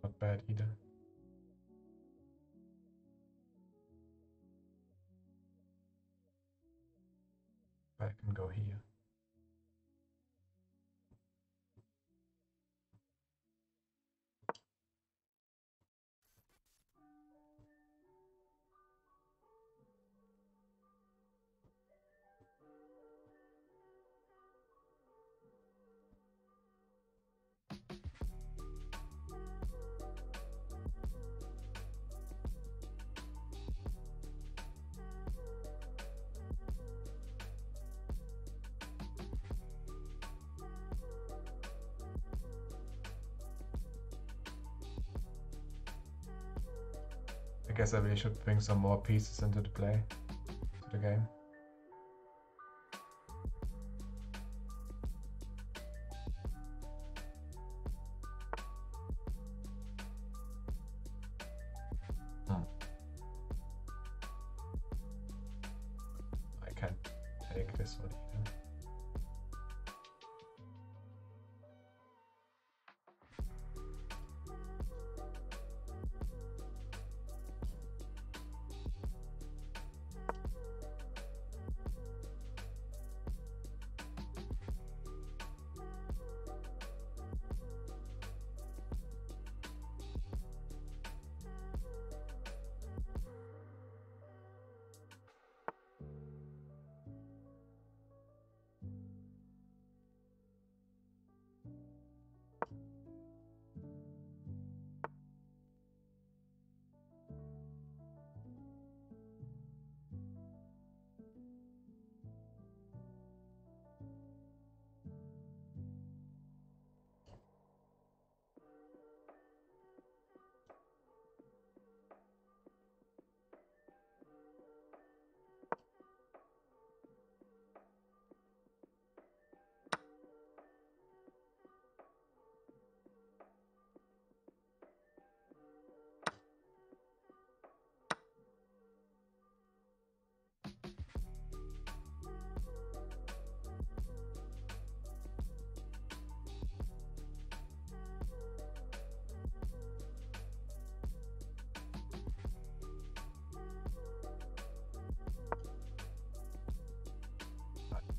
Not bad either. I can go here. I guess I really should bring some more pieces into the play, to the game. I can't take this one either.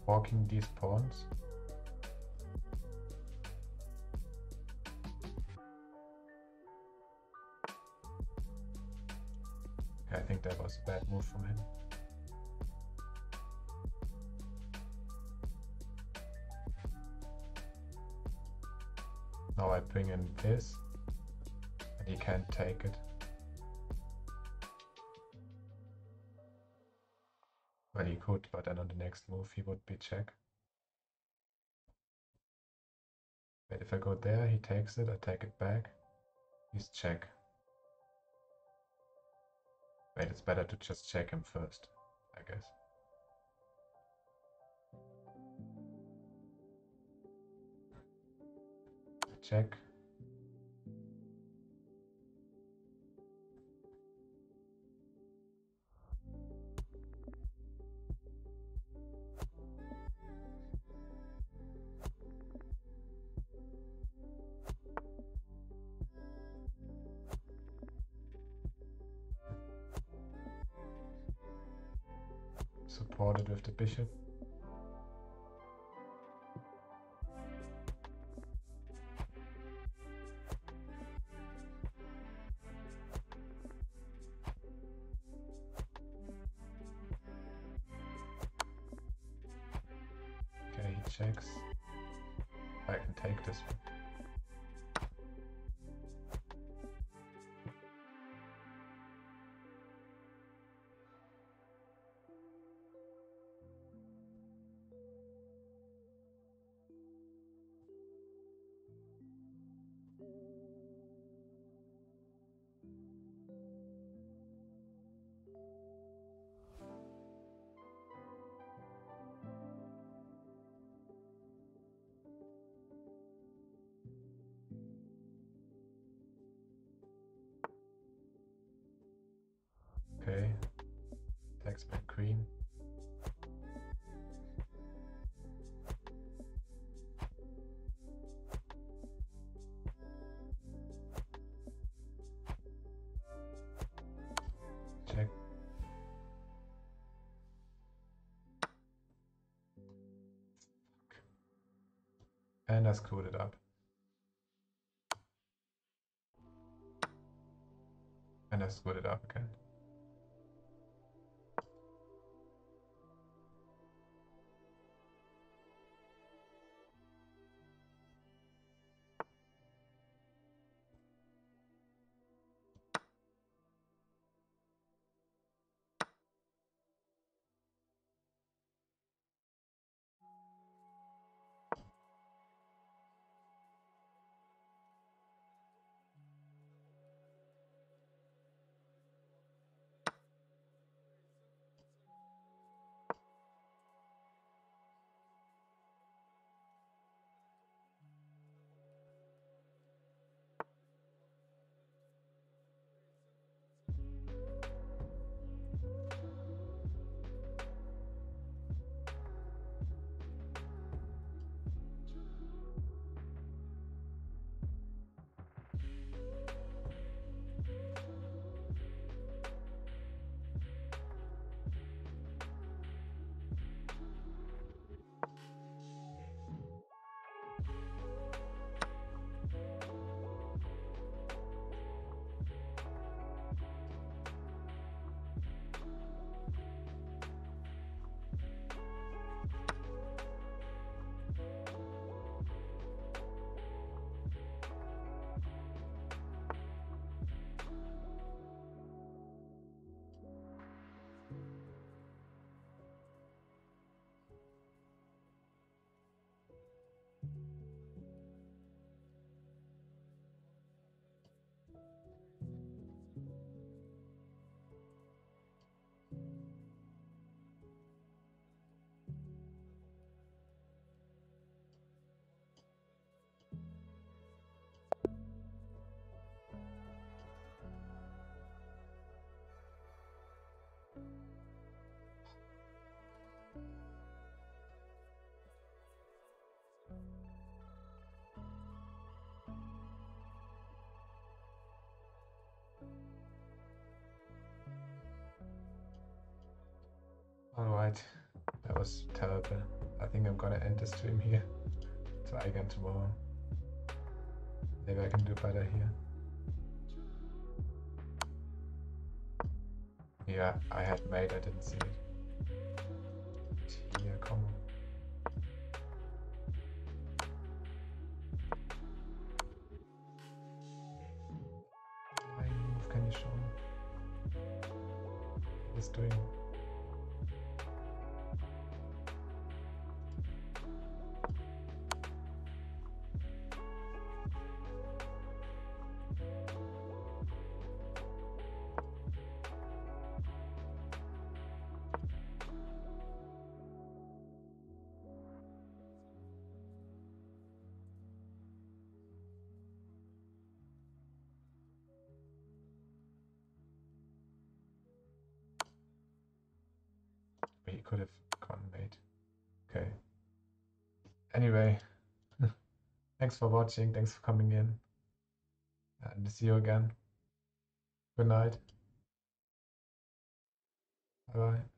Walking these pawns. I think that was a bad move from him. Now I bring in this, and he can't take it. Well, he could, but then on the next move he would be check. But if I go there, he takes it, I take it back, he's check. Wait, it's better to just check him first, I guess. Check. Supported with the bishop. Okay, he checks. I can take this one. Okay, takes back queen. Check. And I screwed it up. And I screwed it up again. Alright, that was terrible. I think I'm gonna end the stream here. Try again tomorrow. Maybe I can do better here. Yeah, I had mate, I didn't see it. Here, come on. Why move can you show me? What is doing? He could have gone mate. Okay. Anyway, thanks for watching. Thanks for coming in. And see you again. Good night. Bye bye.